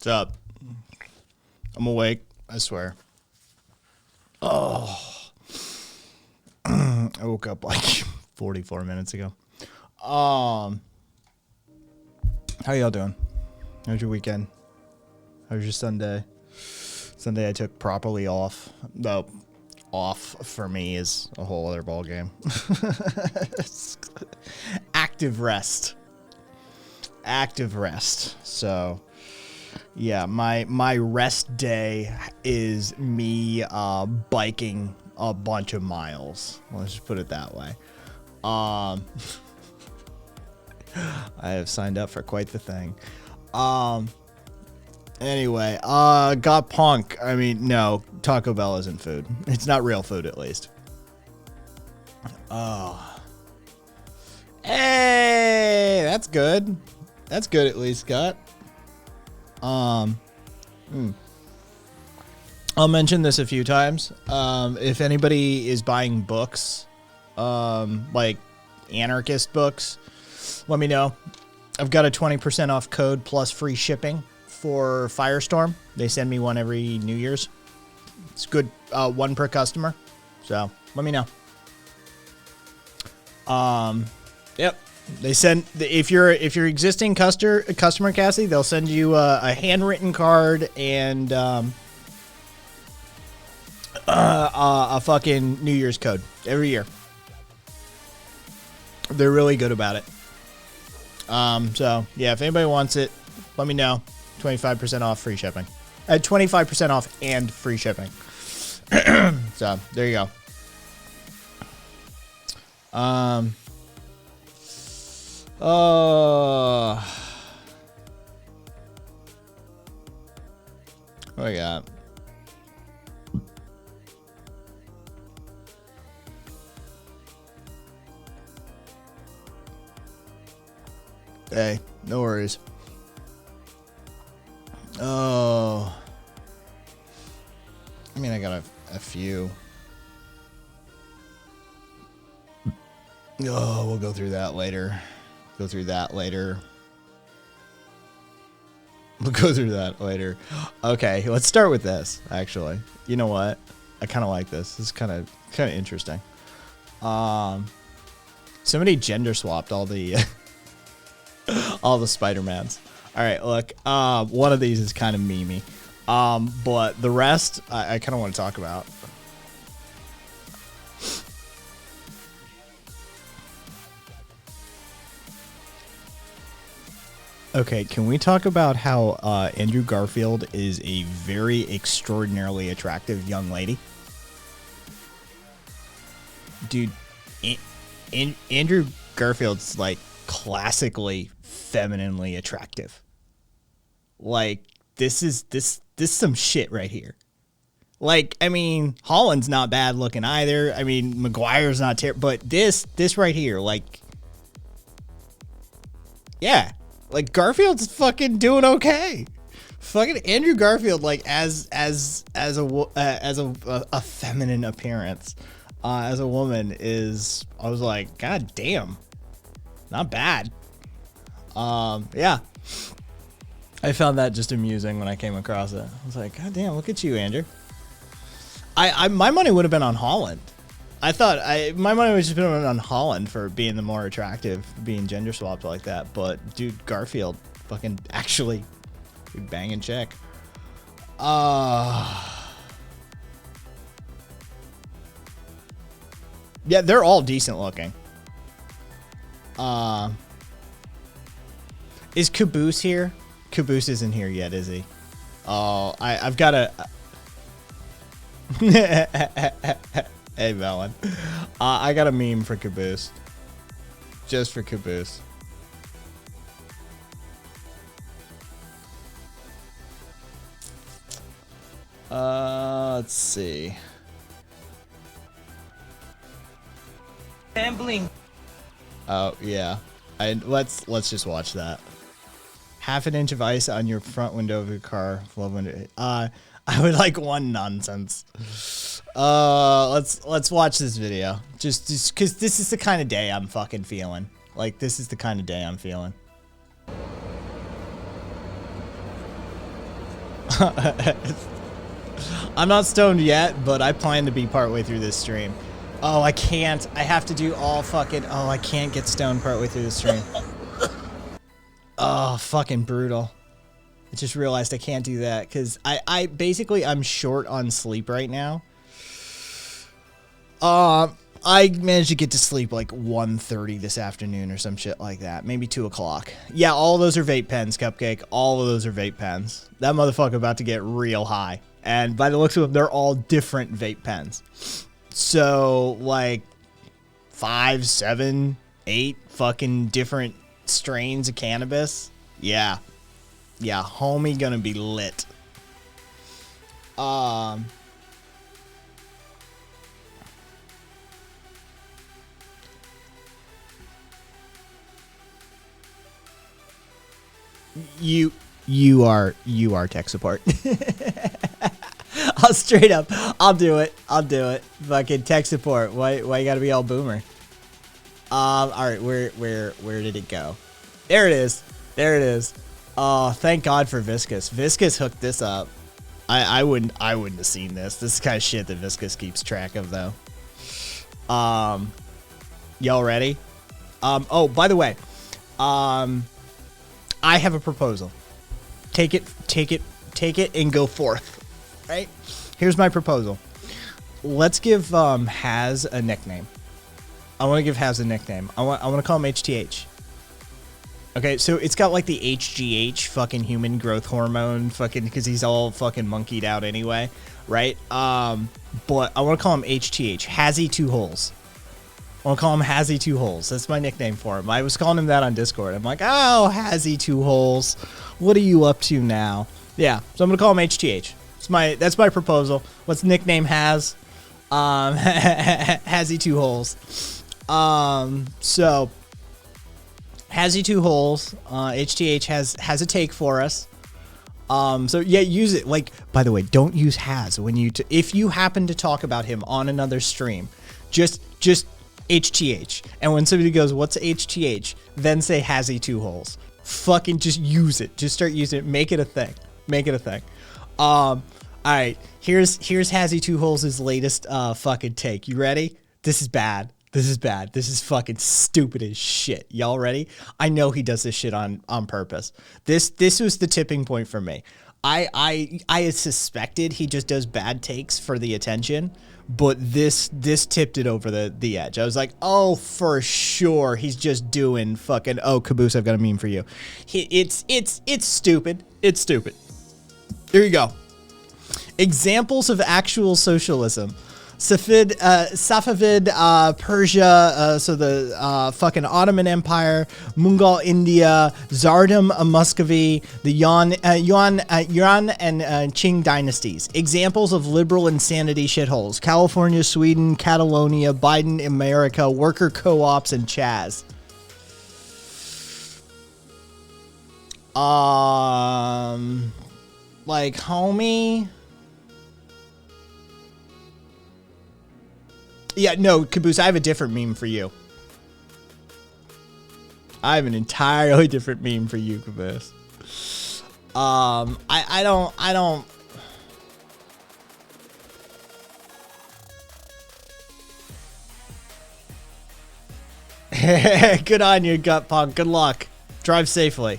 What's up? I'm awake, I swear. Oh. I woke up like 44 minutes ago. How y'all doing? How's your weekend? How's your Sunday? Sunday I took properly off. Though off for me is a whole other ball game. Active rest. Active rest. So yeah, my rest day is me biking a bunch of miles. Let's just put it that way. I have signed up for quite the thing. Anyway, got punk. I mean, no, Taco Bell isn't food. It's not real food, at least. Hey, that's good. That's good, at least, Scott. I'll mention this a few times. If anybody is buying books, like anarchist books, let me know. I've got a 20% off code plus free shipping for Firestorm. They send me one every New Year's. It's good, one per customer. So let me know. Yep. They send, if you're existing customer, Cassie, they'll send you a handwritten card and a fucking New Year's code every year. They're really good about it. So yeah, if anybody wants it, let me know. 25% off, free shipping. 25% off and free shipping. So there you go. What do we got? Hey, no worries. Oh. I mean, I got a few. Oh, we'll go through that later. We'll go through that later. Okay, let's start with this, actually. You know what? I kind of like this. This is kind of interesting. Somebody gender swapped all the all the Spider-Mans. All right, look. One of these is kind of memey. But the rest, I kind of want to talk about. Okay, can we talk about how Andrew Garfield is a very extraordinarily attractive young lady? Dude, Andrew Garfield's like classically femininely attractive. Like this is some shit right here. Like, I mean, Holland's not bad looking either. I mean, Maguire's not terrible, but this right here, like, yeah, like Garfield's fucking doing okay. Fucking Andrew Garfield, like as a feminine appearance, as a woman is, I was like, God damn, not bad. Yeah. I found that just amusing when I came across it. I was like, God damn, look at you, Andrew. My money would have been on Holland. I thought my money would just been on Holland for being the more attractive, being gender swapped like that. But dude, Garfield fucking actually banging chick. Yeah, they're all decent looking. Is Caboose here? Caboose isn't here yet, is he? Oh, I've got a... Hey, Melon. I got a meme for Caboose. Just for Caboose. Let's see. Gambling. Oh, yeah. Let's just watch that. Half an inch of ice on your front window of your car. I would like one nonsense. Let's watch this video. Just because this is the kind of day I'm fucking feeling. Like, this is the kind of day I'm feeling. I'm not stoned yet, but I plan to be partway through this stream. Oh, I can't. I have to do all fucking... Oh, I can't get stoned partway through the stream. Oh, fucking brutal. I just realized I can't do that because I basically I'm short on sleep right now. I managed to get to sleep like 1:30 this afternoon or some shit like that. Maybe 2 o'clock. Yeah, all those are vape pens, Cupcake. All of those are vape pens. That motherfucker about to get real high. And by the looks of them, they're all different vape pens. So, like, 5, 7, 8 fucking different strains of cannabis. Yeah. Yeah, homie gonna be lit. You are tech support. I'll straight up. I'll do it. Fucking tech support. Why you gotta be all boomer? All right. Where did it go? There it is. Oh, thank God for Viscous. Viscous hooked this up. I wouldn't have seen this. This is the kind of shit that Viscous keeps track of, though. Y'all ready? Oh, by the way, I have a proposal. Take it, and go forth. Right? Here's my proposal. Let's give Haz a nickname. I want to give Haz a nickname. I want to call him HTH. Okay, so it's got like the HGH fucking human growth hormone fucking because he's all fucking monkeyed out anyway, right? But I want to call him HTH, Hazzy Two Holes. I want to call him Hazzy Two Holes. That's my nickname for him. I was calling him that on Discord. I'm like, oh, Hazzy Two Holes. What are you up to now? Yeah, so I'm gonna call him HTH. That's my proposal. Let's nickname Haz. Hazzy Two Holes. So Hazzy Two Holes. HTH has a take for us. So yeah, use it. Like, by the way, don't use Haz when you if you happen to talk about him on another stream. Just HTH. And when somebody goes, "What's HTH?" then say Hazzy Two Holes. Fucking just use it. Just start using it. Make it a thing. All right. Here's Hazzy Two Holes' latest fucking take. You ready? This is bad. This is fucking stupid as shit. Y'all ready? I know he does this shit on purpose. This was the tipping point for me. I had suspected he just does bad takes for the attention, but this tipped it over the edge. I was like, oh, for sure, he's just doing fucking. Oh, Caboose, I've got a meme for you. It's stupid. It's stupid. Here you go. Examples of actual socialism. Safavid, Persia, so the fucking Ottoman Empire, Mughal India, Tsardom Muscovy, the Yuan and Qing dynasties. Examples of liberal insanity shitholes. California, Sweden, Catalonia, Biden, America, worker co-ops, and Chaz. Like, homie... Yeah, no, Caboose, I have a different meme for you. I have an entirely different meme for you, Caboose. I don't... Good on you, Gut Punk. Good luck. Drive safely.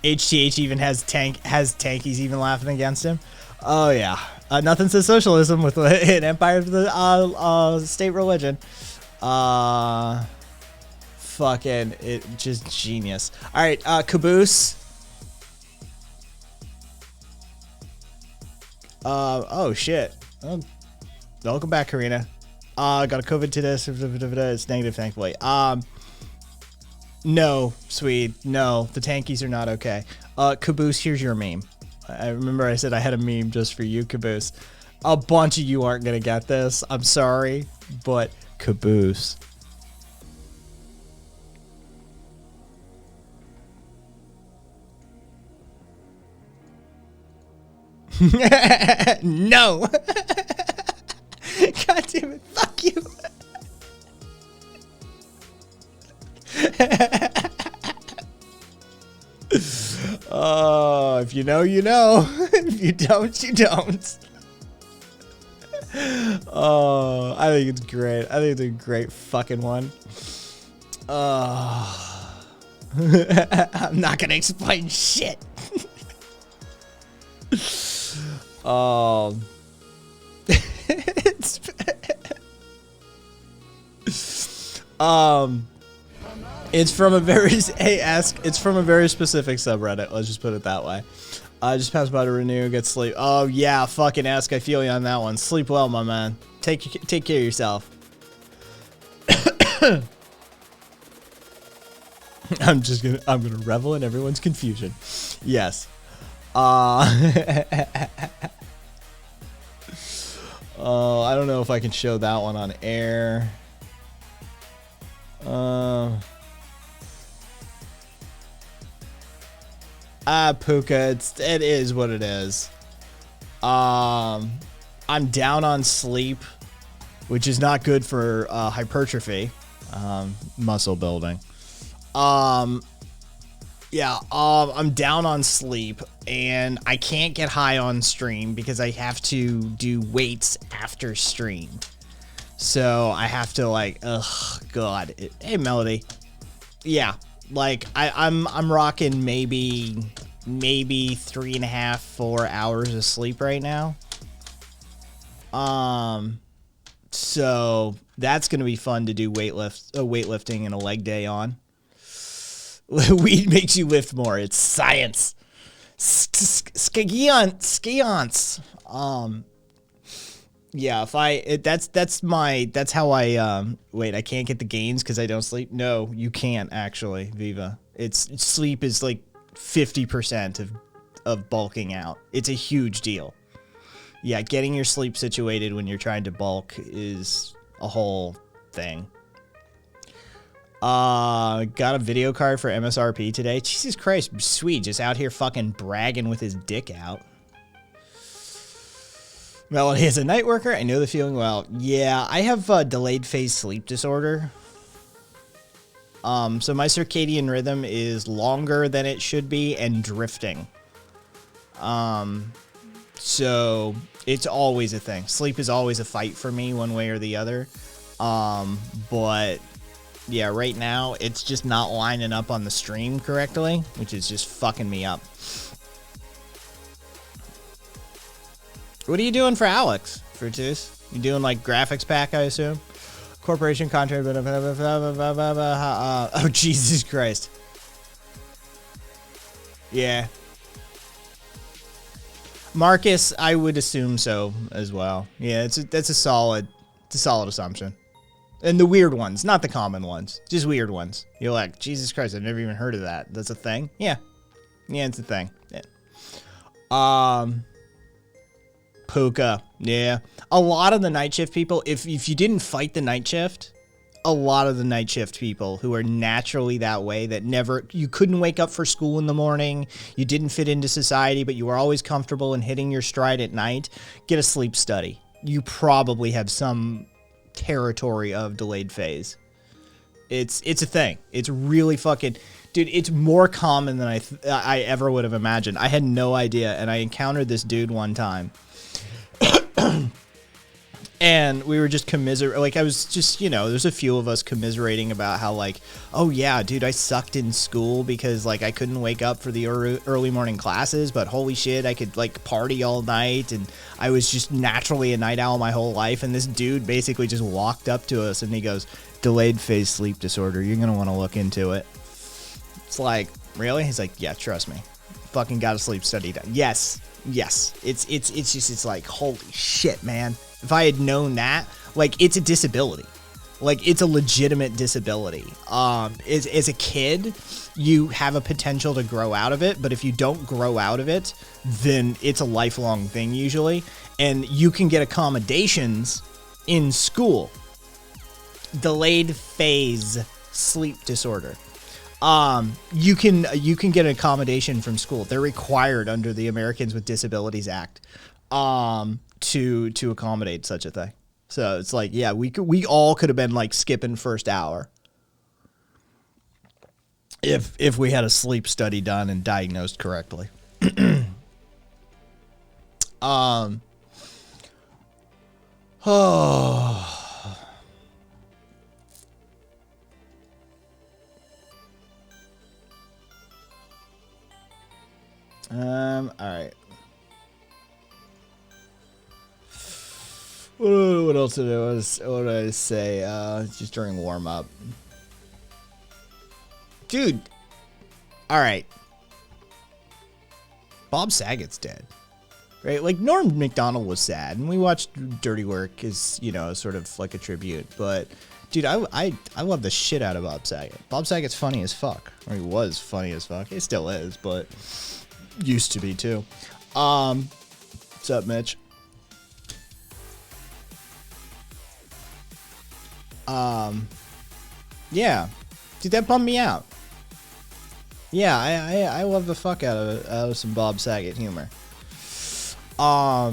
HTH even has tankies even laughing against him. Oh yeah, nothing says socialism with an empire of the state religion. Fucking it, just genius. All right, Caboose. Oh shit. Oh, welcome back, Karina. Got a COVID test. It's negative, thankfully. No, Swede. No, the tankies are not okay. Caboose, here's your meme. I remember I said I had a meme just for you, Caboose. A bunch of you aren't going to get this. I'm sorry, but Caboose. No. God damn it. Fuck you. If you know, you know. If you don't, you don't. Oh, I think it's great. I think it's a great fucking one. I'm not gonna explain shit. It's, it's from a very it's from a very specific subreddit. Let's just put it that way. Just pass by to renew, get sleep. Oh yeah, fucking Ask. I feel you on that one. Sleep well, my man. Take care of yourself. I'm gonna revel in everyone's confusion. Yes. Oh, I don't know if I can show that one on air. Puka, it is what it is. I'm down on sleep, which is not good for hypertrophy, muscle building. Yeah, I'm down on sleep, and I can't get high on stream because I have to do weights after stream. So I have to like, ugh, God. Hey, Melody. Yeah, like I'm rocking maybe 3.5, 4 hours of sleep right now. So that's gonna be fun to do weightlifting and a leg day on. Weed makes you lift more. It's science. Skiance. Yeah, that's how I wait, I can't get the gains because I don't sleep. No, you can't actually, Viva. Sleep is like 50% of bulking out. It's a huge deal. Yeah, getting your sleep situated when you're trying to bulk is a whole thing. Got a video card for MSRP today. Jesus Christ, sweet, just out here fucking bragging with his dick out. Melody is a night worker. I know the feeling well. Yeah, I have delayed phase sleep disorder. So my circadian rhythm is longer than it should be and drifting. So it's always a thing. Sleep is always a fight for me one way or the other. But yeah, right now it's just not lining up on the stream correctly, which is just fucking me up. What are you doing for Alex, Fruitus? You doing like graphics pack, I assume? Corporation contract. Oh, Jesus Christ. Yeah. Marcus, I would assume so as well. Yeah, that's a solid assumption. And the weird ones, not the common ones, just weird ones. You're like, Jesus Christ, I've never even heard of that. That's a thing? Yeah. Yeah, it's a thing. Yeah. Puka. Yeah. A lot of the night shift people, if you didn't fight the night shift, a lot of the night shift people who are naturally that way, that you couldn't wake up for school in the morning, you didn't fit into society, but you were always comfortable in hitting your stride at night, get a sleep study. You probably have some territory of delayed phase. It's a thing. It's really fucking, dude, it's more common than I ever would have imagined. I had no idea, and I encountered this dude one time. And we were just like, I was just, there's a few of us commiserating about how, like, oh yeah, dude, I sucked in school because, like, I couldn't wake up for the early morning classes, but holy shit, I could, like, party all night, and I was just naturally a night owl my whole life. And this dude basically just walked up to us and he goes, delayed phase sleep disorder, you're gonna want to look into it. It's like, really? He's like, yeah, trust me, fucking got a sleep study done. Yes, it's like, holy shit, man. If I had known that, like, it's a disability. Like, it's a legitimate disability. As a kid, you have a potential to grow out of it, but if you don't grow out of it, then it's a lifelong thing usually. And you can get accommodations in school. Delayed phase sleep disorder. You can get an accommodation from school. They're required under the Americans with Disabilities Act. To accommodate such a thing. So it's like, yeah, we all could have been like skipping first hour if we had a sleep study done and diagnosed correctly. Oh. All right. What else did I say? Just during warm up, dude. All right. Bob Saget's dead, right? Like Norm Macdonald was sad, and we watched Dirty Work as, you know, sort of like a tribute. But dude, I love the shit out of Bob Saget. Bob Saget's funny as fuck, or he was funny as fuck. He still is, but used to be too. What's up, Mitch? Yeah, dude, that bummed me out. Yeah, I love the fuck out of some Bob Saget humor. I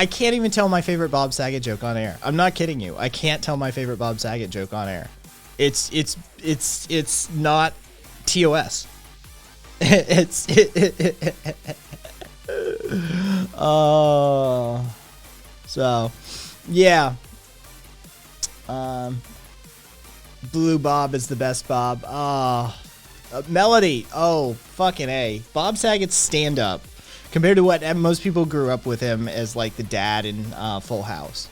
can't even tell my favorite Bob Saget joke on air. I'm not kidding you. I can't tell my favorite Bob Saget joke on air. It's not TOS. So yeah. Blue Bob is the best Bob. Melody. Oh, fucking A. Bob Saget's stand-up, compared to what most people grew up with him as, like, the dad in Full House.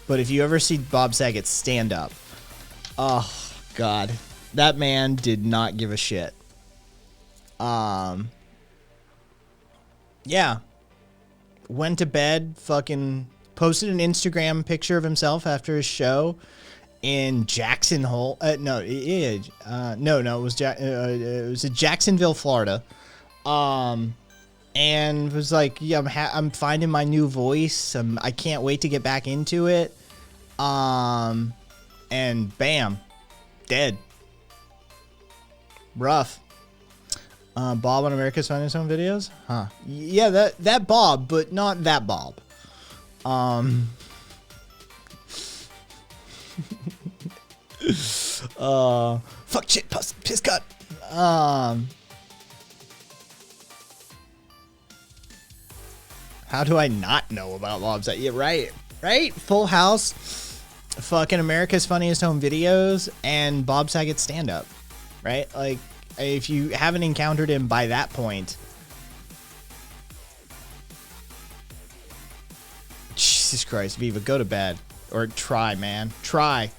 But if you ever see Bob Saget's stand-up, oh, God. That man did not give a shit. Yeah. Went to bed, fucking posted an Instagram picture of himself after his show in Jackson Hole. It was in Jacksonville, Florida. And was like, yeah, I'm finding my new voice. I can't wait to get back into it. And bam, dead. Rough. Bob on America's Funniest Home Videos? Huh. Yeah, that Bob, but not that Bob. Fuck shit, piss cut. How do I not know about Bob Saget? Yeah, right? Full House, fucking America's Funniest Home Videos, and Bob Saget's stand-up, right? Like, if you haven't encountered him by that point, Jesus Christ, Viva, go to bed. Or try, man. Try.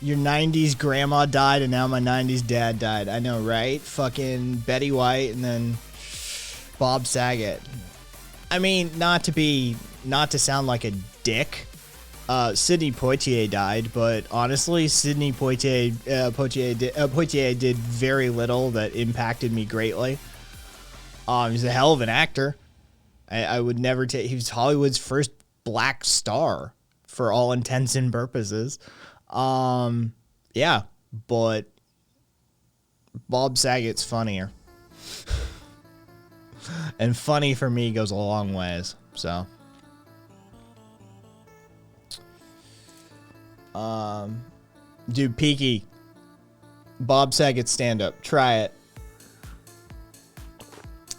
Your 90s grandma died, and now my 90s dad died. I know, right? Fucking Betty White and then Bob Saget. I mean, not to sound like a dick, Sidney Poitier died, but honestly, Sidney Poitier did very little that impacted me greatly. He's a hell of an actor. I would never take. He was Hollywood's first black star for all intents and purposes. Yeah, but Bob Saget's funnier. And funny for me goes a long ways, so. Dude, Peaky. Bob Saget stand-up. Try it.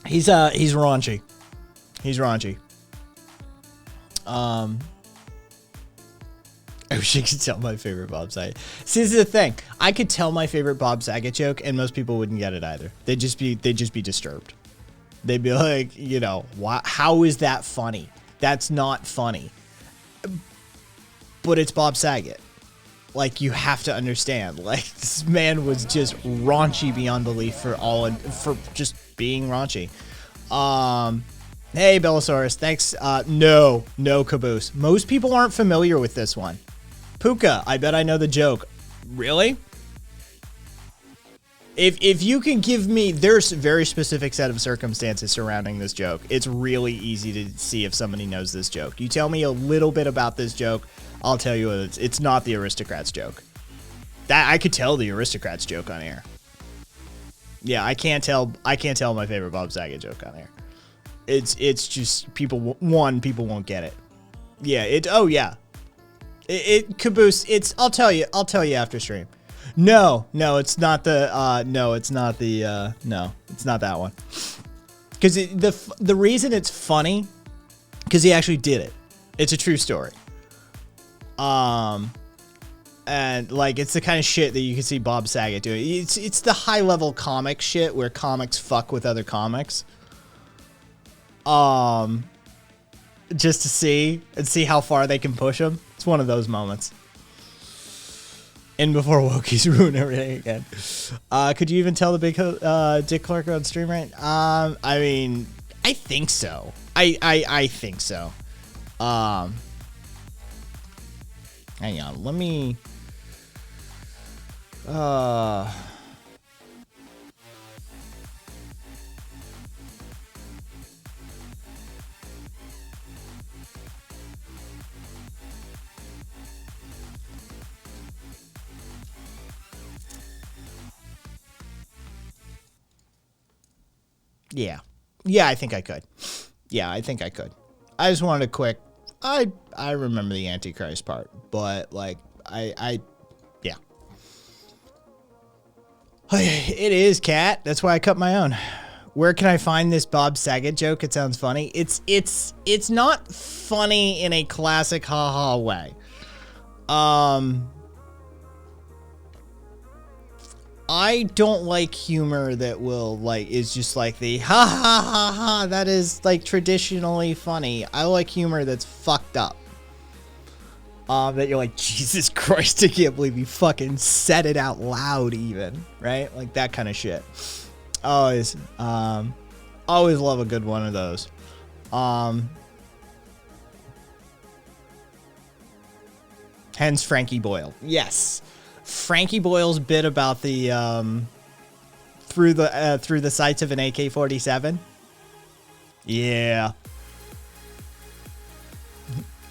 He's raunchy. He's raunchy. I wish I could tell my favorite Bob Saget. See, this is the thing. I could tell my favorite Bob Saget joke, and most people wouldn't get it either. They'd just be disturbed. They'd be like, you know, how is that funny? That's not funny. But it's Bob Saget. Like, you have to understand. Like, this man was just raunchy beyond belief for just being raunchy. Hey, Bellasaurus, thanks. No Caboose. Most people aren't familiar with this one. Puka, I bet I know the joke. Really? If you can give me, there's a very specific set of circumstances surrounding this joke. It's really easy to see if somebody knows this joke. You tell me a little bit about this joke, I'll tell you it's not the Aristocrats joke. That I could tell the Aristocrats joke on air. Yeah, I can't tell my favorite Bob Saget joke on air. It's just people won't get it. Yeah, oh yeah. It Caboose. I'll tell you after stream. No, it's not the. No, it's not the. No, it's not that one. Because the reason it's funny, because he actually did it. It's a true story. And like it's the kind of shit that you can see Bob Saget doing. It's the high level comic shit where comics fuck with other comics. Just to see how far they can push them. It's one of those moments. And before Wokies ruin everything again. Could you even tell the big Dick Clark on stream right? I mean, I think so. I think so. Hang on, let me. Yeah, I think I could. I just wanted a quick. I remember the Antichrist part, but like yeah. It is, Cat. That's why I cut my own. Where can I find this Bob Saget joke? It sounds funny. It's not funny in a classic haha way. I don't like humor that is just like the ha ha ha ha. That is like traditionally funny. I like humor that's fucked up. That you're like, Jesus Christ, I can't believe you fucking said it out loud even, right? Like that kind of shit. Always love a good one of those. Hence Frankie Boyle. Yes. Frankie Boyle's bit about the through the sights of an AK-47. Yeah.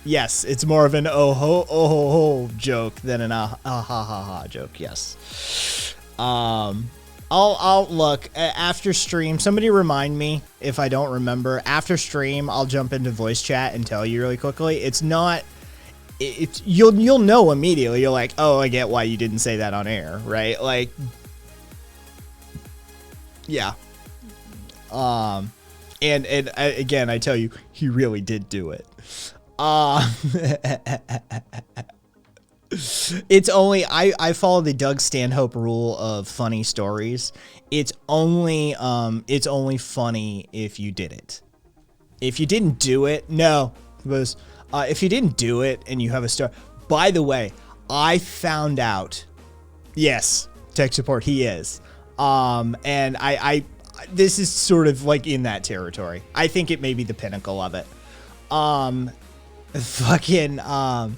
Yes, it's more of an oh ho joke than an ha ha joke. Yes. I'll look after stream. Somebody remind me if I don't remember. After stream, I'll jump into voice chat and tell you really quickly. It's not. You'll know immediately. You're like, oh, I get why you didn't say that on air, right? Like, yeah. And again, I tell you, he really did do it. It's only I follow the Doug Stanhope rule of funny stories. It's only funny if you did it. If you didn't do it, no. It was if you didn't do it and you have a story. By the way, I found out. Yes, tech support. He is. And I this is sort of like in that territory. I think it may be the pinnacle of it. Fucking what am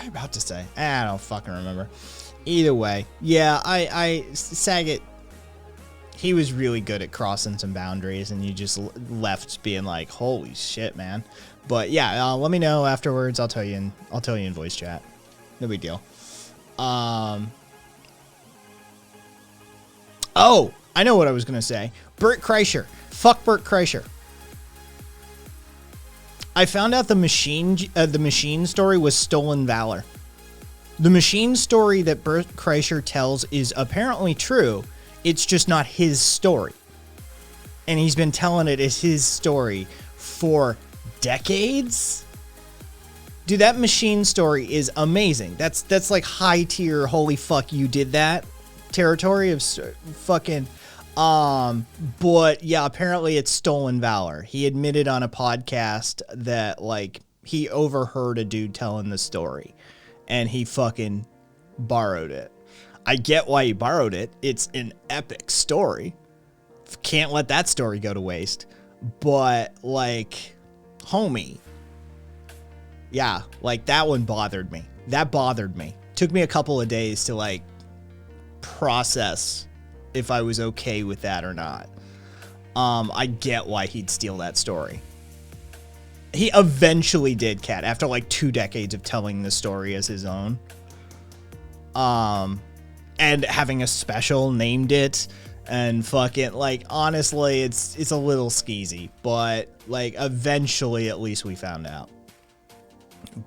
I about to say? I don't fucking remember. Either way, yeah, I Saget, he was really good at crossing some boundaries, and you just left being like, holy shit, man. But yeah, let me know afterwards. I'll tell you in voice chat. No big deal. Oh, I know what I was gonna say. Bert Kreischer. Fuck Bert Kreischer. I found out the machine story was stolen valor. The machine story that Bert Kreischer tells is apparently true. It's just not his story. And he's been telling it as his story for decades. Dude, that machine story is amazing. That's like high tier, holy fuck, you did that territory of fucking... but yeah, apparently it's stolen valor. He admitted on a podcast that like he overheard a dude telling the story and he fucking borrowed it. I get why he borrowed it. It's an epic story. Can't let that story go to waste. But like, homie. Yeah, like that one bothered me. That bothered me. Took me a couple of days to like process if I was okay with that or not. I get why he'd steal that story. He eventually did, Cat, after like 2 decades of telling the story as his own. And having a special named it, And fucking, like, honestly, it's a little skeezy, but, like, eventually at least we found out.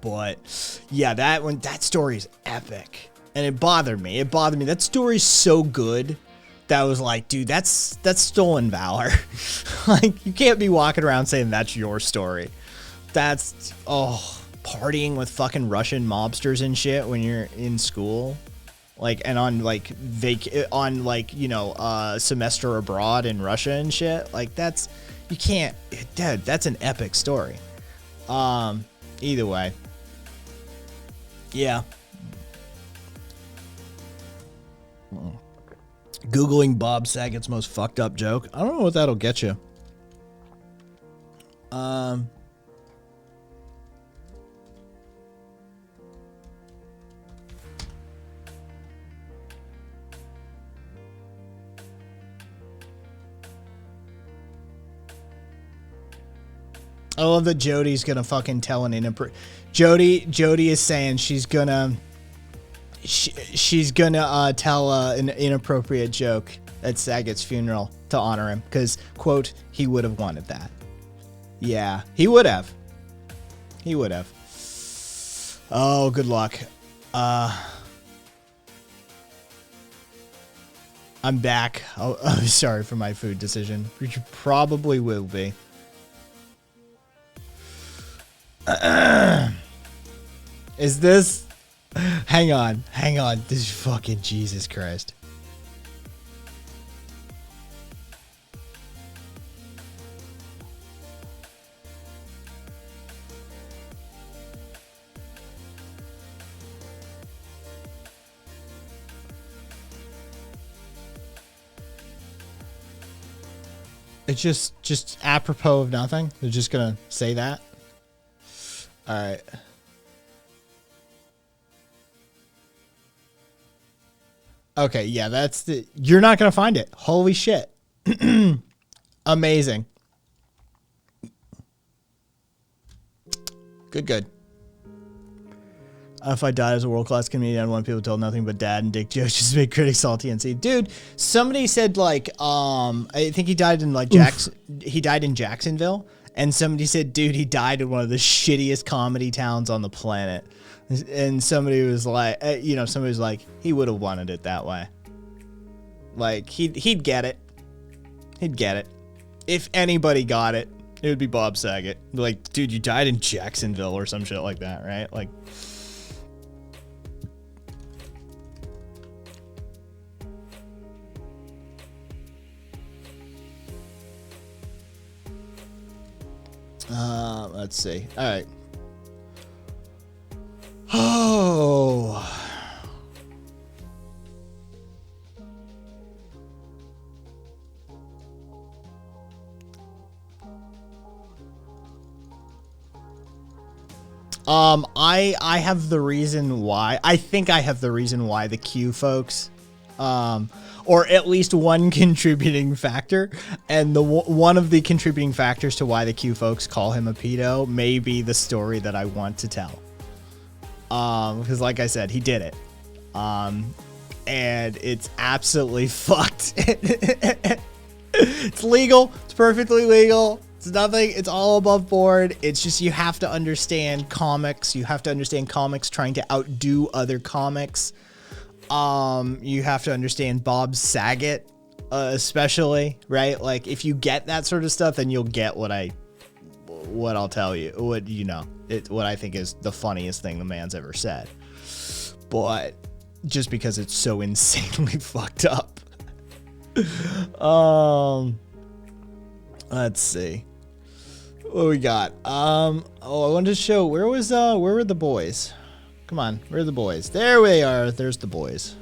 But yeah, that story is epic. And it bothered me. That story's so good that I was like, dude, that's stolen valor. Like, you can't be walking around saying that's your story. That's, partying with fucking Russian mobsters and shit when you're in school. Like, and on, like, semester abroad in Russia and shit. Like, you can't, dude, that's an epic story. Either way. Yeah. Googling Bob Saget's most fucked up joke. I don't know what that'll get you. I love that Jody's gonna fucking tell an inappropriate. Jody is saying she's gonna tell an inappropriate joke at Saget's funeral to honor him because, quote, he would have wanted that. Yeah, he would have. He would have. Oh, good luck. I'm back. I'm sorry for my food decision, which probably will be. Is this? Hang on. This is fucking Jesus Christ. It's just apropos of nothing. They're just gonna say that. All right. Okay, yeah, you're not gonna find it. Holy shit. Amazing. Good. If I died as a world-class comedian, I want people to tell nothing but dad and dick jokes just to make critics salty and see. Dude, somebody said, like, I think he died in, like, he died in Jacksonville, and somebody said, dude, he died in one of the shittiest comedy towns on the planet. And somebody was like, he would have wanted it that way. Like, he'd get it. He'd get it. If anybody got it, it would be Bob Saget. Like, dude, you died in Jacksonville or some shit like that, right? Like, let's see. All right. Oh. I have the reason why. I think I have the reason why the Q folks, or at least one contributing factor, and one of the contributing factors to why the Q folks call him a pedo may be the story that I want to tell. Because like I said, he did it. And it's absolutely fucked. It's legal. It's perfectly legal. It's nothing. It's all above board. It's just you have to understand comics. You have to understand comics trying to outdo other comics. You have to understand Bob Saget, especially, right? Like, if you get that sort of stuff, then you'll get what I'll tell you. What I think is the funniest thing the man's ever said. But just because it's so insanely fucked up. Let's see. What we got? I wanted to show where were the boys? Come on, where are the boys? There we are. There's the boys.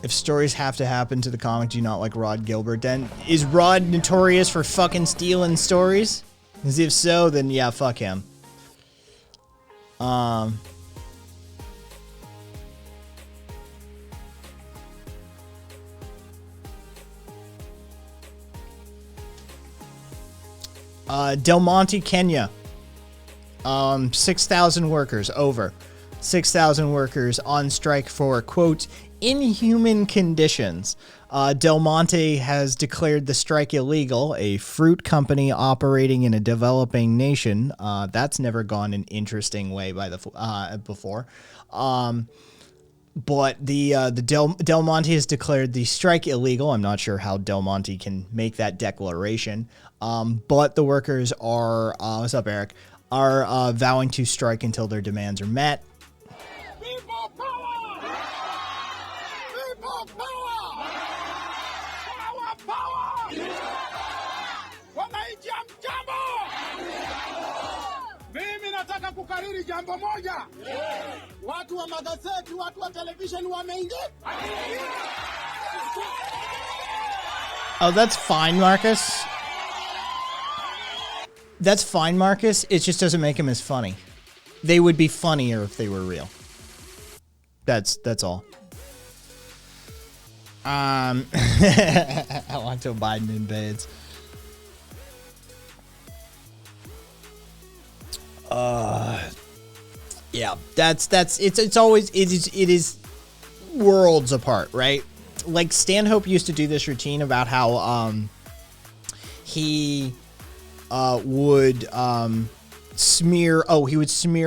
If stories have to happen to the comic, do you not like Rod Gilbert? Then is Rod notorious for fucking stealing stories? Because if so, then yeah, fuck him. Del Monte, Kenya. 6,000 workers, over 6,000 workers on strike for, quote, inhuman conditions. Del Monte has declared the strike illegal, a fruit company operating in a developing nation. That's never gone an interesting way by the before. But the Del Monte has declared the strike illegal. I'm not sure how Del Monte can make that declaration. But the workers are, what's up, Eric? Are vowing to strike until their demands are met. People power! People power! Power, power! Wananchi hamjambo! Mimi nataka kukariri jambo moja. Watu wa magazeti, watu wa television wameingia. Oh, that's fine, Marcus. That's fine, Marcus. It just doesn't make them as funny. They would be funnier if they were real. That's all. I want Joe Biden invades. Yeah, it's always it is worlds apart, right? Like Stanhope used to do this routine about how he would smear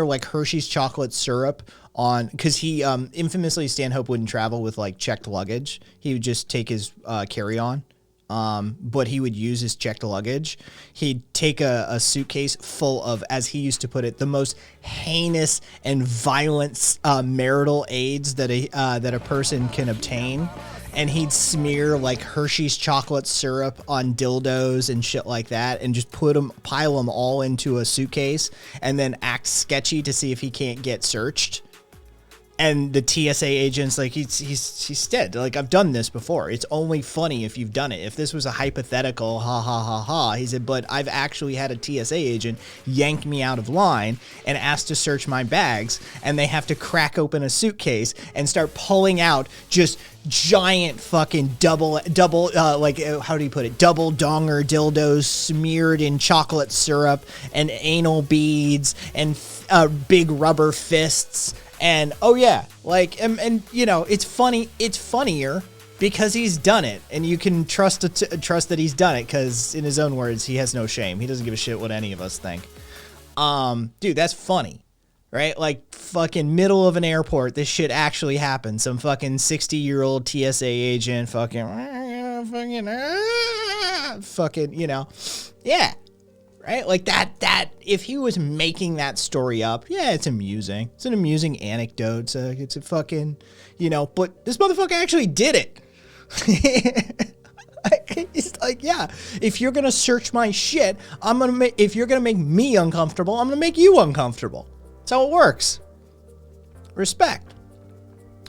like Hershey's chocolate syrup on, because he infamously, Stanhope wouldn't travel with like checked luggage. He would just take his carry-on. But he would use his checked luggage. He'd take a suitcase full of, as he used to put it, the most heinous and violent marital aids that a person can obtain. And he'd smear like Hershey's chocolate syrup on dildos and shit like that, and just pile them all into a suitcase, and then act sketchy to see if he can't get searched. And the TSA agent's like, he's dead. Like, I've done this before. It's only funny if you've done it. If this was a hypothetical, ha ha ha ha. He said, but I've actually had a TSA agent yank me out of line and ask to search my bags, and they have to crack open a suitcase and start pulling out just giant fucking double like, how do you put it, double donger dildos smeared in chocolate syrup and anal beads and big rubber fists. And oh yeah, like, and you know, it's funny. It's funnier because he's done it, and you can trust that he's done it, because in his own words, he has no shame. He doesn't give a shit what any of us think. Dude, that's funny, right? Like, fucking middle of an airport, this shit actually happened. Some fucking 60-year-old TSA agent, fucking, you know, yeah. Right? Like that, if he was making that story up, yeah, it's amusing. It's an amusing anecdote. It's a fucking, you know, but this motherfucker actually did it. It's like, yeah, if you're going to search my shit, if you're going to make me uncomfortable, I'm going to make you uncomfortable. That's how it works. Respect.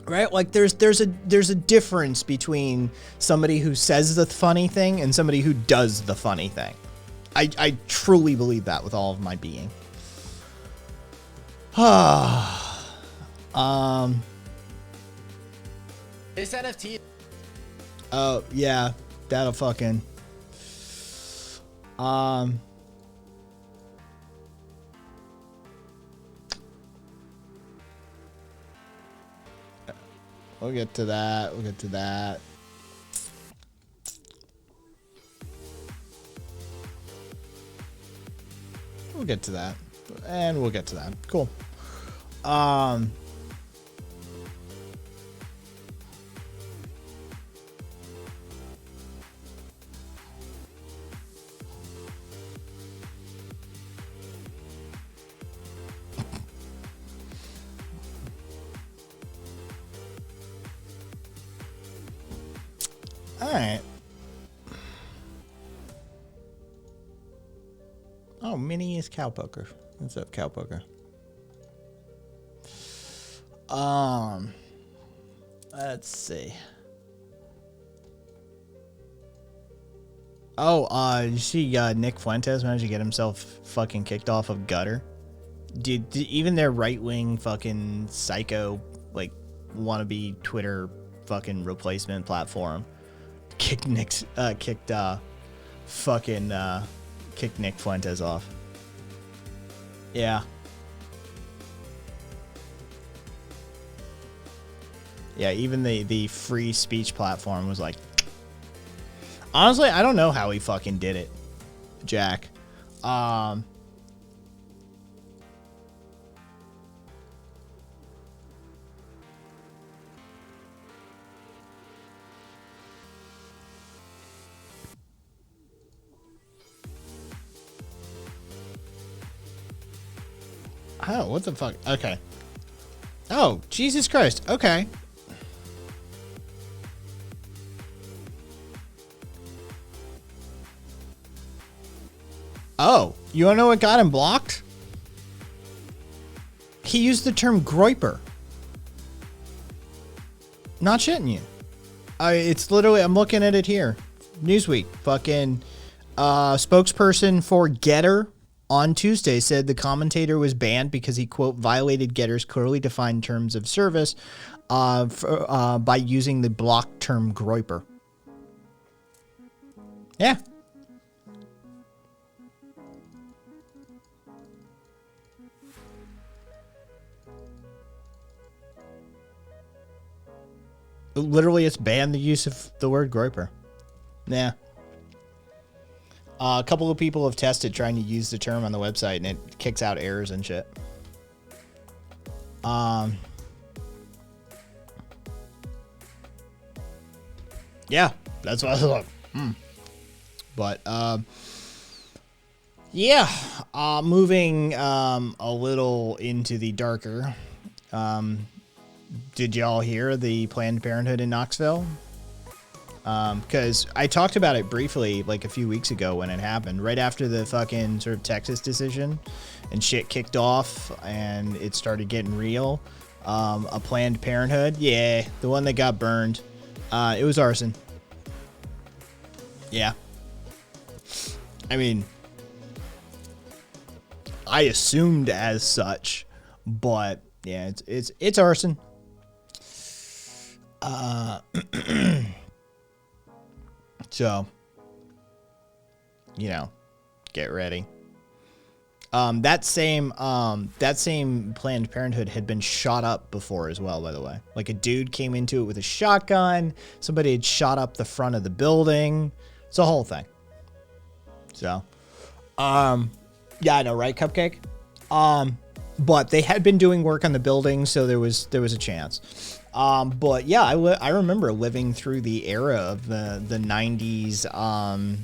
Right? Like there's a difference between somebody who says the funny thing and somebody who does the funny thing. I truly believe that with all of my being. This NFT. Oh yeah, that'll fucking. We'll get to that. We'll get to that. We'll get to that. And we'll get to that. Cool. All right. Oh, Minnie is Cowpoker. What's up, Cowpoker? Let's see. Oh, you see Nick Fuentes managed to get himself fucking kicked off of Gutter? Did even their right-wing fucking psycho, like, wannabe Twitter fucking replacement platform kicked kicked Nick Fuentes off. Yeah. Yeah, even the free speech platform was like... Honestly, I don't know how he fucking did it, Jack. Oh, what the fuck? Okay. Oh, Jesus Christ. Okay. Oh, you wanna know what got him blocked? He used the term groiper. Not shitting you. It's literally, I'm looking at it here. Newsweek, fucking spokesperson for Getter on Tuesday said the commentator was banned because he, quote, violated Getter's clearly defined terms of service by using the blocked term groiper. Yeah. Literally, it's banned the use of the word groiper. Yeah. A couple of people have tested trying to use the term on the website, and it kicks out errors and shit. Yeah, that's what I was like. But yeah, moving a little into the darker. Did y'all hear the Planned Parenthood in Knoxville? Because I talked about it briefly like a few weeks ago when it happened, right after the fucking sort of Texas decision and shit kicked off and it started getting real. A Planned Parenthood, yeah, the one that got burned. It was arson. Yeah. I mean, I assumed as such, but yeah, it's arson. So, you know, get ready. That same Planned Parenthood had been shot up before as well, by the way. Like a dude came into it with a shotgun. Somebody had shot up the front of the building. It's a whole thing. So, yeah, I know, right, Cupcake? But they had been doing work on the building, so there was a chance. But yeah, I remember living through the era of the 90s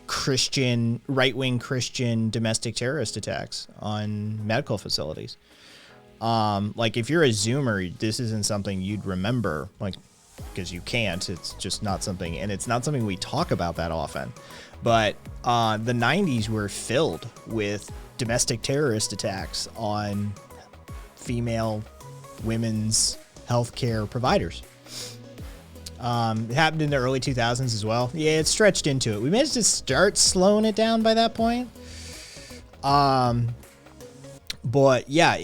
Christian, right-wing Christian domestic terrorist attacks on medical facilities. Like if you're a Zoomer, this isn't something you'd remember, like, because you can't. It's just not something, and it's not something we talk about that often. But the 90s were filled with domestic terrorist attacks on female, women's healthcare providers. It happened in the early 2000s as well. Yeah, it stretched into it. We managed to start slowing it down by that point. But yeah,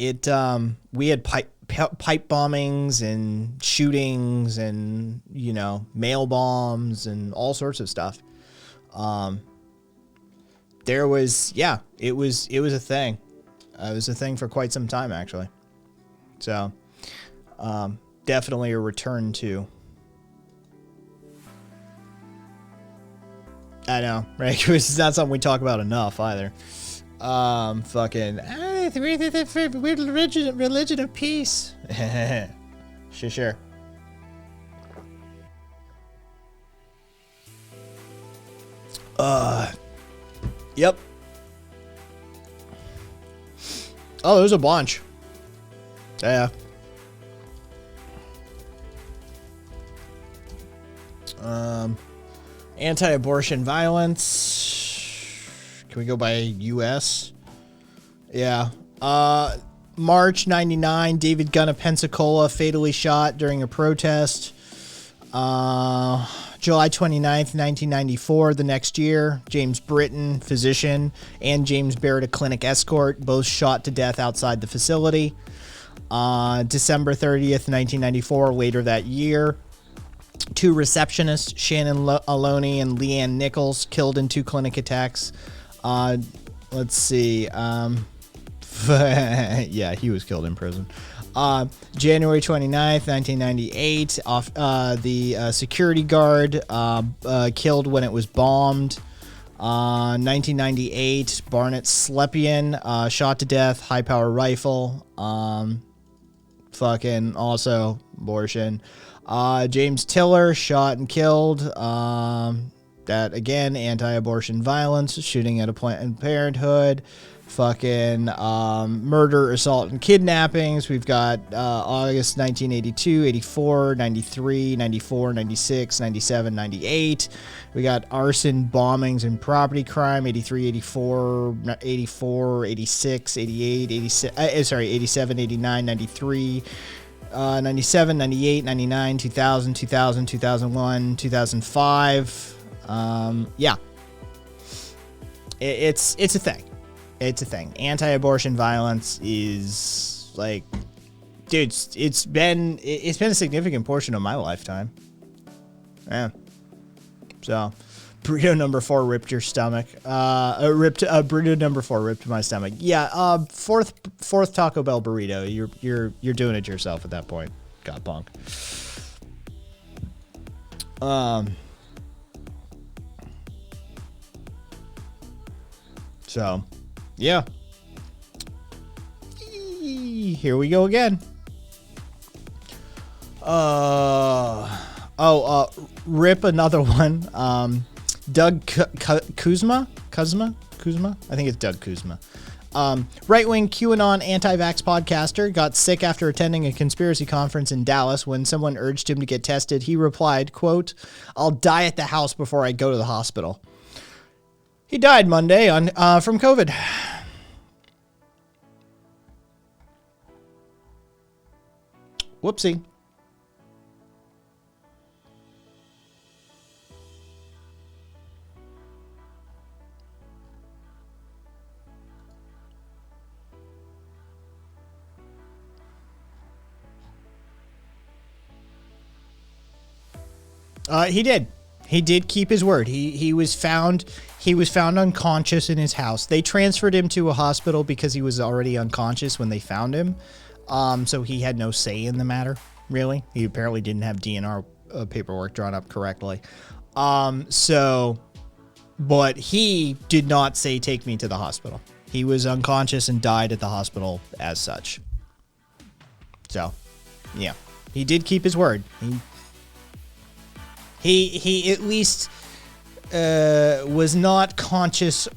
we had pipe bombings and shootings and, you know, mail bombs and all sorts of stuff. There was, yeah, it was a thing. It was a thing for quite some time, actually. So, definitely a return to. I know, right? It's not something we talk about enough either. Fucking, religion of peace. Sure. Yep. Oh, there's a bunch. Yeah. Anti-abortion violence. Can we go by U.S.? Yeah. March 99, David Gunn of Pensacola fatally shot during a protest. July 29th, 1994, the next year, James Britton, physician, and James Barrett, a clinic escort, both shot to death outside the facility. December 30th, 1994, later that year, 2 receptionists, Shannon Aloni and Leanne Nichols, killed in 2 clinic attacks. Let's see. Yeah, he was killed in prison. January 29th, 1998, the security guard killed when it was bombed. 1998, Barnett Slepian shot to death, high-power rifle. Fucking also abortion. James Tiller shot and killed. That again, anti-abortion violence, shooting at a Planned Parenthood. Fucking murder, assault, and kidnappings. We've got August 1982, 84, 93, 94, 96, 97, 98. We got arson, bombings, and property crime, 83, 84, 84, 86, 88, 86, 87, 89, 93, 97, 98, 99, 2000, 2000, 2001, 2005. Yeah. It's a thing. It's a thing. Anti-abortion violence is like, dude, it's been a significant portion of my lifetime. Yeah. So, burrito number 4 ripped your stomach. Burrito number 4 ripped my stomach. Yeah. Fourth Taco Bell burrito. You're doing it yourself at that point. God punk. So, yeah. Here we go again. Rip another one. Doug Kuzma? I think it's Doug Kuzma. Right-wing QAnon anti-vax podcaster got sick after attending a conspiracy conference in Dallas. When someone urged him to get tested, he replied, quote, "I'll die at the house before I go to the hospital." He died Monday from COVID. Whoopsie. He did. He did keep his word. He was found unconscious in his house. They transferred him to a hospital because he was already unconscious when they found him. So he had no say in the matter, really. He apparently didn't have DNR paperwork drawn up correctly. But he did not say, take me to the hospital. He was unconscious and died at the hospital as such. So, yeah. He did keep his word. He at least was not conscious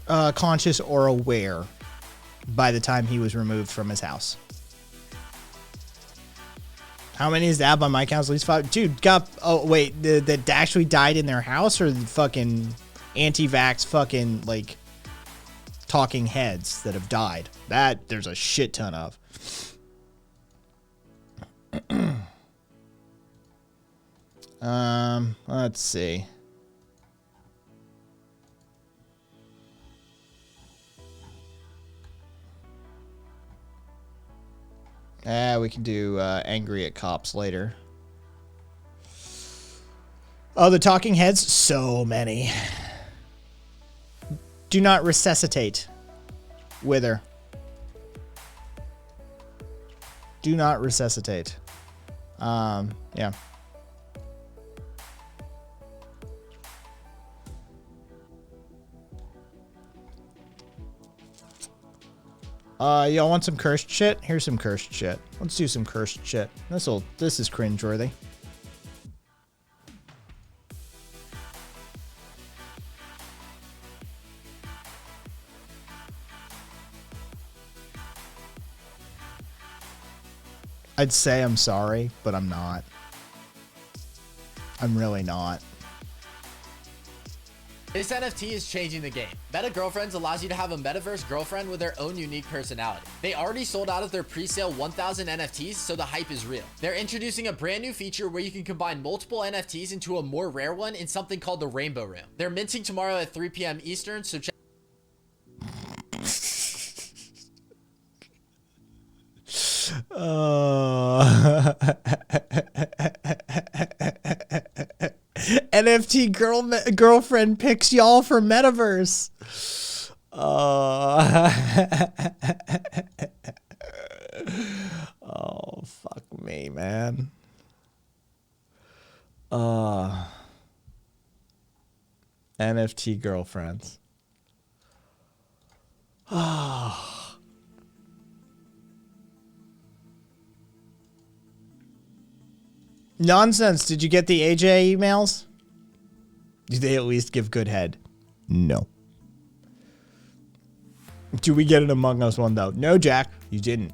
or aware by the time he was removed from his house. How many is that by my count? At least 5. Dude, that actually died in their house, or the fucking anti-vax fucking like talking heads that have died? That there's a shit ton of. Let's see. We can do angry at cops later. Oh, the talking heads? So many. Do not resuscitate. Wither. Do not resuscitate. Yeah. Y'all want some cursed shit? Here's some cursed shit. Let's do some cursed shit. This is cringeworthy. I'd say I'm sorry, but I'm not. I'm really not. This NFT is changing the game. Meta Girlfriends allows you to have a metaverse girlfriend with their own unique personality. They already sold out of their pre-sale 1,000 NFTs, so the hype is real. They're introducing a brand new feature where you can combine multiple NFTs into a more rare one in something called the Rainbow Room. They're minting tomorrow at 3 p.m. Eastern, so check. NFT girlfriend picks y'all for metaverse. Oh, fuck me, man. NFT girlfriends. Nonsense. Did you get the AJ emails? Do they at least give good head? No. Do we get an Among Us one, though? No, Jack. You didn't.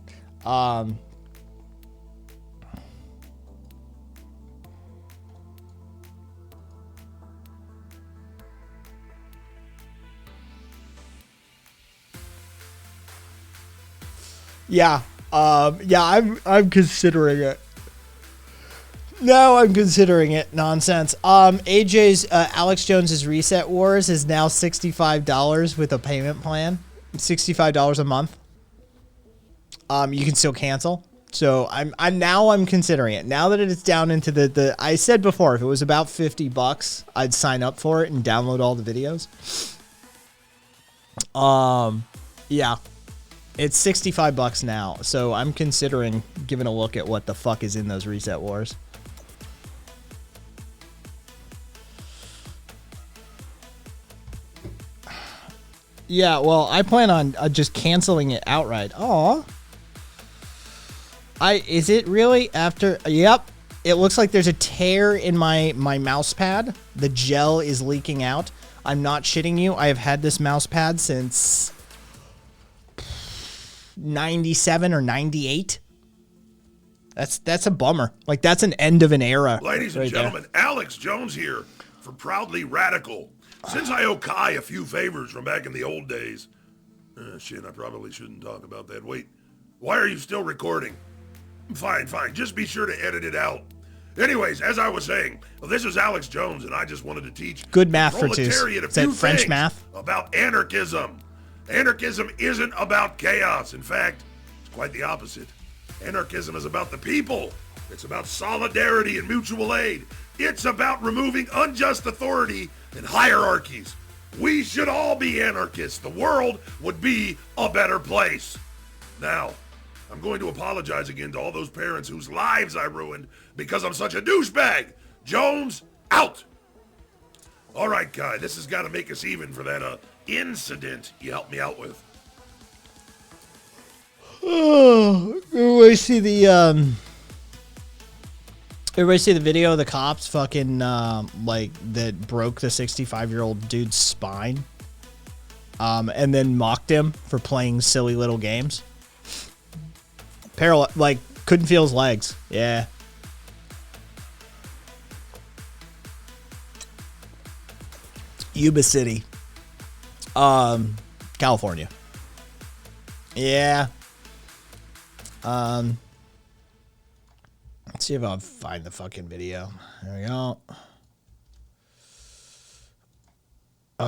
Yeah. I'm considering it. No, I'm considering it. Nonsense. AJ's Alex Jones's Reset Wars is now $65 with a payment plan. $65 a month. You can still cancel. So I'm considering it. Now that it's down into the I said before, if it was about $50, I'd sign up for it and download all the videos. Yeah. It's $65 now. So I'm considering giving a look at what the fuck is in those Reset Wars. Yeah, well, I plan on just canceling it outright. Aw. Is it really after? Yep. It looks like there's a tear in my mouse pad. The gel is leaking out. I'm not shitting you. I have had this mouse pad since 97 or 98. That's a bummer. Like, that's an end of an era. Ladies and gentlemen, Alex Jones here for Proudly Radical. Since I owe Kai a few favors from back in the old days. Shit, I probably shouldn't talk about that. Wait, why are you still recording? Fine. Just be sure to edit it out. Anyways, as I was saying, this is Alex Jones, and I just wanted to teach good math for two. Is that French math? About anarchism. Anarchism isn't about chaos. In fact, it's quite the opposite. Anarchism is about the people. It's about solidarity and mutual aid. It's about removing unjust authority and hierarchies. We should all be anarchists. The world would be a better place. Now, I'm going to apologize again to all those parents whose lives I ruined because I'm such a douchebag. Jones, out. All right, Kai, this has got to make us even for that incident you helped me out with. Oh, everybody see the video of the cops fucking like that broke the 65-year-old dude's spine, and then mocked him for playing silly little games. Like couldn't feel his legs. Yeah. Yuba City, California. Yeah. Let's see if I'll find the fucking video. There we go. There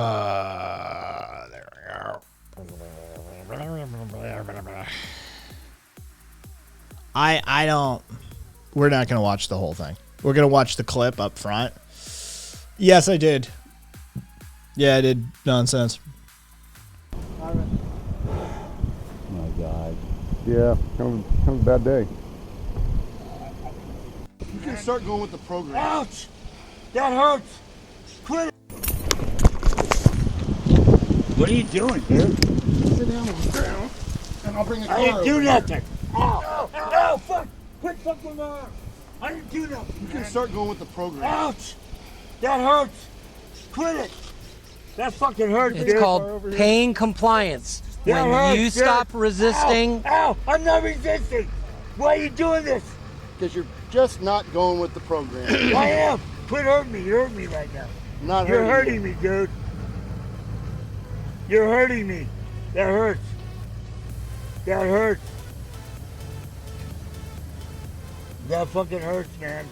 we go. I don't. We're not gonna watch the whole thing. We're gonna watch the clip up front. Yes, I did. Yeah, I did. Nonsense. Oh my God. Yeah, kind of a bad day. You can start going with the program. Ouch! That hurts! Quit it! What are you doing, dude? Sit down on the ground, and I'll bring the car I didn't do over. nothing! Ow! Ow! Fuck! Quit fucking my arm! I didn't do nothing! You can start going with the program. Ouch! That hurts! Quit it! That fucking hurts, It's dude. called pain compliance. That When hurts, you dude. stop resisting. Ow! I'm not resisting! Why are you doing this? Because you're just not going with the program. I am! Quit hurting me! You're hurting me right now. I'm not You're hurting hurting me, dude. You're hurting me. That hurts. That hurts. That fucking hurts, man.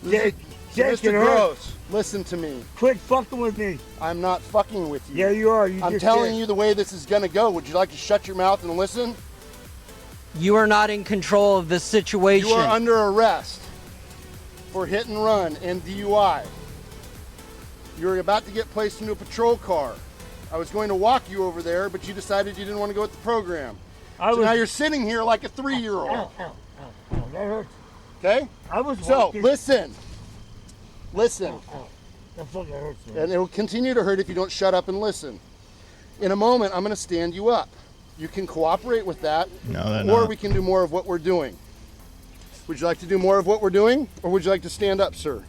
Jake, Mr. it hurts. Gross, listen to me. Quit fucking with me. I'm not fucking with you. Yeah, you are. You I'm just telling did. you the way this is gonna go. Would you like to shut your mouth and listen? You are not in control of the situation. You are under arrest for hit and run and DUI. You were about to get placed into a patrol car. I was going to walk you over there, but you decided you didn't want to go with the program. So now you're sitting here like a 3-year-old. That hurts. Okay? I was So, walking. listen. Listen. That fucking hurts, man. And it will continue to hurt if you don't shut up and listen. In a moment, I'm going to stand you up. You can cooperate with that, No, they're or not. we can do more of what we're doing. Would you like to do more of what we're doing, or would you like to stand up, sir?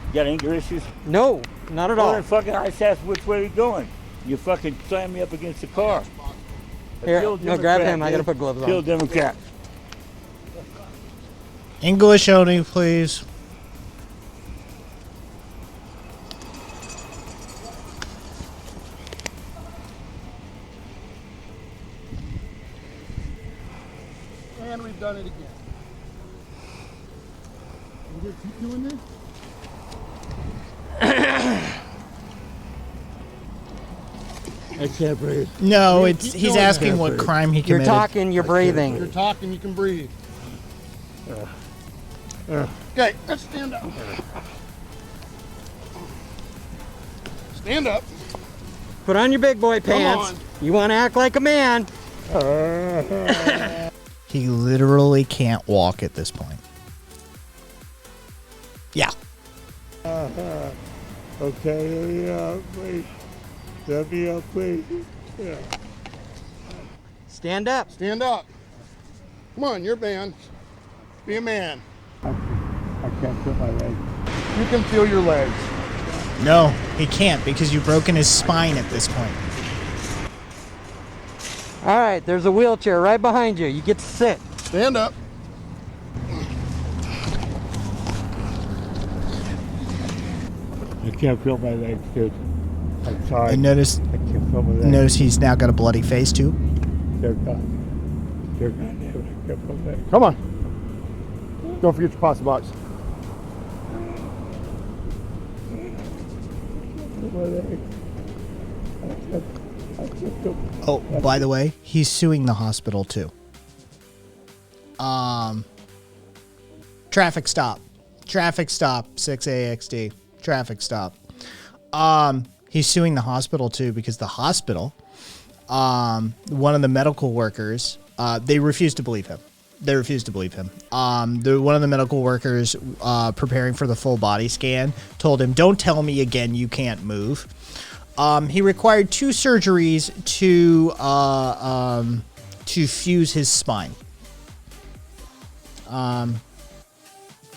You got anger issues? No, not at Well, all. then fucking I just asked which way you going. You fucking slammed me up against the car. Here, Kill no, grab Democrat, him. I gotta dude. put gloves Kill on. Democrat. English only, please. And we've done it again. You gonna keep doing this? I can't breathe. No, Yeah, it's keep he's doing asking that. what crime he You're committed. talking, you're You're breathing. talking, you can breathe. Okay, let's stand up. Stand up. Put on your big boy pants. on. You want to act like a man. He literally can't walk at this point. Yeah. Okay, let me out, please. Let me out, please. Yeah. Stand up. Stand up. Come on, you're a man. Be a man. I can't feel my legs. You can feel your legs. No, he can't because you've broken his spine at this point. All right, there's a wheelchair right behind you. You get to sit. Stand up. I can't feel my legs, dude. I'm sorry. And notice, I can't feel my legs. notice he's now got a bloody face too. They're gone. They're gone, dude. I can't feel my legs. Come on. Don't forget your pasta box. My legs. I can't feel. Oh, by the way, he's suing the hospital too. Traffic stop. Traffic stop. 6AXD. Traffic stop. He's suing the hospital too because the hospital, one of the medical workers, they refused to believe him. They refused to believe him. One of the medical workers preparing for the full body scan told him, "Don't tell me again you can't move." He required 2 surgeries to fuse his spine.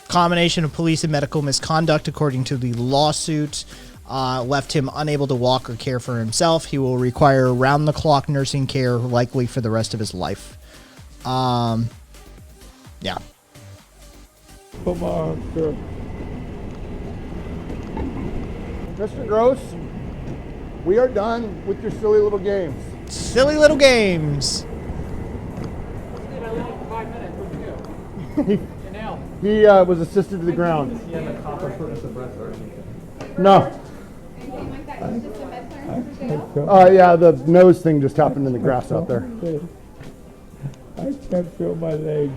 Combination of police and medical misconduct, according to the lawsuit, left him unable to walk or care for himself. He will require round-the-clock nursing care, likely for the rest of his life. Yeah. Come on, sir. Mr. Gross, we are done with your silly little games. Silly little games. He was assisted to the ground. No. Yeah, the nose thing just happened in the grass out there. I can't feel my legs.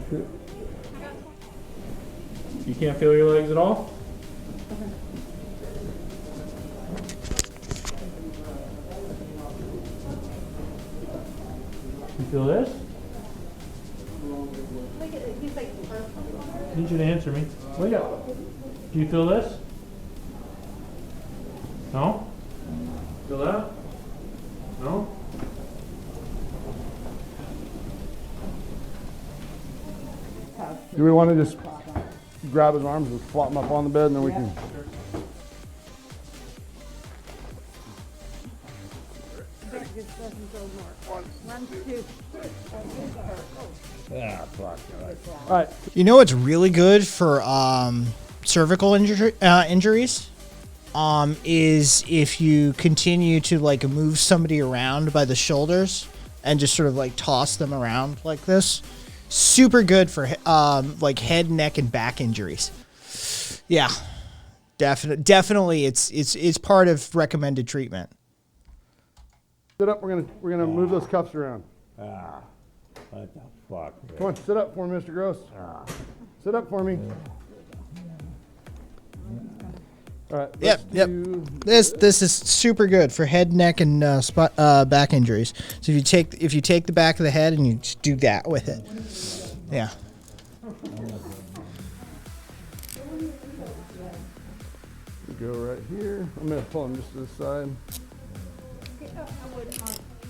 You can't feel your legs at all? You feel this? I need you to answer me. Wake up. Do you feel this? No? Feel that? No? Do we want to just grab his arms and flop him up on the bed and then we can... All right. You know what's really good for cervical injuries? Is if you continue to like move somebody around by the shoulders and just sort of like toss them around like this. Super good for like head, neck, and back injuries. Yeah, definitely. It's part of recommended treatment. Sit up. We're gonna move those cuffs around. What the fuck? Come on, sit up for me, Mr. Gross. Sit up for me. All right. Yep, let's yep. do- This is super good for head, neck, and back injuries. So if you take the back of the head and you just do that with it, yeah. Go right here. I'm gonna pull him just to the side.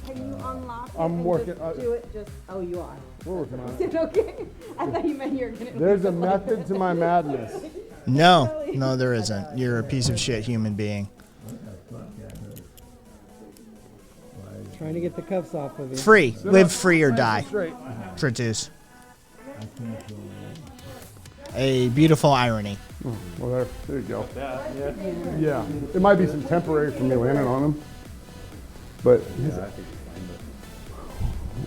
Can you unlock it I'm and working. just do it just, oh, you are. We're working on Is it. it okay? I thought you meant you were gonna. There's a method to my madness. No, there isn't. You're a piece of shit human being. Trying to get the cuffs off of you. Free. Live free or die. Straight. Fritus. A beautiful irony. Well, there you go. Yeah. It might be some temporary for me landing on him, but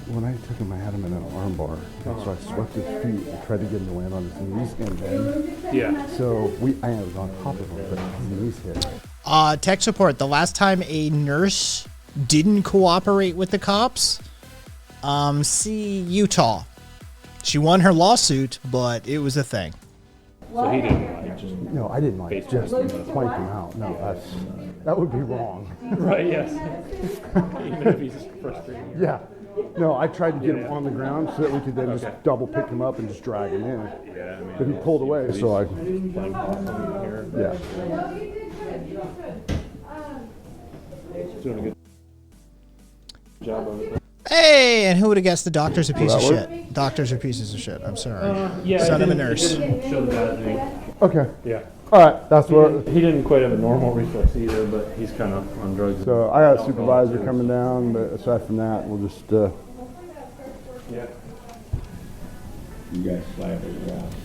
when I took him, I had him in an arm bar, and so I swept his feet and tried to get him to land on his knees, and then so I was on top of him, but his knees hit. Tech support. The last time a nurse didn't cooperate with the cops, see Utah. She won her lawsuit, but it was a thing. So he didn't like just No, I didn't like just plank him out. No, that would be wrong. right. Yes. Even if he's frustrated. Yeah. No, I tried to get him on the ground so that we could then just double pick him up and just drag him in. Yeah. I mean, But he pulled away, so I. playing possum here. Yeah. Doing a good job of it. Hey, and who would have guessed the doctor's a piece of that work? shit? Doctors are pieces of shit. I'm sorry. Yeah. Son of a it nurse. didn't show the bad thing. Okay. Yeah. All right. That's what. He didn't quite have a normal reflex either, but he's kind of on drugs. So I got a supervisor coming down, but aside from that, we'll just. Yeah. You guys slammed it around.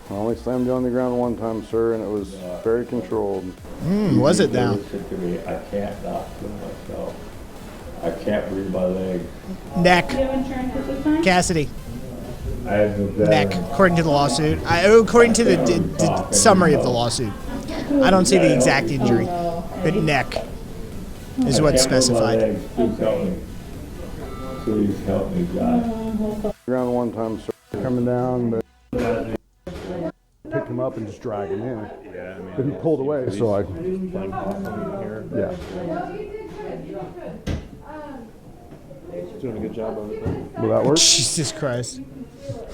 I only slammed you on the ground one time, sir, and it was very controlled. Was it now? Listen to me. I can't not feel myself. I can't breathe my legs. Neck. Do you have insurance at this time? Cassidy. I have no Neck, according to the lawsuit. According to the summary of the lawsuit. I don't see the exact injury, but neck is what's specified. Please help me. Please help me, God. Ground one time, sir, coming down, but pick him up and just drag him in. Yeah. I mean, But he pulled away, so I. playing possum here. Yeah. Doing a good job of it. Will that work? Jesus Christ.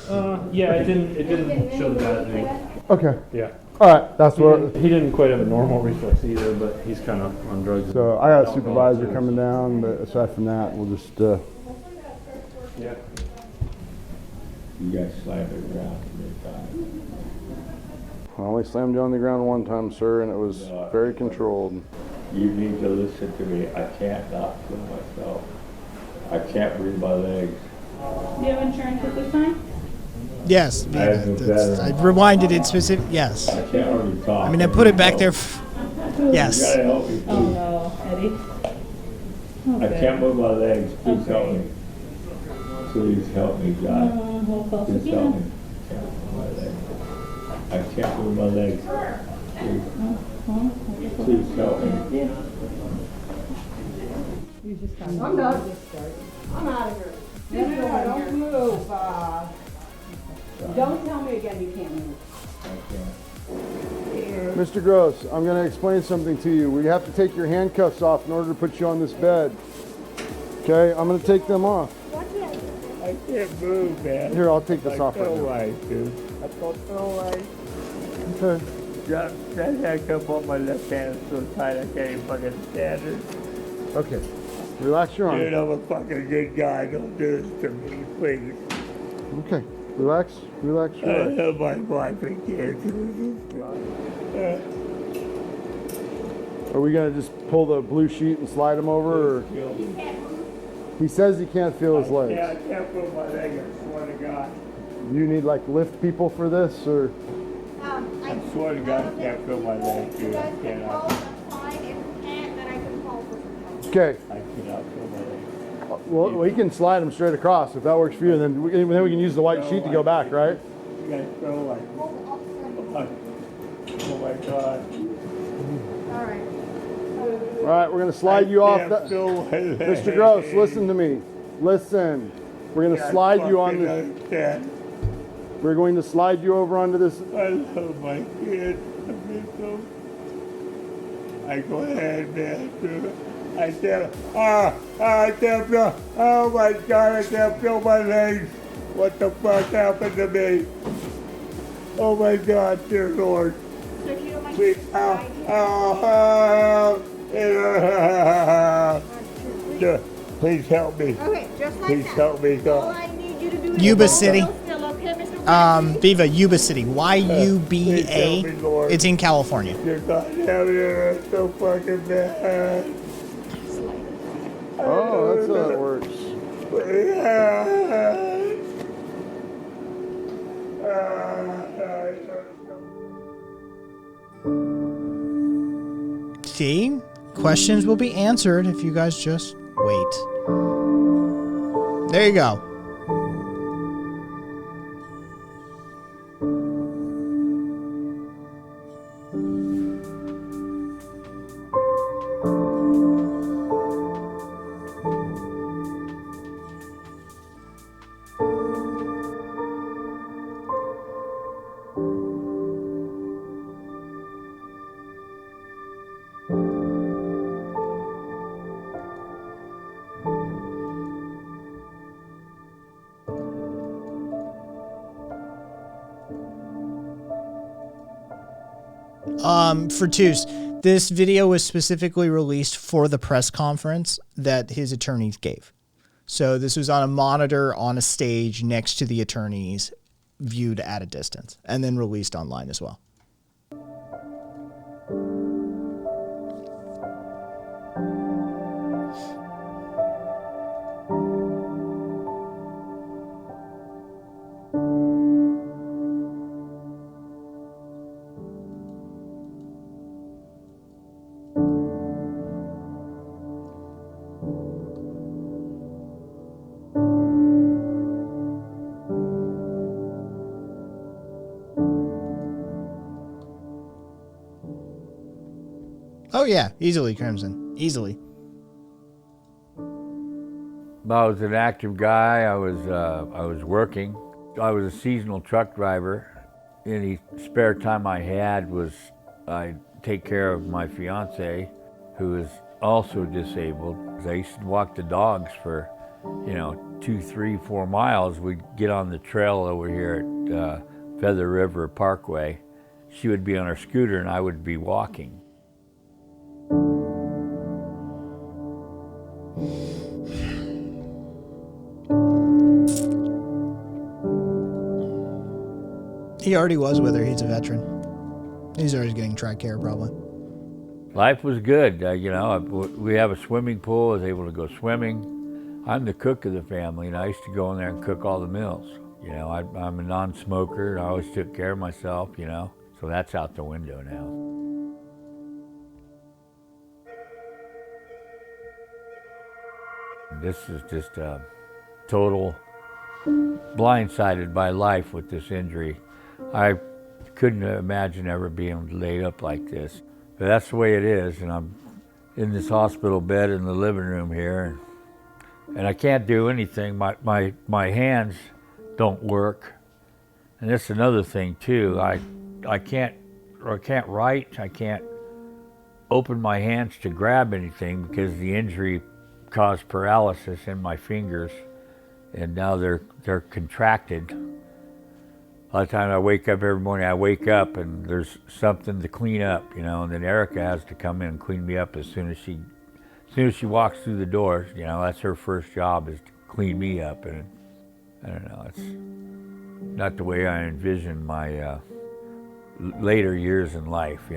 Yeah. It didn't show the bad thing. Okay. Yeah. All right. That's what. He didn't quite have a normal reflex either, but he's kind of on drugs. So I got a supervisor coming down, but aside from that, we'll just. Yeah. You guys slammed it around. I only slammed you on the ground one time, sir, and it was very controlled. You need to listen to me. I can't not feel myself. I can't breathe my legs. Do you have insurance at this time? Yes. I have no better. I rewinded it specific. Yes. I can't hardly talk. I mean, I put it back there. You Yes. gotta help me, Oh please. no, Eddie. I can't move my legs. Please help me. Please help me, God. Hold close Please again. help me. Can't move my legs. I can't move my legs. Please help me. I'm done. I'm out of here. Don't move. Don't tell me again you can't move. Mr. Gross, I'm going to explain something to you. We have to take your handcuffs off in order to put you on this bed. Okay, I'm going to take them off. I can't move, man. Here, I'll take this off right feel now. right, dude. I don't feel right. Okay. That handcuff on my left hand is so tight I can't even fucking stand it. Okay. Relax your Dude, arm. I'm a fucking good guy. Don't do this to me, please. Okay. Relax. Relax I your arm. love my wife and kids. Are we going to just pull the blue sheet and slide him over? Or? He says he can't feel his Yeah, I legs. can't put my leg, I swear to God. You need like lift people for this, or? I swear to God, I can't feel my leg, dude. I cannot. Okay. I cannot feel my leg. Well, we can slide them straight across if that works for you. Then we can use the white sheet to go back, right? You guys feel like, oh my God. All right, we're gonna slide you off. Can't feel my leg. Mr. Gross, listen to me. Listen. We're gonna I slide you on fucking this. understand. We're going to slide you over onto this. I love my kid. I go ahead, man. I can't, I can't feel, oh my God, I can't feel my legs. What the fuck happened to me? Oh my God, dear Lord. So if you don't mind, Please, please help me. Okay, just like Please that. help me, All God. I need you to do is Yuba hold City. still, okay, Mr. Waxy? Viva, Yuba City. Please Y-U-B-A. help me, Lord. It's in California. Dear God, help me, it's so fucking bad. Oh, that's how it works. See? Questions will be answered if you guys just wait. There you go. For Toos, this video was specifically released for the press conference that his attorneys gave. So this was on a monitor on a stage next to the attorneys, viewed at a distance, and then released online as well. Oh yeah, easily Crimson, easily. I was an active guy. I was working. I was a seasonal truck driver. Any spare time I had was I'd take care of my fiance, who is also disabled. I used to walk the dogs for, 2, 3, 4 miles. We'd get on the trail over here at Feather River Parkway. She would be on her scooter and I would be walking. He already was with her. He's a veteran. He's already getting TRICARE probably. Life was good. We have a swimming pool. I was able to go swimming. I'm the cook of the family, and I used to go in there and cook all the meals. I'm a non-smoker, and I always took care of myself, so that's out the window now. This is just total blindsided by life with this injury. I couldn't imagine ever being laid up like this. But that's the way it is, and I'm in this hospital bed in the living room here, and I can't do anything. My hands don't work. And that's another thing too. I can't write, I can't open my hands to grab anything because the injury caused paralysis in my fingers, and now they're contracted. A lot of times I wake up every morning, and there's something to clean up, and then Erica has to come in and clean me up as soon as she walks through the doors. That's her first job, is to clean me up, and I don't know, it's not the way I envision my later years in life,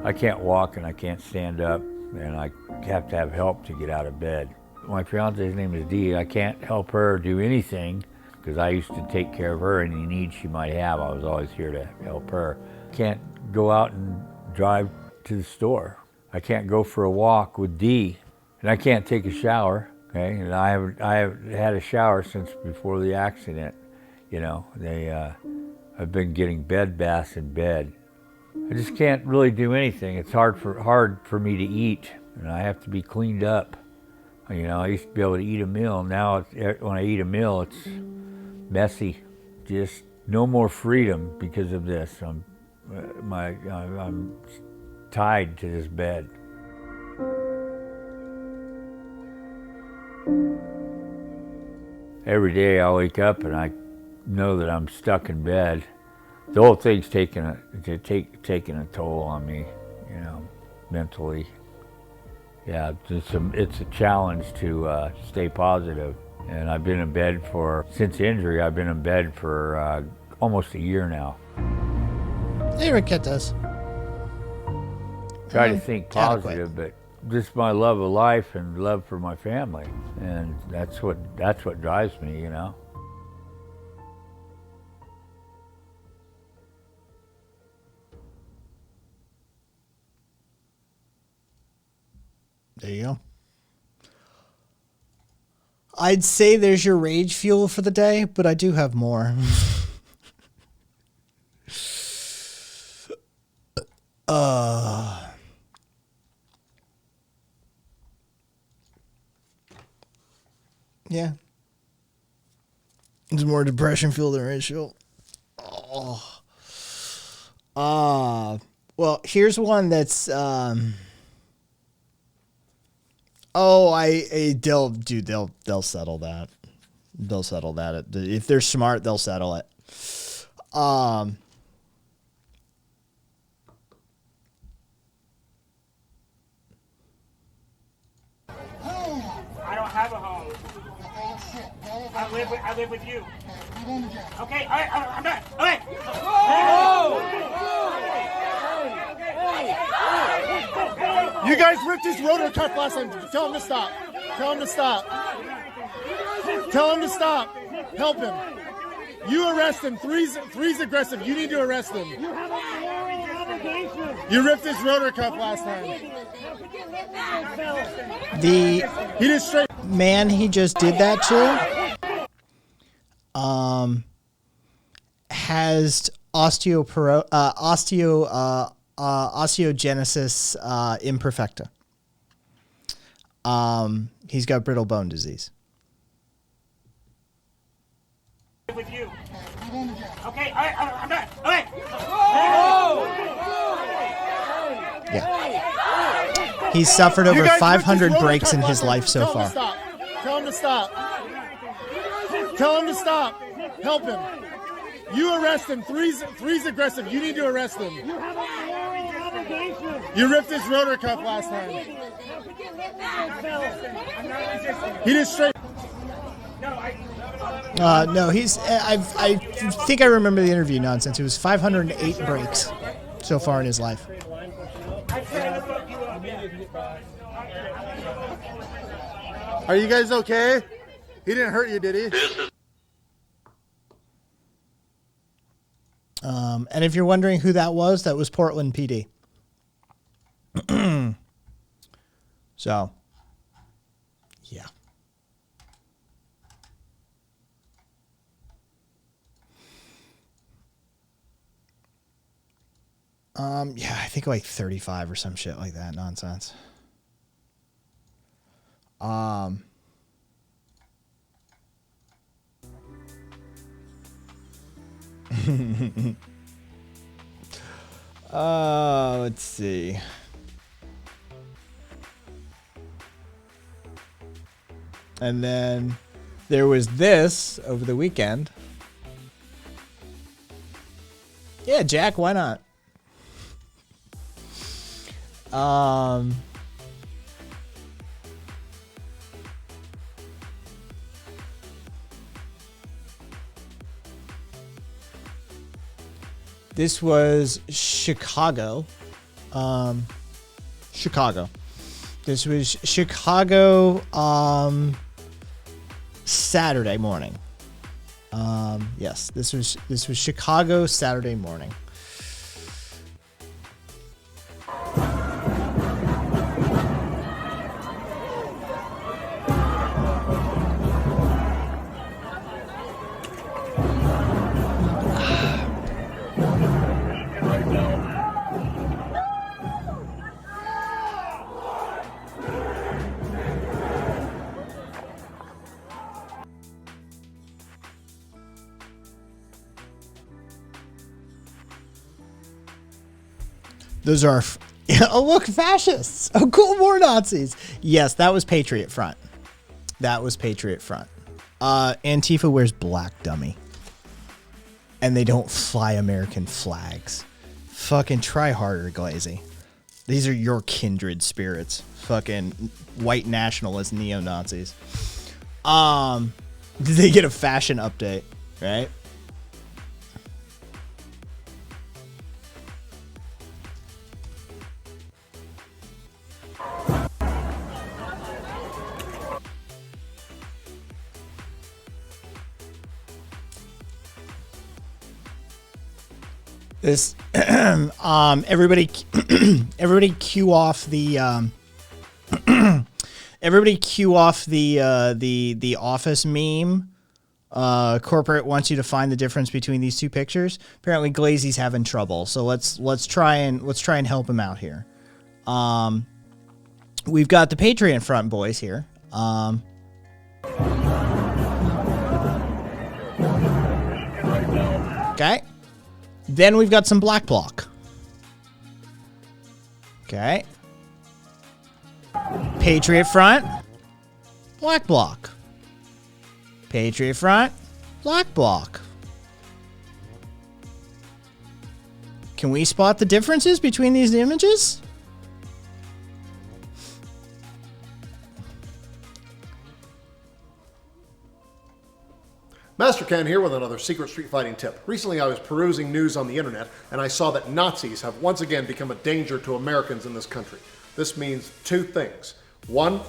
I can't walk and I can't stand up, and I have to have help to get out of bed. My fiance's name is Dee. I can't help her do anything because I used to take care of her. Any needs she might have, I was always here to help her. Can't go out and drive to the store. I can't go for a walk with Dee, and I can't take a shower. Okay, and I haven't had a shower since before the accident. I've been getting bed baths in bed. I just can't really do anything. It's hard for me to eat, and I have to be cleaned up. You know, I used to be able to eat a meal. Now, when I eat a meal, it's messy. Just no more freedom because of this. I'm tied to this bed. Every day I wake up and I know that I'm stuck in bed. The whole thing's taking a toll on me, you know, mentally. Yeah, it's a challenge to stay positive. And I've been in bed since injury, I've been in bed for almost a year now. Hey, Raquetas. Try to think positive, but just my love of life and love for my family. And that's what drives me, you know. There you go. I'd say there's your rage fuel for the day, but I do have more. Yeah. There's more depression fuel than rage fuel. Well, here's one that's they'll settle that. They'll settle that. If they're smart, they'll settle it. I don't have a home. I live with you. Okay, all right, I'm done. All right. You guys ripped his rotor cuff last time. Tell him to stop. Tell him to stop. Tell him to stop. Help him. You arrest him. Three's aggressive. You need to arrest him. You have a moral obligation. You ripped his rotor cuff last time. The he just straight man he just did that to has osteogenesis imperfecta. He's got brittle bone disease. With you. Okay, all right, I'm done. All right. Yeah. He's suffered over 500 breaks in his life so far. Tell him to stop. Tell him to stop. Help him. You arrest him. Three's aggressive. You need to arrest him. You have a moral obligation. You ripped his rotor cuff last time. He just straight. No, he's. I think I remember the interview nonsense. It was 508 breaks so far in his life. Are you guys okay? He didn't hurt you, did he? And if you're wondering who that was Portland PD. So, yeah. Yeah, I think like 35 or some shit like that nonsense. Let's see. And then there was this over the weekend. Yeah, Jack, why not? This was Chicago. Chicago. This was Chicago Saturday morning. Yes, this was Chicago Saturday morning. Those are, oh look, fascists. Oh cool, more Nazis. Yes, that was Patriot Front. That was Patriot Front. Antifa wears black, dummy. And they don't fly American flags. Fucking try harder, Glazy. These are your kindred spirits. Fucking white nationalist neo-Nazis. Did they get a fashion update, right? This everybody everybody cue off the everybody cue off the office meme. Corporate wants you to find the difference between these two pictures. Apparently Glazy's having trouble, so let's try and help him out here. We've got the Patriot Front boys here. Okay. Then we've got some Black Bloc. Okay. Patriot Front. Black Bloc. Patriot Front. Black Bloc. Can we spot the differences between these images? Master Ken here with another secret street fighting tip. Recently I was perusing news on the internet and I saw that Nazis have once again become a danger to Americans in this country. This means two things. One,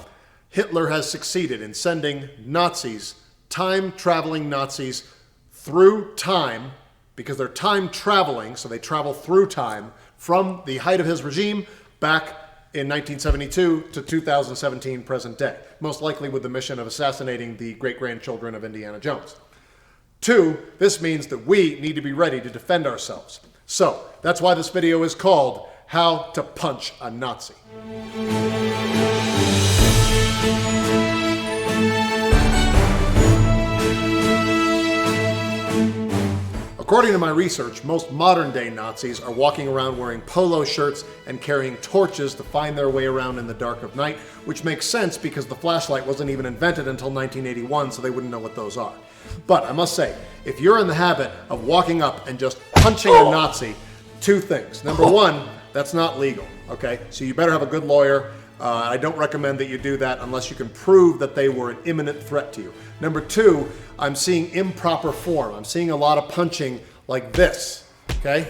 Hitler has succeeded in sending Nazis, time-traveling Nazis, through time, because they're time-traveling, so they travel through time, from the height of his regime back in 1972 to 2017 present day, most likely with the mission of assassinating the great-grandchildren of Indiana Jones. Two, this means that we need to be ready to defend ourselves. So, that's why this video is called How to Punch a Nazi. According to my research, most modern-day Nazis are walking around wearing polo shirts and carrying torches to find their way around in the dark of night, which makes sense because the flashlight wasn't even invented until 1981, so they wouldn't know what those are. But I must say, if you're in the habit of walking up and just punching a Nazi, two things. Number one, that's not legal, okay? So you better have a good lawyer. I don't recommend that you do that unless you can prove that they were an imminent threat to you. Number two, I'm seeing improper form. I'm seeing a lot of punching like this, okay?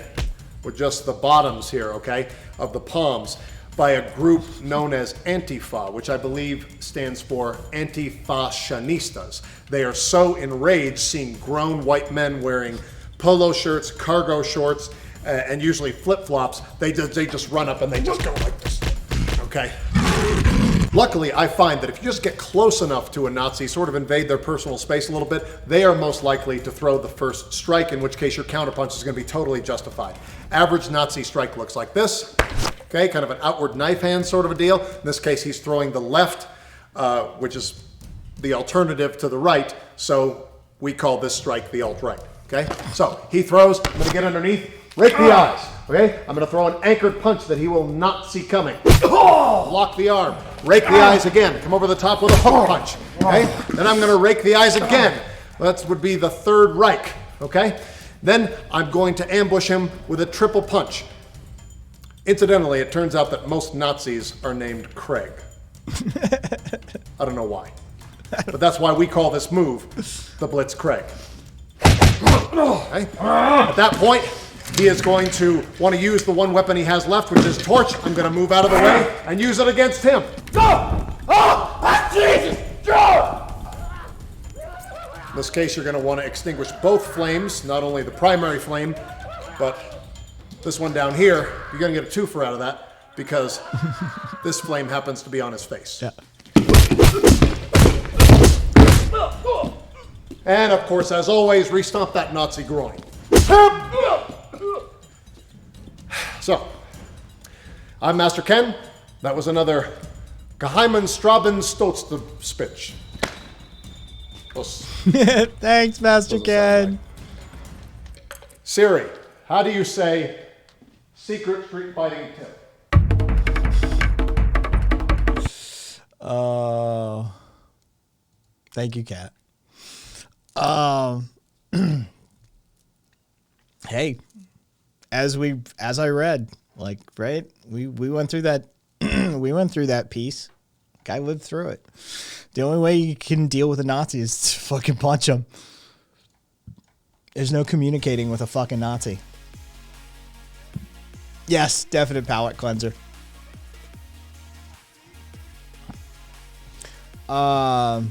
With just the bottoms here, okay, of the palms, by a group known as Antifa, which I believe stands for Antifascistas. They are so enraged seeing grown white men wearing polo shirts, cargo shorts, and usually flip-flops. They just run up and they just go like this, okay? Luckily, I find that if you just get close enough to a Nazi, sort of invade their personal space a little bit, they are most likely to throw the first strike, in which case your counterpunch is going to be totally justified. Average Nazi strike looks like this, okay, kind of an outward knife hand sort of a deal. In this case, he's throwing the left, which is the alternative to the right, so we call this strike the alt-right, okay? So, he throws, I'm going to get underneath, rake the eyes, okay? I'm going to throw an anchored punch that he will not see coming. Lock the arm, rake the eyes again, come over the top with a hook punch, okay? Then I'm going to rake the eyes again. That would be the third Reich, okay? Then I'm going to ambush him with a triple punch. Incidentally, it turns out that most Nazis are named Craig. I don't know why. But that's why we call this move the Blitzkrieg. Okay? At that point, he is going to want to use the one weapon he has left, which is torch. I'm going to move out of the way and use it against him. Jesus! In this case, you're going to want to extinguish both flames, not only the primary flame, but this one down here. You're going to get a twofer out of that because this flame happens to be on his face. Yeah. And of course, as always, re-stomp that Nazi groin. So, I'm Master Ken. That was another Geheimen Straben Stotzte speech. Thanks, Master Ken. Siri, how do you say secret street fighting tip. Thank you, Kat. Hey, as I read, like, right, we went through that we went through that piece. Guy lived through it. The only way you can deal with a Nazi is to fucking punch him. There's no communicating with a fucking Nazi. Yes, definite palate cleanser. Oh.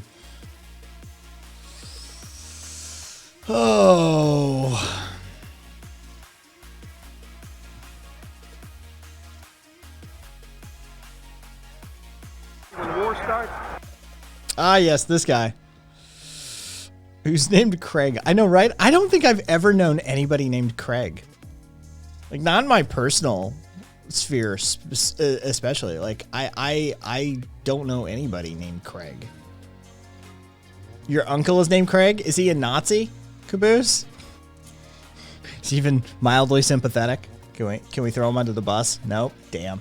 When the war starts. Ah, yes, this guy. Who's named Craig. I know, right? I don't think I've ever known anybody named Craig. Like, not in my personal sphere, especially. Like, I don't know anybody named Craig. Your uncle is named Craig? Is he a Nazi, Caboose? Is he even mildly sympathetic? Can we throw him under the bus? Nope. Damn.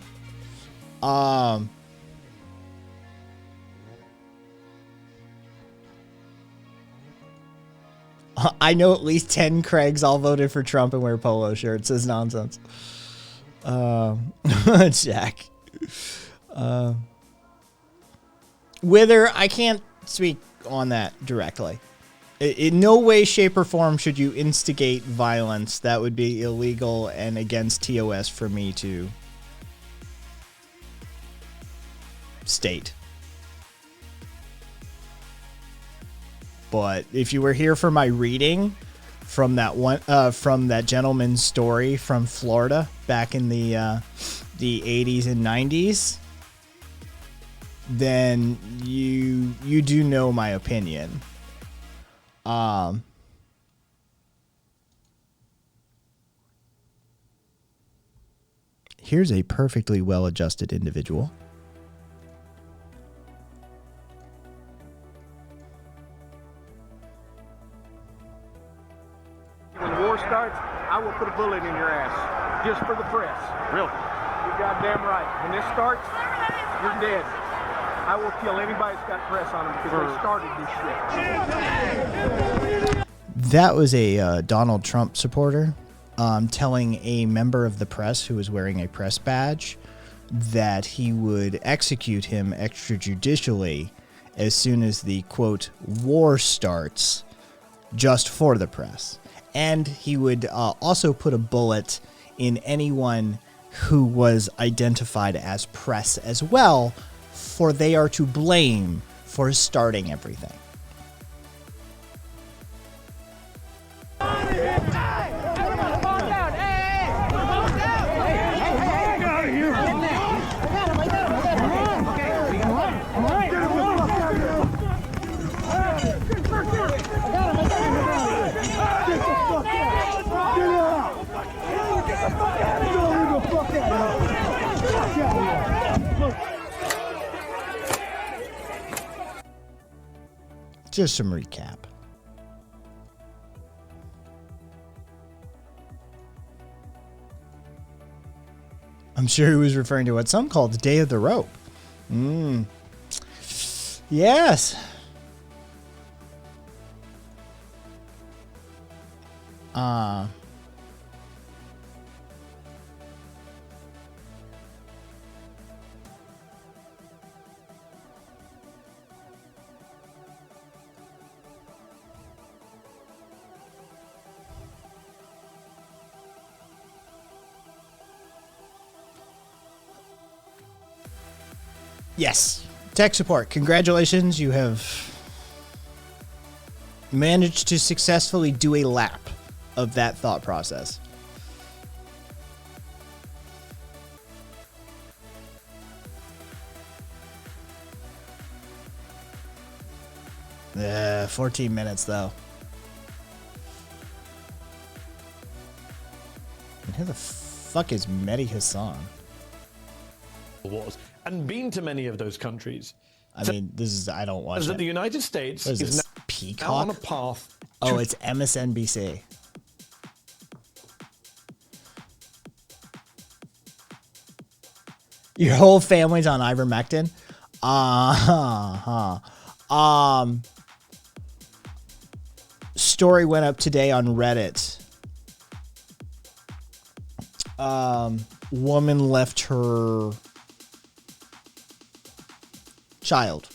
I know at least 10 Craigs all voted for Trump and wear polo shirts. It's nonsense. Jack. Whether I can't speak on that directly. In no way, shape, or form should you instigate violence. That would be illegal and against TOS for me to state. But if you were here for my reading from that gentleman's story from Florida back in the 80s and 90s, then you do know my opinion. Here's a perfectly well-adjusted individual. When the war starts, I will put a bullet in your ass, just for the press. Really? You're goddamn right. When this starts, you're dead. I will kill anybody that's got press on them because they started this shit. That was a Donald Trump supporter telling a member of the press who was wearing a press badge that he would execute him extrajudicially as soon as the, quote, war starts, just for the press. And he would also put a bullet in anyone who was identified as press as well, for they are to blame for starting everything. Just some recap. I'm sure he was referring to what some call the Day of the Rope. Yes. Yes. Tech support. Congratulations. You have managed to successfully do a lap of that thought process. Yeah, 14 minutes though. And who the fuck is Mehdi Hassan? Wars and been to many of those countries. I mean, this is, I don't watch it. The United States is now Peacock? on a path. Oh, it's MSNBC. Your whole family's on ivermectin. Story went up today on Reddit. Woman left her child,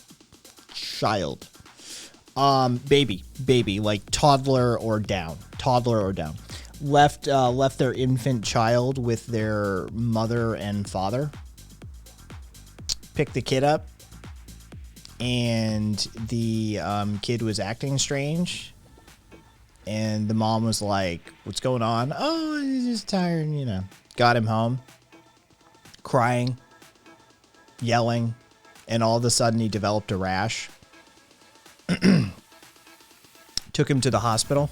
baby, like toddler or down, left their infant child with their mother and father. Picked the kid up, and the kid was acting strange, and the mom was like, "What's going on?" "Oh, he's just tired," you know. Got him home, crying, yelling, and all of a sudden he developed a rash. Took him to the hospital.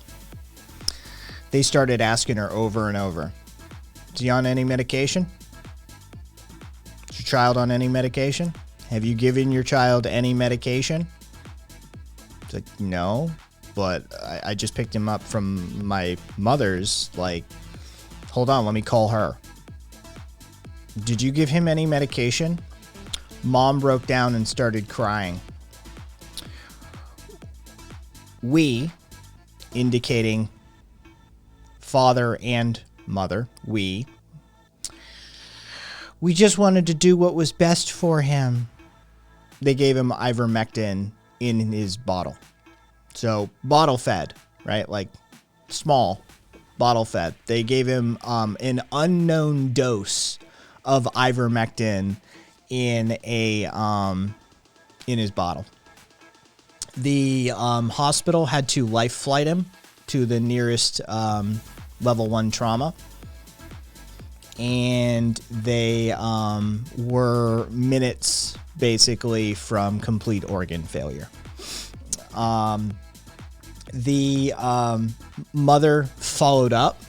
They started asking her over and over, "Is he on any medication? Is your child on any medication? Have you given your child any medication?" It's like, "No, but I just picked him up from my mother's." Like, hold on, let me call her. "Did you give him any medication?" Mom broke down and started crying. We, indicating father and mother, we just wanted to do what was best for him. They gave him ivermectin in his bottle. So bottle fed, right? Like small bottle fed. They gave him an unknown dose of ivermectin in his bottle. The hospital had to life flight him to the nearest level 1 trauma, and they were minutes basically from complete organ failure. The mother followed up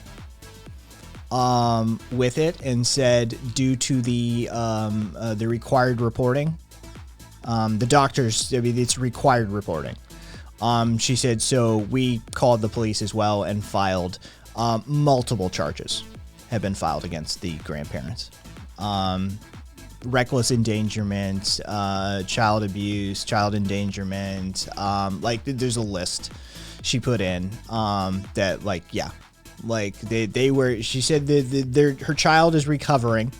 with it and said, due to the required reporting, the doctors, I mean, it's required reporting. She said, so we called the police as well and filed multiple charges have been filed against the grandparents. Reckless endangerment, child abuse, child endangerment. Like there's a list she put in that, like, yeah, like they were. She said her child is recovering,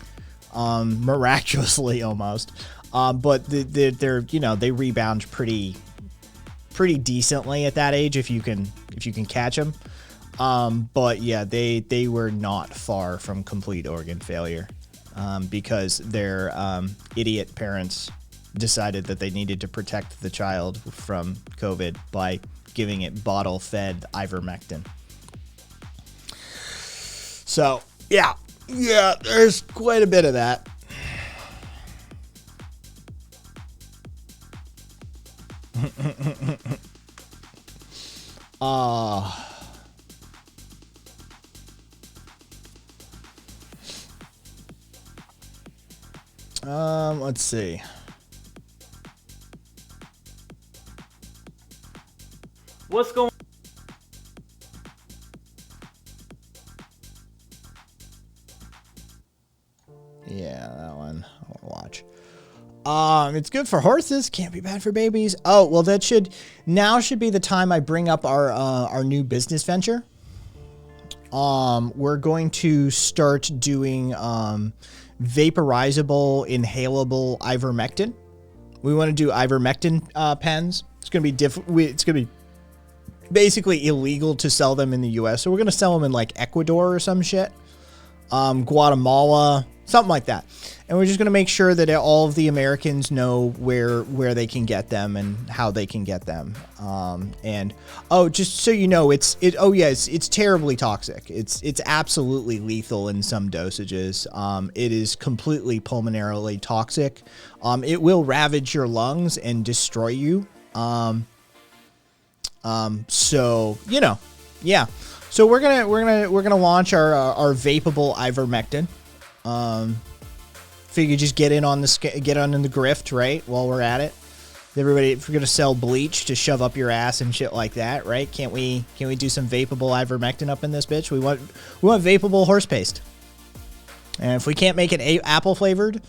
miraculously almost. But they're you know, they rebound pretty decently at that age if you can catch them. But yeah, they were not far from complete organ failure, because their idiot parents decided that they needed to protect the child from COVID by giving it bottle-fed ivermectin. So yeah, there's quite a bit of that. Let's see. What's going on? Yeah, that one I'll watch. It's good for horses, can't be bad for babies. Oh, well, that should be the time I bring up our new business venture. We're going to start doing vaporizable, inhalable ivermectin. We want to do ivermectin pens. It's going to be it's going to be basically illegal to sell them in the US. So we're going to sell them in like Ecuador or some shit. Guatemala, something like that. And we're just going to make sure that all of the Americans know where they can get them and how they can get them. And just so you know, it's terribly toxic. It's absolutely lethal in some dosages. It is completely pulmonarily toxic. It will ravage your lungs and destroy you. So, you know, yeah. So we're gonna launch our vapable ivermectin. Figure just get in on the grift, right? While we're at it, everybody, if we're gonna sell bleach to shove up your ass and shit like that, right? Can't we do some vapable ivermectin up in this bitch? We want vapable horse paste. And if we can't make it apple flavored,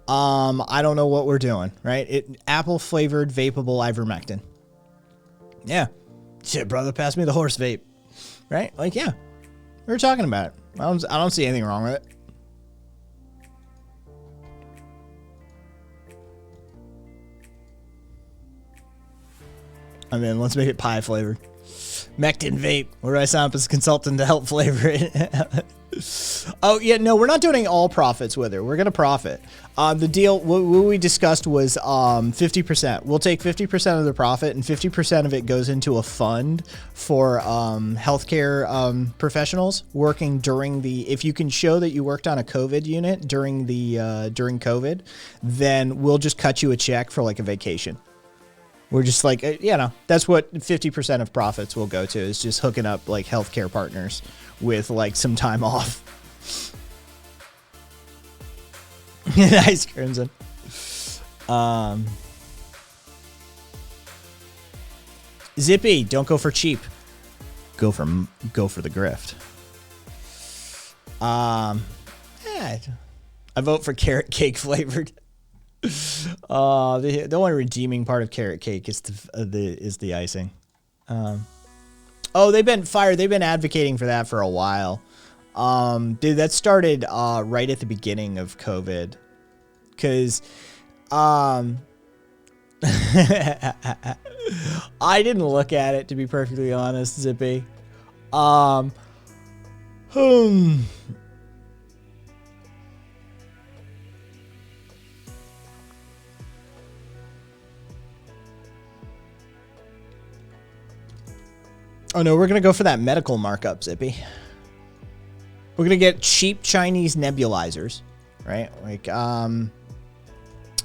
I don't know what we're doing, right? Apple flavored vapable ivermectin. Yeah. Shit, brother, pass me the horse vape. Right? Like, yeah. We were talking about it. I don't see anything wrong with it. I mean, let's make it pie flavored. Mectin vape. Where do I sign up as a consultant to help flavor it? Oh, yeah, no, we're not doing all profits with it. We're going to profit. The deal, what we discussed was 50%. We'll take 50% of the profit, and 50% of it goes into a fund for healthcare professionals working during the, if you can show that you worked on a COVID unit during during COVID, then we'll just cut you a check for like a vacation. We're just like, you know, that's what 50% of profits will go to, is just hooking up like healthcare partners with like some time off. Nice, Crimson. Zippy, don't go for cheap. Go for the grift. Yeah, I vote for carrot cake flavored. The only redeeming part of carrot cake is the icing. Oh, they've been advocating for that for a while. Dude, that started right at the beginning of COVID, because I didn't look at it, to be perfectly honest, Zippy. Oh no, we're gonna go for that medical markup, Zippy. We're gonna get cheap Chinese nebulizers, right? Like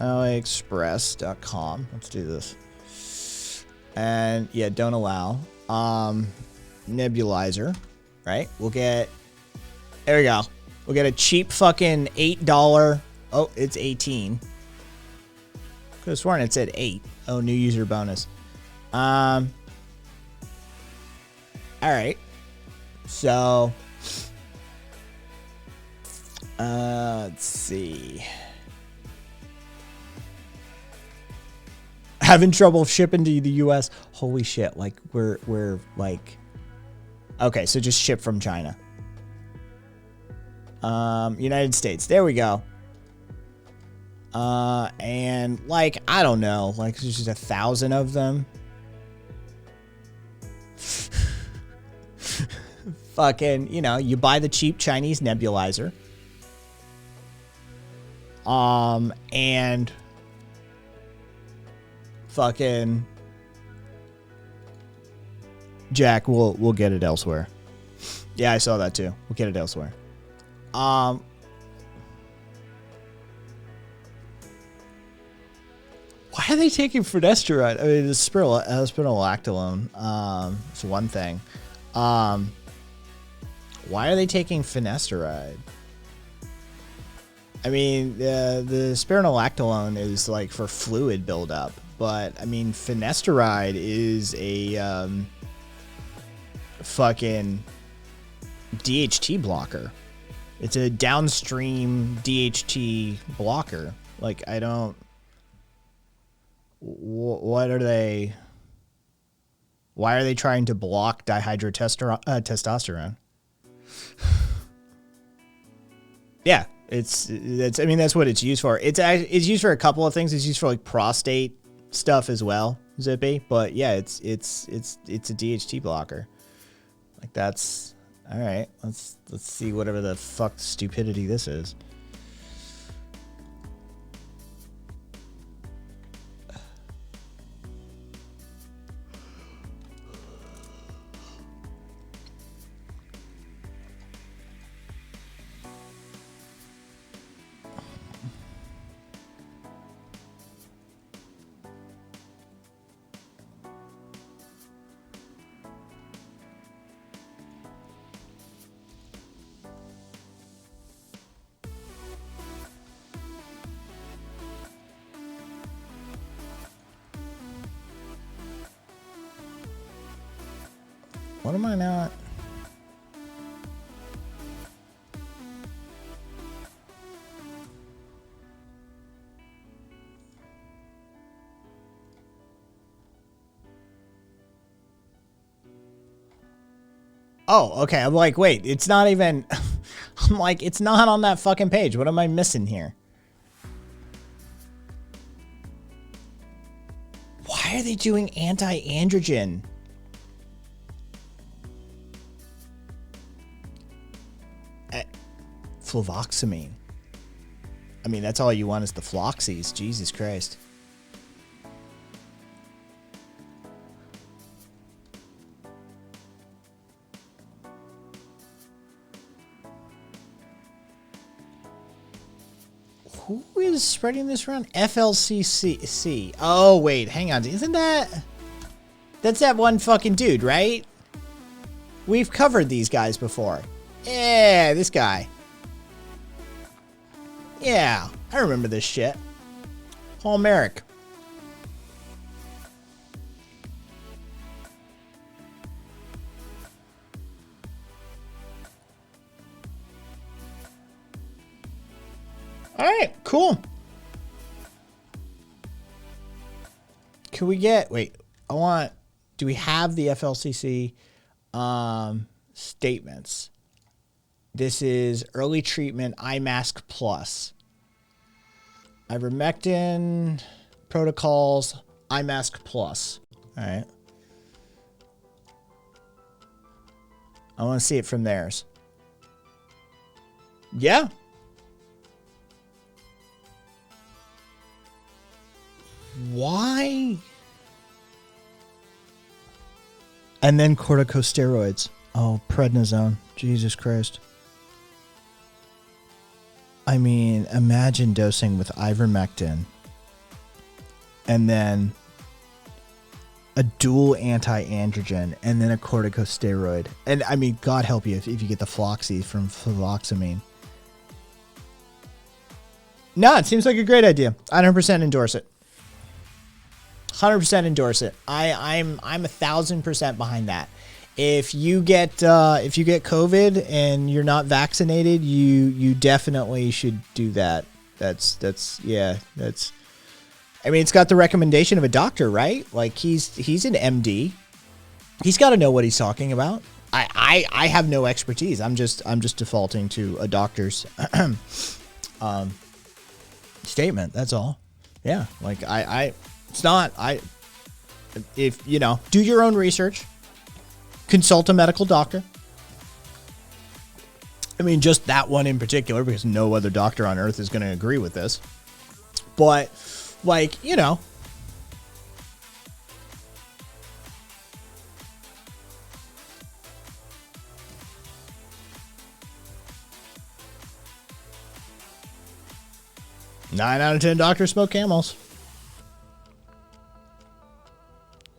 AliExpress.com. Let's do this. And yeah, don't allow. Nebulizer, right? We'll get, there we go. We'll get a cheap fucking $8. Oh, it's 18. Could have sworn it said 8. Oh, new user bonus. All right, so let's see. Having trouble shipping to the US. Holy shit! Like we're like, okay, so just ship from China. United States. There we go. And like I don't know, like there's just 1,000 of them. Fucking, you know, you buy the cheap Chinese nebulizer. And fucking Jack, we'll get it elsewhere. Yeah, I saw that too. We'll get it elsewhere. Why are they taking finasteride? I mean, the spironolactone. It's one thing. Why are they taking finasteride? I mean, the spironolactone is like for fluid buildup, but I mean, finasteride is a fucking DHT blocker. It's a downstream DHT blocker. Like, I don't. What are they? Why are they trying to block dihydrotestosterone? Yeah, I mean, that's what it's used for. It's used for a couple of things. It's used for like prostate stuff as well, Zippy. But yeah, it's a DHT blocker. Like, that's all right. Let's see whatever the fuck stupidity this is. What am I not? Oh, okay. I'm like, wait, it's not even... I'm like, it's not on that fucking page. What am I missing here? Why are they doing anti-androgen? Fluvoxamine. I mean, that's all you want is the Floxies. Jesus Christ. Who is spreading this around? FLCC. Oh, wait. Hang on. Isn't that... That's that one fucking dude, right? We've covered these guys before. Yeah, this guy. Yeah, I remember this shit. Paul Merrick. All right, cool. Can we get, wait, I want, do we have the FLCC statements? This is early treatment iMask Plus. Ivermectin protocols iMask Plus. All right. I want to see it from theirs. Yeah. Why? And then corticosteroids. Oh, prednisone. Jesus Christ. I mean, imagine dosing with ivermectin and then a dual anti-androgen and then a corticosteroid. And I mean, God help you if you get the Floxy from fluvoxamine. No, it seems like a great idea. 100% endorse it. 100% endorse it. I'm 1,000% behind that. If you get COVID and you're not vaccinated, you definitely should do that. That's I mean, it's got the recommendation of a doctor, right? Like he's an MD. He's got to know what he's talking about. I have no expertise. I'm just defaulting to a doctor's statement. That's all. Yeah, like if you know, do your own research. Consult a medical doctor. I mean, just that one in particular, because no other doctor on earth is going to agree with this. But, like, you know. Nine out of 10 doctors smoke Camels.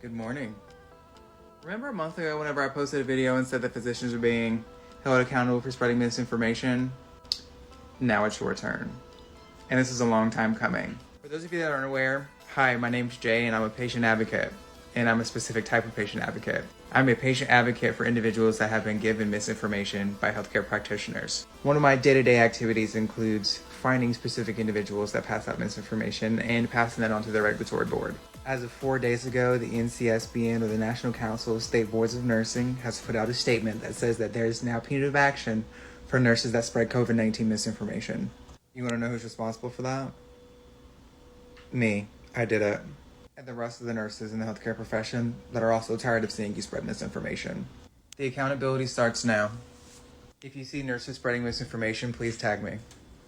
Good morning. Remember a month ago whenever I posted a video and said that physicians are being held accountable for spreading misinformation? Now it's your turn. And this is a long time coming. For those of you that aren't aware, hi, my name's Jay and I'm a patient advocate. And I'm a specific type of patient advocate. I'm a patient advocate for individuals that have been given misinformation by healthcare practitioners. One of my day-to-day activities includes finding specific individuals that pass out misinformation and passing that on to the regulatory board. As of 4 days ago, the NCSBN, or the National Council of State Boards of Nursing, has put out a statement that says that there is now punitive action for nurses that spread COVID-19 misinformation. You want to know who's responsible for that? Me. I did it. And the rest of the nurses in the healthcare profession that are also tired of seeing you spread misinformation. The accountability starts now. If you see nurses spreading misinformation, please tag me.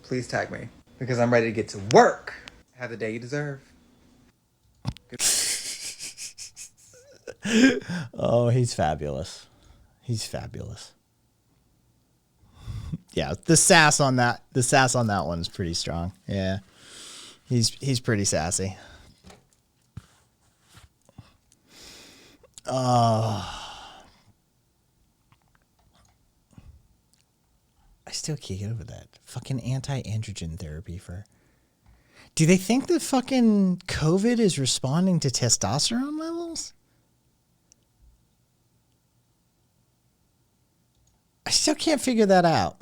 Please tag me. Because I'm ready to get to work. Have the day you deserve. Oh, he's fabulous. He's fabulous. Yeah, the sass on that one is pretty strong. Yeah. He's pretty sassy. I still can't get over that. Fucking anti-androgen therapy for... Do they think that fucking COVID is responding to testosterone levels? I still can't figure that out.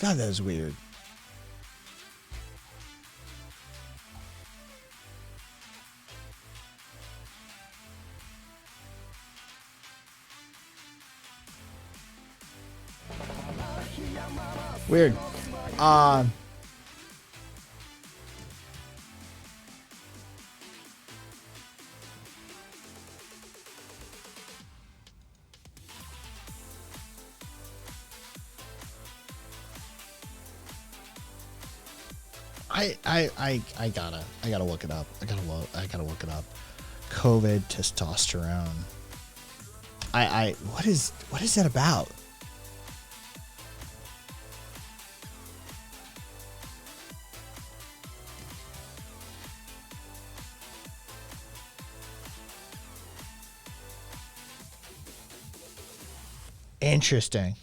God, that is weird. Weird. I gotta look it up. I gotta look it up. COVID testosterone. What is that about? Interesting.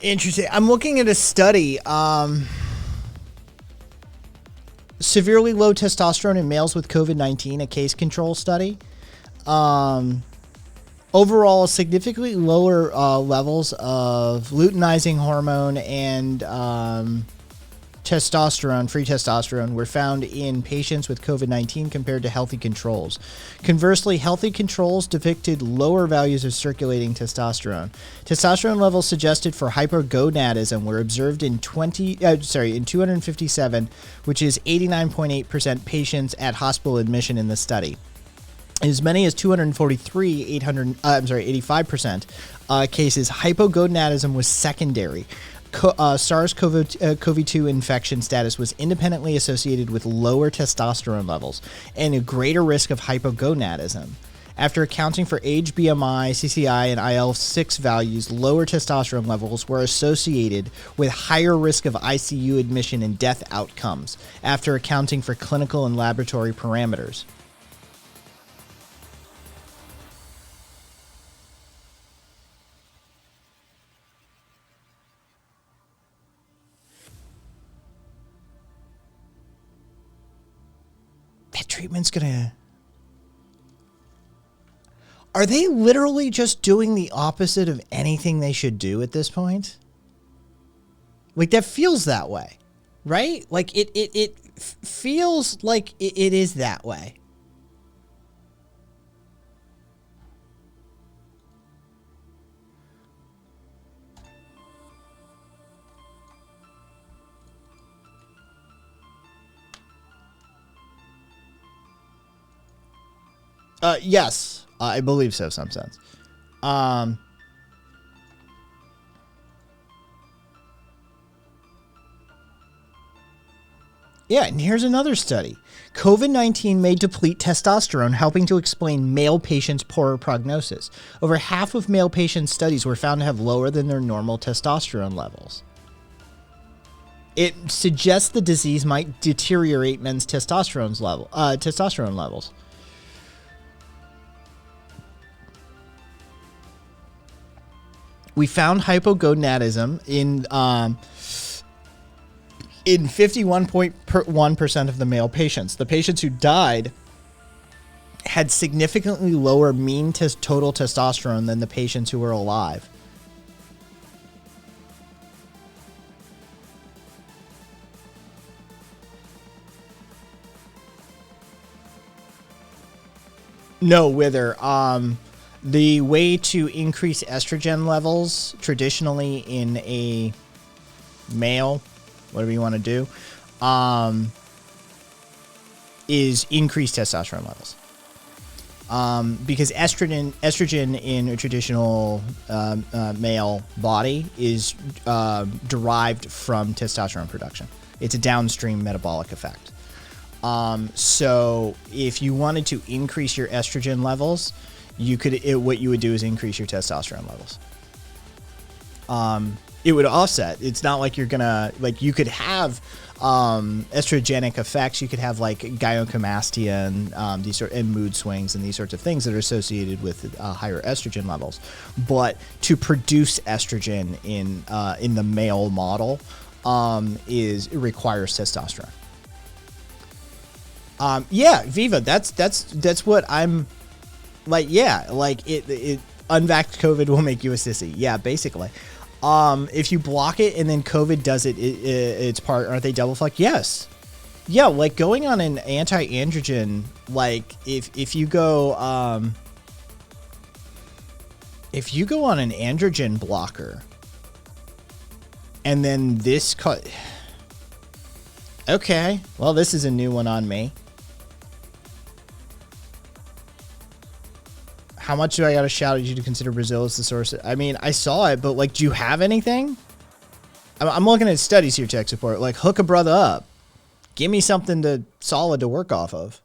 Interesting. I'm looking at a study. Severely low testosterone in males with COVID-19, a case control study. Overall, significantly lower levels of luteinizing hormone and testosterone, free testosterone, were found in patients with COVID-19 compared to healthy controls. Conversely, healthy controls depicted lower values of circulating testosterone. Testosterone levels suggested for hypergonadism were observed in 257, which is 89.8% patients at hospital admission in the study. As many as 243, 85% cases, hypogonadism was secondary. SARS-CoV-2 infection status was independently associated with lower testosterone levels and a greater risk of hypogonadism. After accounting for age, BMI, CCI, and IL-6 values, lower testosterone levels were associated with higher risk of ICU admission and death outcomes after accounting for clinical and laboratory parameters. That treatment's gonna... Are they literally just doing the opposite of anything they should do at this point? Like, that feels that way, right? Like, it feels like it is that way. Yes, I believe so, some sense. Yeah, and here's another study. COVID-19 may deplete testosterone, helping to explain male patients' poorer prognosis. Over half of male patient studies were found to have lower than their normal testosterone levels. It suggests the disease might deteriorate men's testosterone levels. We found hypogonadism in 51.1% of the male patients. The patients who died had significantly lower mean total testosterone than the patients who were alive. No, Wither. The way to increase estrogen levels traditionally in a male, whatever you want to do, is increase testosterone levels. Because estrogen in a traditional male body is derived from testosterone production. It's a downstream metabolic effect. So if you wanted to increase your estrogen levels, what you would do is increase your testosterone levels. it would offset. It's not like you're gonna, like, you could have estrogenic effects. You could have like gynecomastia and these sort and mood swings and these sorts of things that are associated with higher estrogen levels. But to produce estrogen in the male model it requires testosterone. Yeah, Viva, that's what I'm like. Yeah, like it unvaxxed COVID will make you a sissy. Yeah, basically. If you block it and then COVID does its part, aren't they double fucked? Yes. Yeah, like going on an anti-androgen, like if you go on an androgen blocker and then this okay, well, this is a new one on me. How much do I gotta shout at you to consider Brazil as the source? I mean, I saw it, but like, do you have anything? I'm looking at studies here, tech support. Like, hook a brother up. Give me something solid to work off of.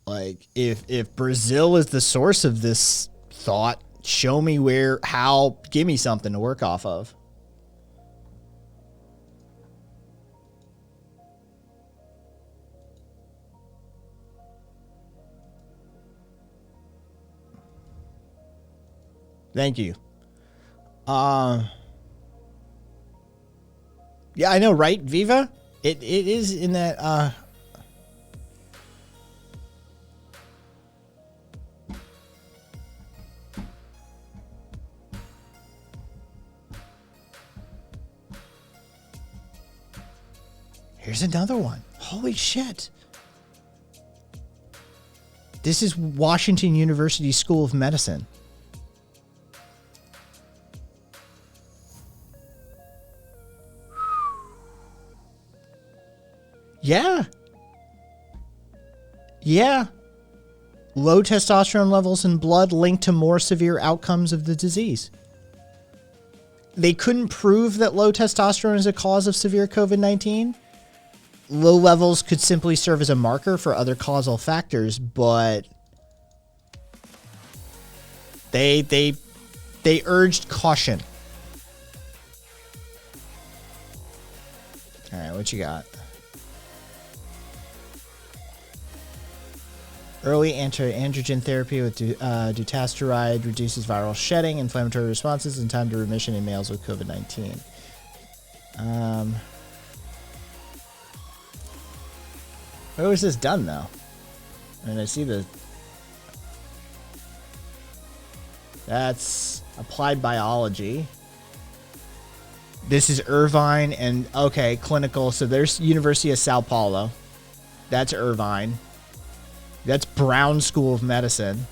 Like, if Brazil is the source of this thought, show me give me something to work off of. Thank you. Yeah, I know, right, Viva? It is in that Here's another one. Holy shit. This is Washington University School of Medicine. Yeah. Yeah. Low testosterone levels in blood linked to more severe outcomes of the disease. They couldn't prove that low testosterone is a cause of severe COVID-19. Low levels could simply serve as a marker for other causal factors, but they urged caution. All right, what you got? Early anti-androgen therapy with dutasteride reduces viral shedding, inflammatory responses, and time to remission in males with COVID-19. Where was this done, though? And I see that's applied biology. This is Irvine and, okay, clinical. So there's University of Sao Paulo. That's Irvine. That's Brown School of Medicine.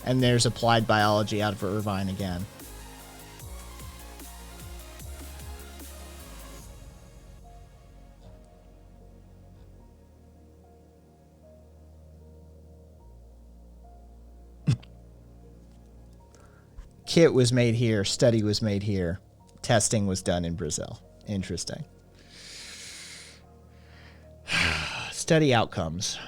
And there's applied biology out of Irvine again. Kit was made here. Study was made here. Testing was done in Brazil. Interesting. Study outcomes.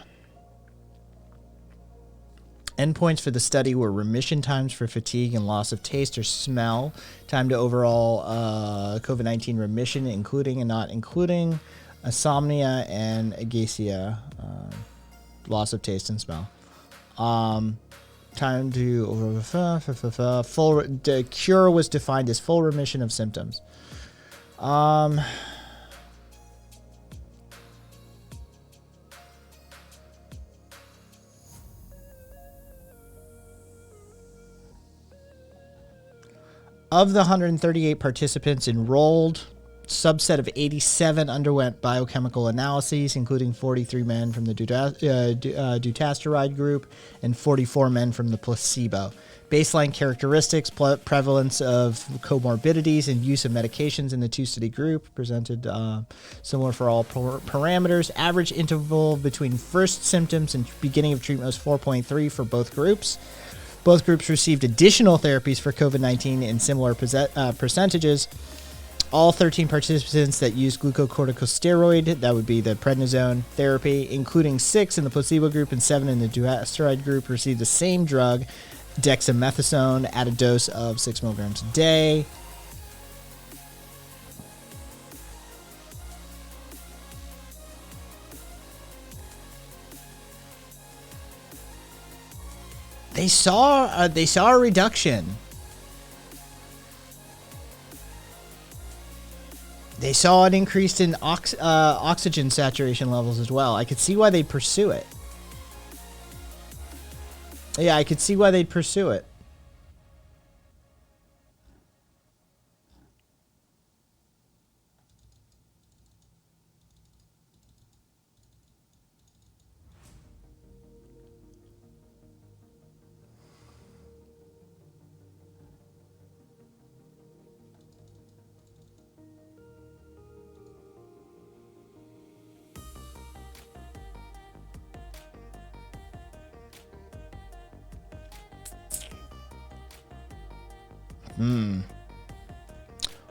Endpoints for the study were remission times for fatigue and loss of taste or smell, time to overall COVID-19 remission, including and not including insomnia and ageusia, loss of taste and smell. Time to the cure was defined as full remission of symptoms. Of the 138 participants enrolled, subset of 87 underwent biochemical analyses, including 43 men from the dutasteride group and 44 men from the placebo. Baseline characteristics, prevalence of comorbidities, and use of medications in the two-study group presented similar for all parameters. Average interval between first symptoms and beginning of treatment was 4.3 for both groups. Both groups received additional therapies for COVID-19 in similar percentages. All 13 participants that used glucocorticosteroid, that would be the prednisone therapy, including 6 in the placebo group and 7 in the dutasteride group, received the same drug, dexamethasone, at a dose of 6 milligrams a day. They saw a reduction. They saw an increase in oxygen saturation levels as well. I could see why they'd pursue it. Yeah, I could see why they'd pursue it.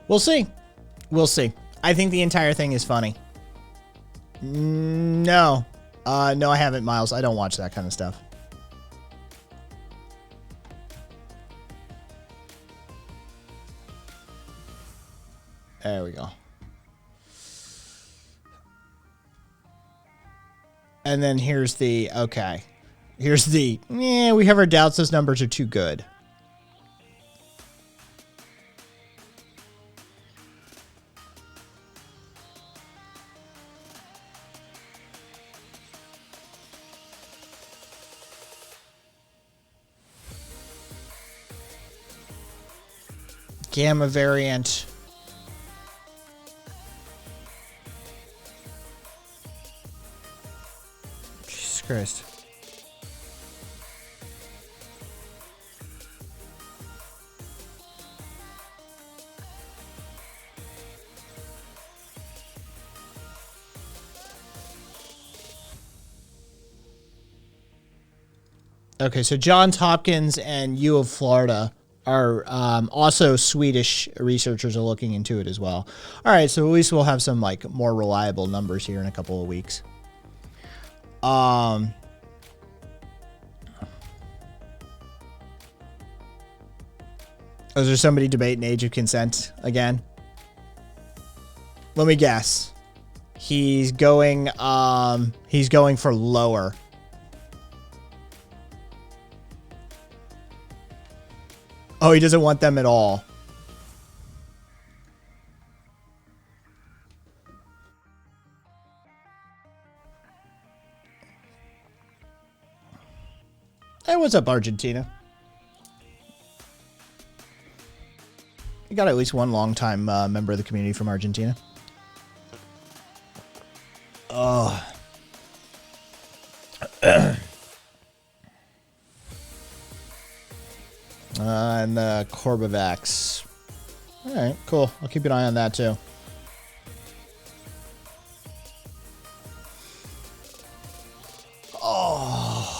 We'll see. We'll see. I think the entire thing is funny. No. No, I haven't, Miles. I don't watch that kind of stuff. There we go. And then here's the, okay. Here's the, we have our doubts. Those numbers are too good. Gamma variant. Jesus Christ. Okay, so Johns Hopkins and U of Florida are also Swedish researchers are looking into it as well. All right, so at least we'll have some like more reliable numbers here in a couple of weeks. Is there somebody debating age of consent again? Let me guess. He's going for lower. Oh, he doesn't want them at all. Hey, what's up, Argentina? You got at least one long-time member of the community from Argentina. Oh. And the Corbavax. All right, cool. I'll keep an eye on that too. Oh.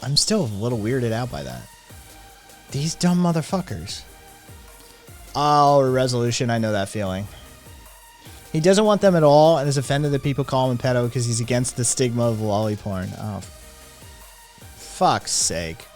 I'm still a little weirded out by that. These dumb motherfuckers. Oh, resolution. I know that feeling. He doesn't want them at all and is offended that people call him a pedo because he's against the stigma of lolly porn. Oh, fuck's sake.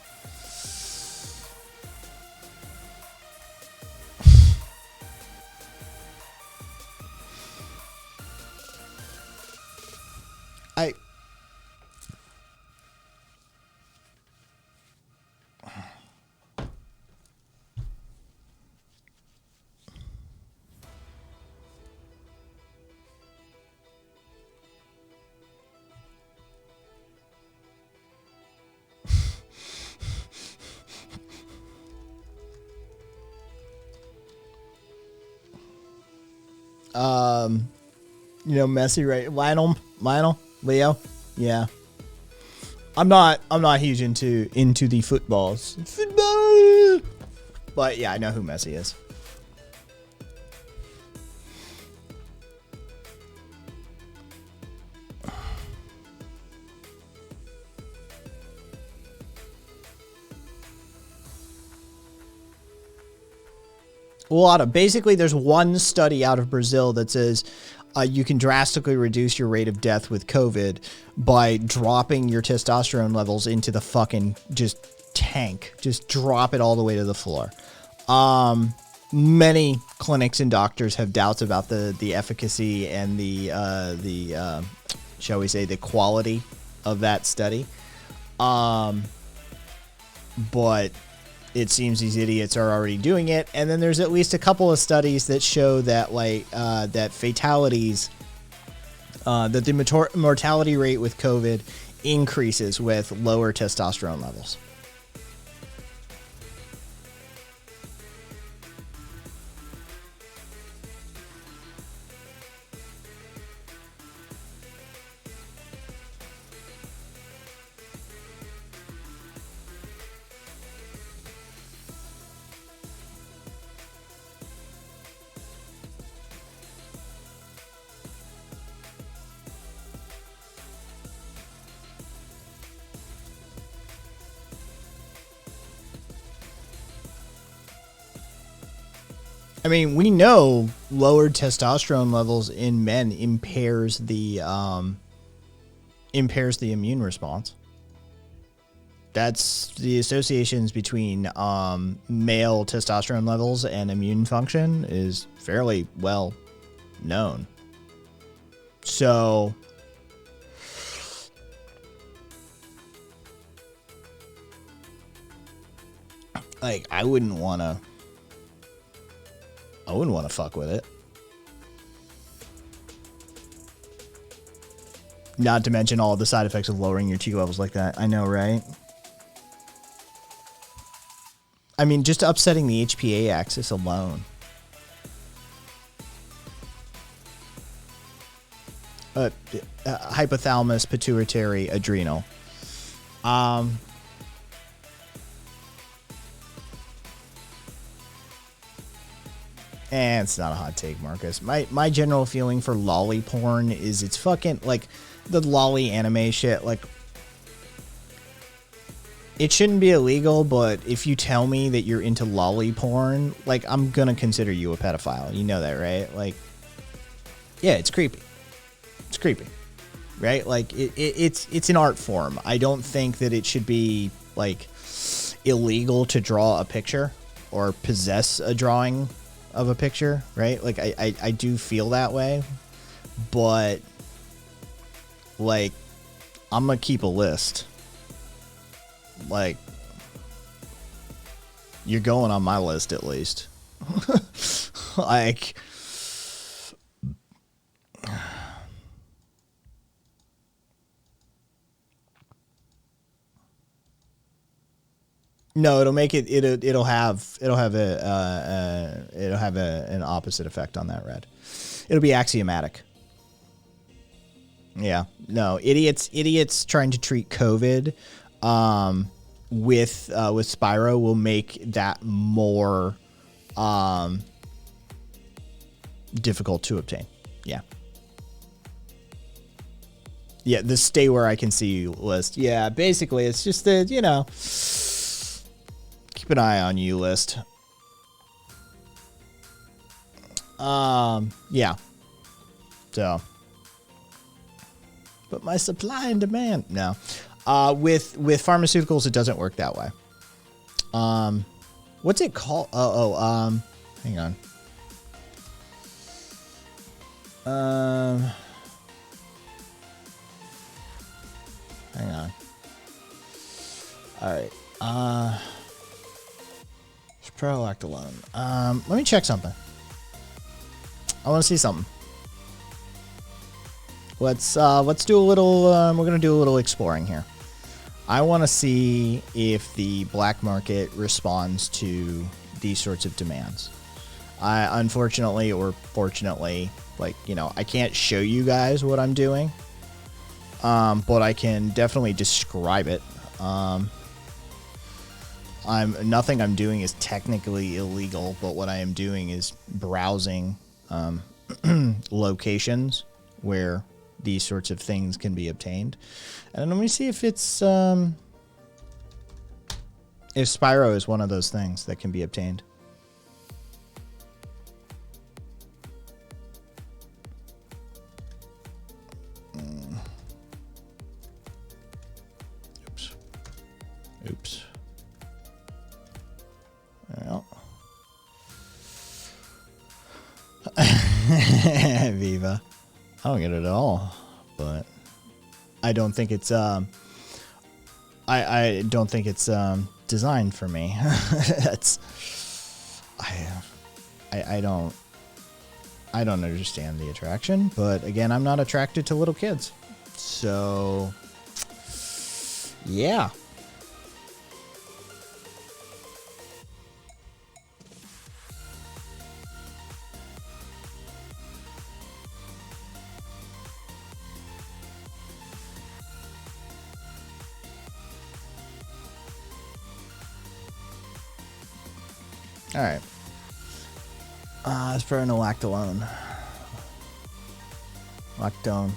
You know, Messi, right? Lionel, Leo, yeah. I'm not huge into the footballs, but yeah, I know who Messi is. Basically, there's one study out of Brazil that says you can drastically reduce your rate of death with COVID by dropping your testosterone levels into the fucking just tank. Just drop it all the way to the floor. Many clinics and doctors have doubts about the efficacy and the shall we say, the quality of that study. But it seems these idiots are already doing it. And then there's at least a couple of studies that show that that fatalities, that the mortality rate with COVID increases with lower testosterone levels. I mean, we know lowered testosterone levels in men impairs the immune response. That's the associations between male testosterone levels and immune function is fairly well known. So like I wouldn't want to fuck with it. Not to mention all the side effects of lowering your T levels like that. I know, right? I mean, just upsetting the HPA axis alone. Hypothalamus, pituitary, adrenal. And it's not a hot take, Marcus. My general feeling for lolly porn is it's fucking like the lolly anime shit. Like, it shouldn't be illegal, but if you tell me that you're into lolly porn, like, I'm gonna consider you a pedophile. You know that, right? Like, yeah, it's creepy. It's creepy, right? Like, it's an art form. I don't think that it should be like illegal to draw a picture or possess a drawing of a picture, right? Like, I do feel that way, but like, I'm gonna keep a list. Like, you're going on my list at least. Like, no, it'll make it. It'll have an opposite effect on that, Red. It'll be axiomatic. Yeah, no, idiots trying to treat COVID with Spyro will make that more difficult to obtain. Yeah. Yeah, the stay where I can see you list. Yeah, basically it's just that, you know, keep an eye on you list. Yeah. So, but my supply and demand, no. With pharmaceuticals, it doesn't work that way. What's it called? Hang on. Hang on. All right. Prolactalone. Let me check something. I want to see something. Let's do a little. We're gonna do a little exploring here. I want to see if the black market responds to these sorts of demands. I unfortunately or fortunately, like, you know, I can't show you guys what I'm doing, but I can definitely describe it. Nothing I'm doing is technically illegal, but what I am doing is browsing locations where these sorts of things can be obtained. And let me see if it's if Spyro is one of those things that can be obtained. I don't get it at all, but I don't think it's I don't think it's designed for me. That's I don't understand the attraction, but again, I'm not attracted to little kids. So yeah. All right. Spironolactone. Lactone.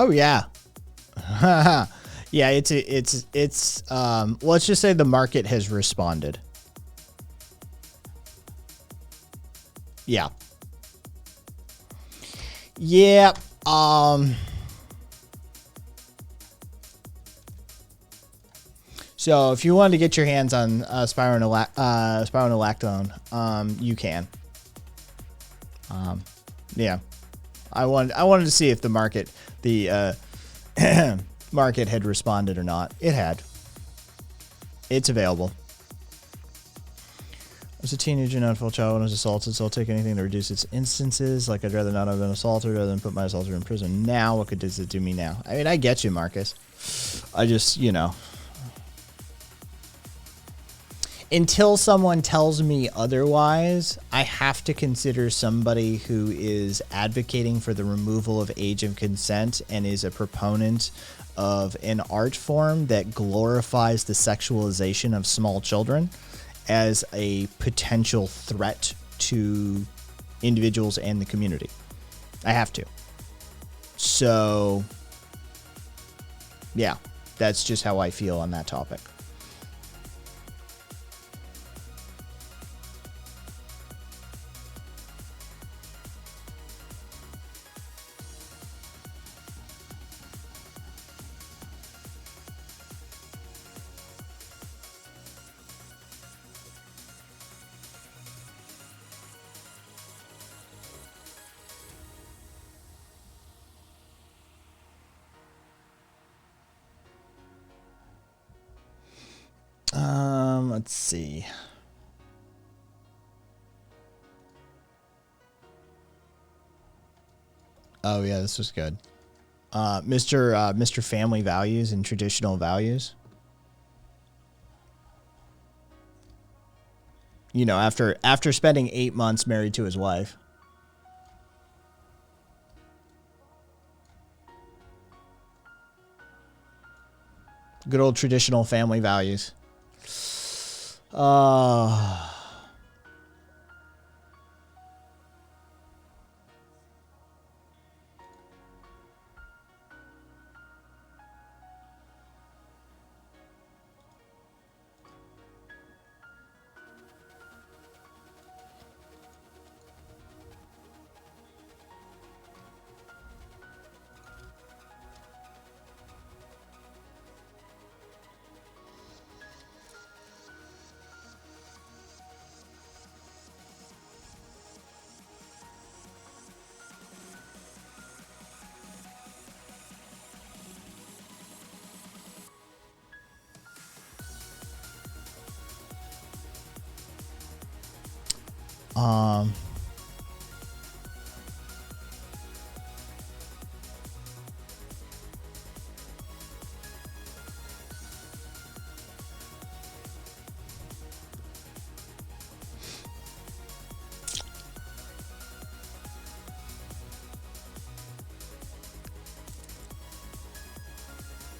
Oh yeah. Yeah, it's let's just say the market has responded. Yeah. Yeah, so if you wanted to get your hands on spironolactone, you can. Yeah. I wanted to see if the market market had responded or not. It had. It's available. As a teenager, not a full child, when I was assaulted, so I'll take anything to reduce its instances. Like, I'd rather not have been assaulted rather than put my assaulter in prison. Now, what could does it do me now? I mean, I get you, Marcus. I just, you know. Until someone tells me otherwise, I have to consider somebody who is advocating for the removal of age of consent and is a proponent of an art form that glorifies the sexualization of small children as a potential threat to individuals and the community. I have to. So, yeah, that's just how I feel on that topic. Let's see. Oh yeah, this was good. Mr. Family Values and Traditional Values. You know, after spending 8 months married to his wife. Good old traditional family values.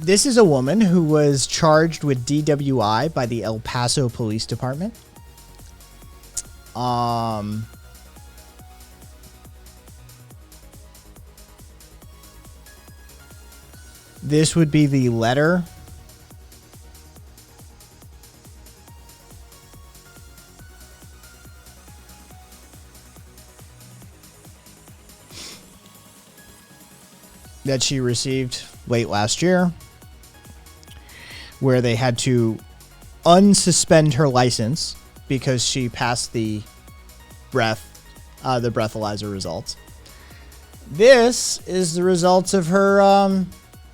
This is a woman who was charged with DWI by the El Paso Police Department. This would be the letter that she received late last year, where they had to unsuspend her license because she passed the breathalyzer results. This is the results of her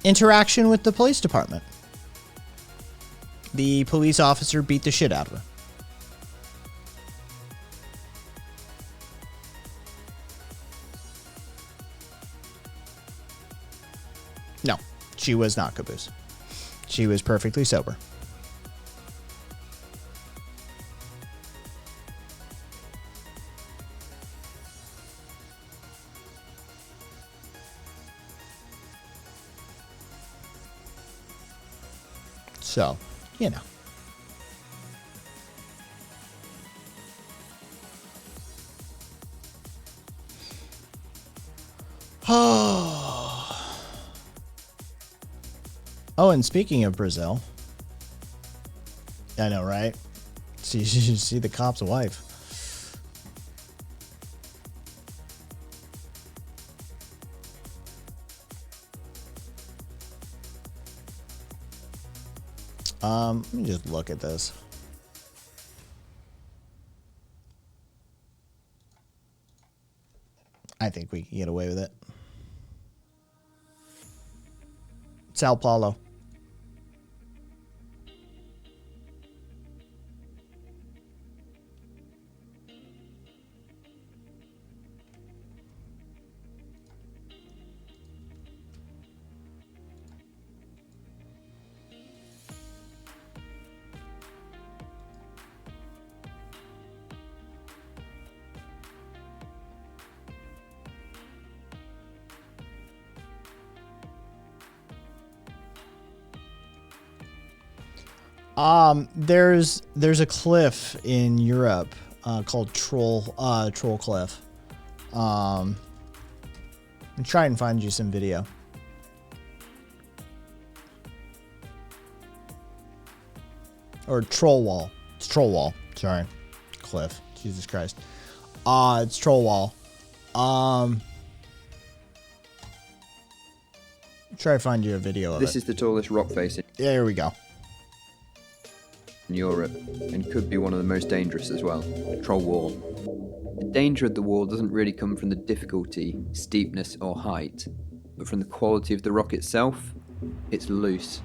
interaction with the police department. The police officer beat the shit out of her. No, she was not Caboose. She was perfectly sober. So, you know. Oh, and speaking of Brazil, I know, right? See the cop's wife. Let me just look at this. I think we can get away with it. Sao Paulo. There's a cliff in Europe called Troll Cliff. I'll try and find you some video. Or Troll Wall. It's Troll Wall. Sorry. Cliff. Jesus Christ. It's Troll Wall. Try to find you a video of it. This is the tallest rock face Yeah, here we go. in Europe, and could be one of the most dangerous as well. Troll Wall. The danger of the wall doesn't really come from the difficulty, steepness or height, but from the quality of the rock itself. It's loose.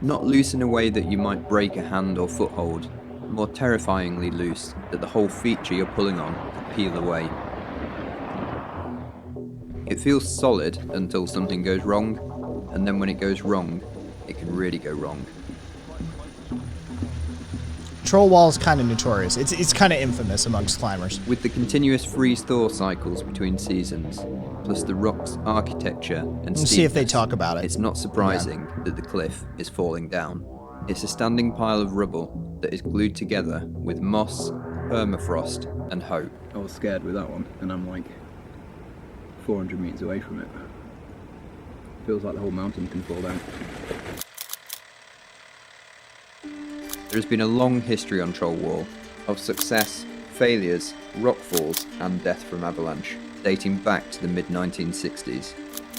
Not loose in a way that you might break a hand or foothold, more terrifyingly loose that the whole feature you're pulling on could peel away. It feels solid until something goes wrong, and then when it goes wrong, it can really go wrong. Troll Wall is kind of notorious. It's kind of infamous amongst climbers. With the continuous freeze-thaw cycles between seasons, plus the rock's architecture and Let's see if they talk about it. It's not surprising that the cliff is falling down. It's a standing pile of rubble that is glued together with moss, permafrost, and hope. I was scared with that one, and I'm like 400 meters away from it. Feels like the whole mountain can fall down. There has been a long history on Troll Wall of success, failures, rockfalls, and death from avalanche, dating back to the mid-1960s.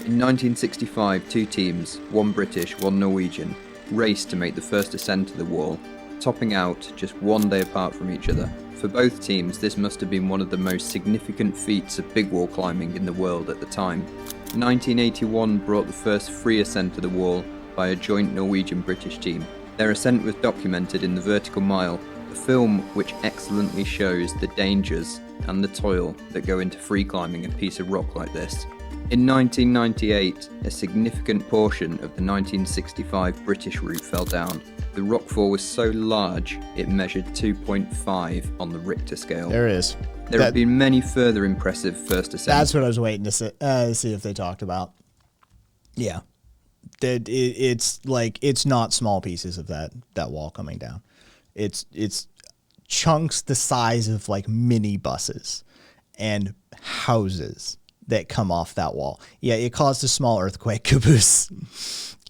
In 1965, two teams, one British, one Norwegian, raced to make the first ascent to the wall, topping out just one day apart from each other. For both teams, this must have been one of the most significant feats of big wall climbing in the world at the time. 1981 brought the first free ascent to the wall by a joint Norwegian-British team. Their ascent was documented in The Vertical Mile, a film which excellently shows the dangers and the toil that go into free climbing a piece of rock like this. In 1998, a significant portion of the 1965 British route fell down. The rockfall was so large, it measured 2.5 on the Richter scale. There it is. There have been many further impressive first ascents. That's what I was waiting to see if they talked about. Yeah. It's like, it's not small pieces of that wall coming down. It's chunks the size of like mini buses and houses that come off that wall. Yeah, it caused a small earthquake, Caboose.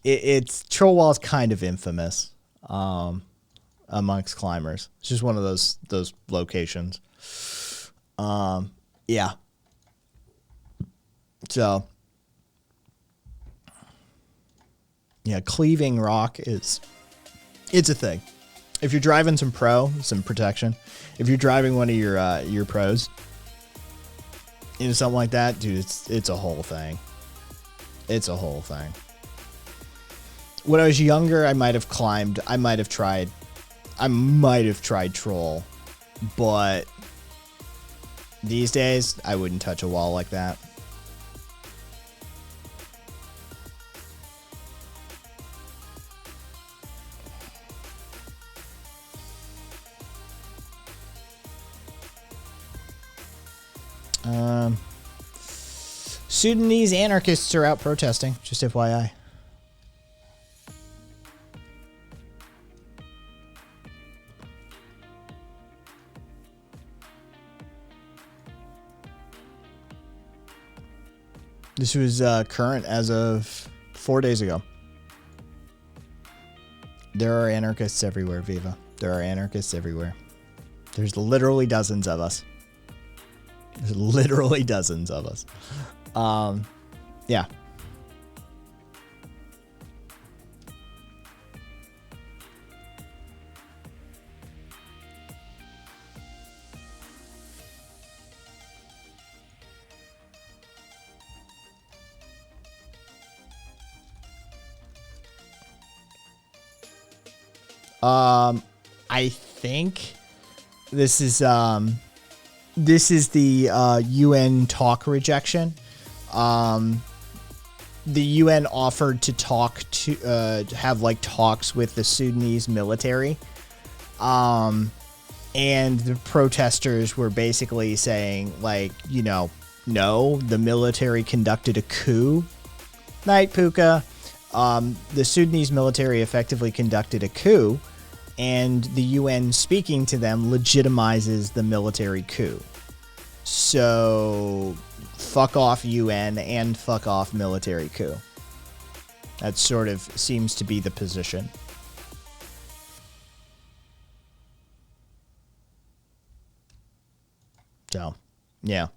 It's Troll Wall is kind of infamous amongst climbers. It's just one of those locations. Yeah. So, yeah, cleaving rock it's a thing. If you're driving some protection, if you're driving one of your pros into something like that, dude, it's a whole thing. It's a whole thing. When I was younger, I might have tried troll, but these days I wouldn't touch a wall like that. Sudanese anarchists are out protesting, just FYI. This was current as of 4 days ago. There are anarchists everywhere, Viva. There are anarchists everywhere. There's literally dozens of us. There's literally dozens of us. Yeah. I think this is the UN talk rejection. The UN offered to have like talks with the Sudanese military. And the protesters were basically saying like, you know, no, the military conducted a coup. Night, Puka. The Sudanese military effectively conducted a coup, and the UN speaking to them legitimizes the military coup. So, fuck off UN and fuck off military coup. That sort of seems to be the position. So, yeah.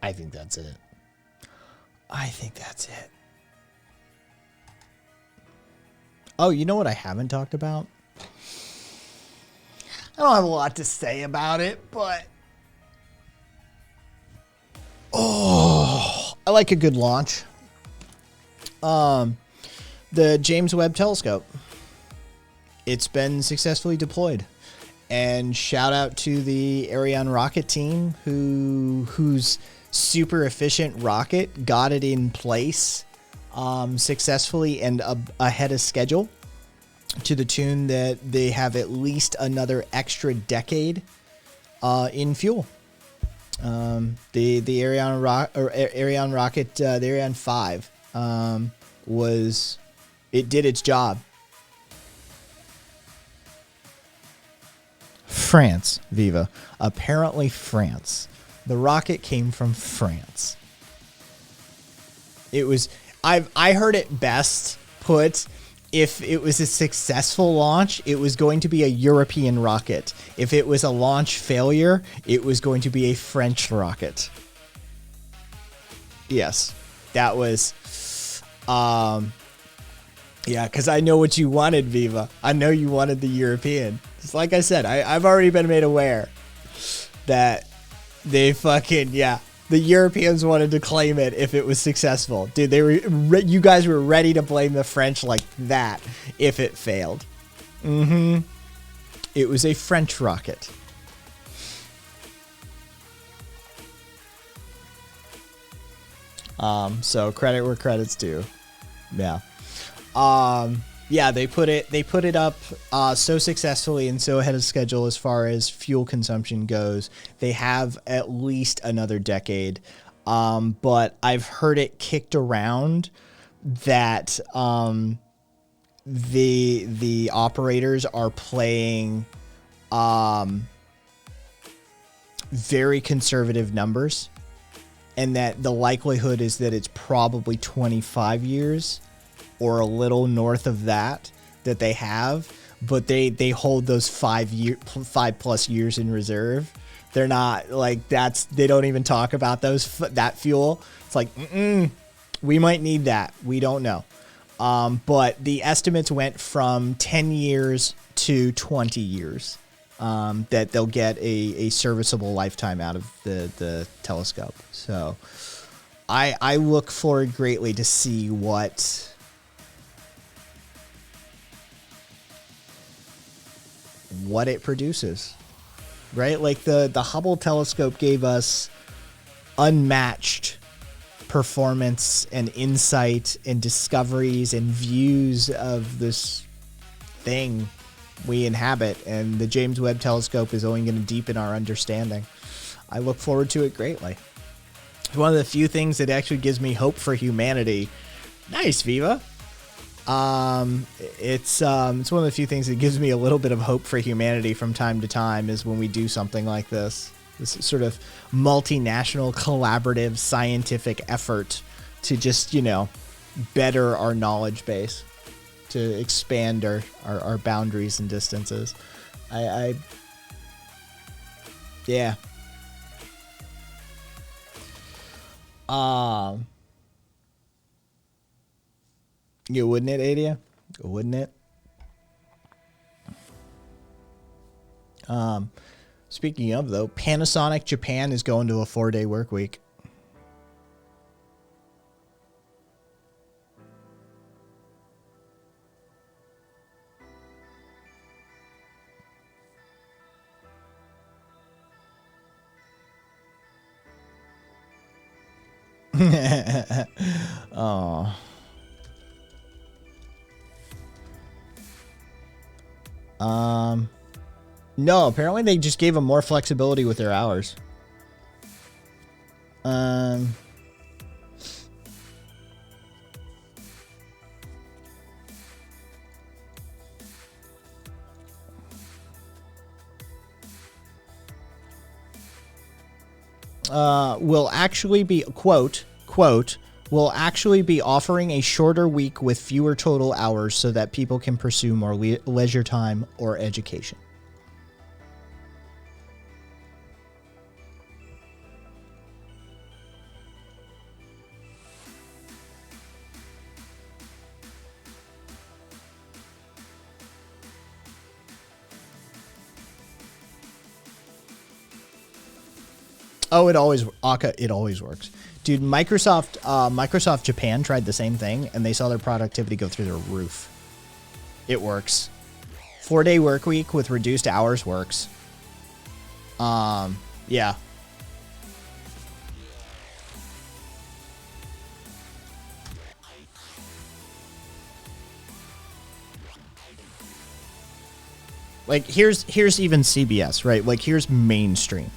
I think that's it. I think that's it. Oh, you know what I haven't talked about? I don't have a lot to say about it, but... Oh, I like a good launch. The James Webb Telescope. It's been successfully deployed. And shout out to the Ariane rocket team whose super efficient rocket got it in place successfully and ahead of schedule, to the tune that they have at least another extra decade in fuel. The Ariane rocket, the Ariane 5, it did its job. France, Viva. Apparently France. The rocket came from France. It was... I heard it best put, if it was a successful launch, it was going to be a European rocket. If it was a launch failure, it was going to be a French rocket. Yes. That was... yeah, because I know what you wanted, Viva. I know you wanted the European. Just like I said, I've already been made aware that they fucking, yeah, the Europeans wanted to claim it if it was successful. Dude, you guys were ready to blame the French like that if it failed. It was a French rocket. So credit where credit's due. Yeah. Yeah, they put it up so successfully and so ahead of schedule as far as fuel consumption goes. They have at least another decade. But I've heard it kicked around that the operators are playing very conservative numbers, and that the likelihood is that it's probably 25 years or a little north of that they have, but they hold those 5+ years in reserve. They're not like they don't even talk about that fuel. It's like, we might need that. We don't know. But the estimates went from 10 years to 20 years that they'll get a serviceable lifetime out of the telescope. So I look forward greatly to see what it produces. Right? Like the Hubble telescope gave us unmatched performance and insight and discoveries and views of this thing we inhabit, and the James Webb Telescope is only going to deepen our understanding. I look forward to it greatly. It's one of the few things that actually gives me hope for humanity. Nice, Viva. It's one of the few things that gives me a little bit of hope for humanity from time to time is when we do something like this sort of multinational collaborative scientific effort to just, better our knowledge base, to expand our boundaries and distances. Yeah. Yeah, wouldn't it, Adia? Wouldn't it? Speaking of, though, Panasonic Japan is going to a 4-day work week. Oh. No, apparently they just gave them more flexibility with their hours. Will actually be, quote, will actually be offering a shorter week with fewer total hours so that people can pursue more leisure time or education. Oh, it always works. Dude, Microsoft Japan tried the same thing, and they saw their productivity go through the roof. It works. 4-day work week with reduced hours works. Yeah. Like, here's even CBS, right? Like, here's mainstream.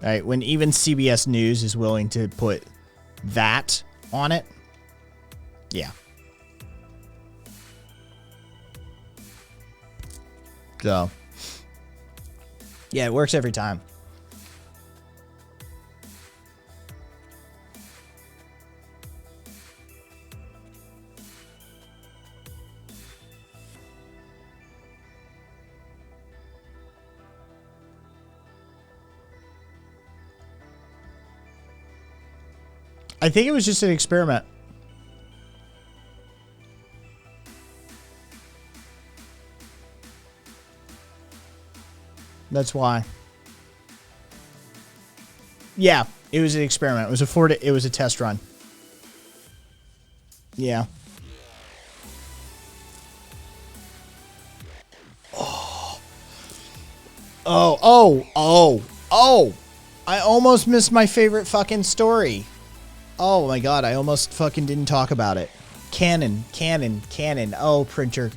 Right, when even CBS News is willing to put that on it, yeah. So, yeah, it works every time. I think it was just an experiment. That's why. Yeah, it was an experiment. It was it was a test run. Yeah. Oh. I almost missed my favorite fucking story. Oh my god, I almost fucking didn't talk about it. Canon. Oh, printer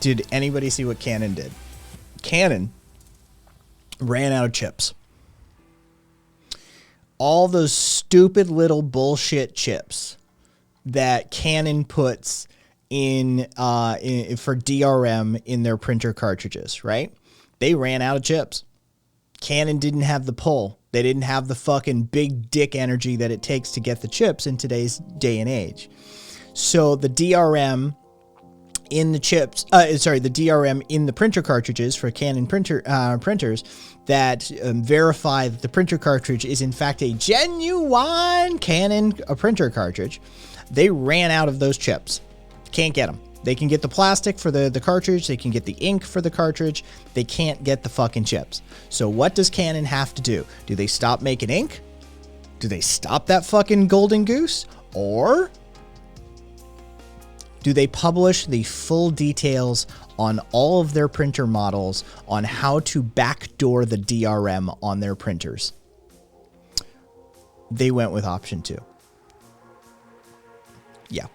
Did anybody see what Canon did? Canon ran out of chips. All those stupid little bullshit chips that Canon puts in for DRM in their printer cartridges, right? They ran out of chips. Canon didn't have the pull. They didn't have the fucking big dick energy that it takes to get the chips in today's day and age. So the DRM in the chips, the DRM in the printer cartridges for Canon printers that verify that the printer cartridge is in fact a genuine Canon printer cartridge, they ran out of those chips. Can't get them. They can get the plastic for the cartridge. They can get the ink for the cartridge. They can't get the fucking chips. So what does Canon have to do? Do they stop making ink? Do they stop that fucking golden goose? Or do they publish the full details on all of their printer models on how to backdoor the DRM on their printers? They went with option 2. Yeah.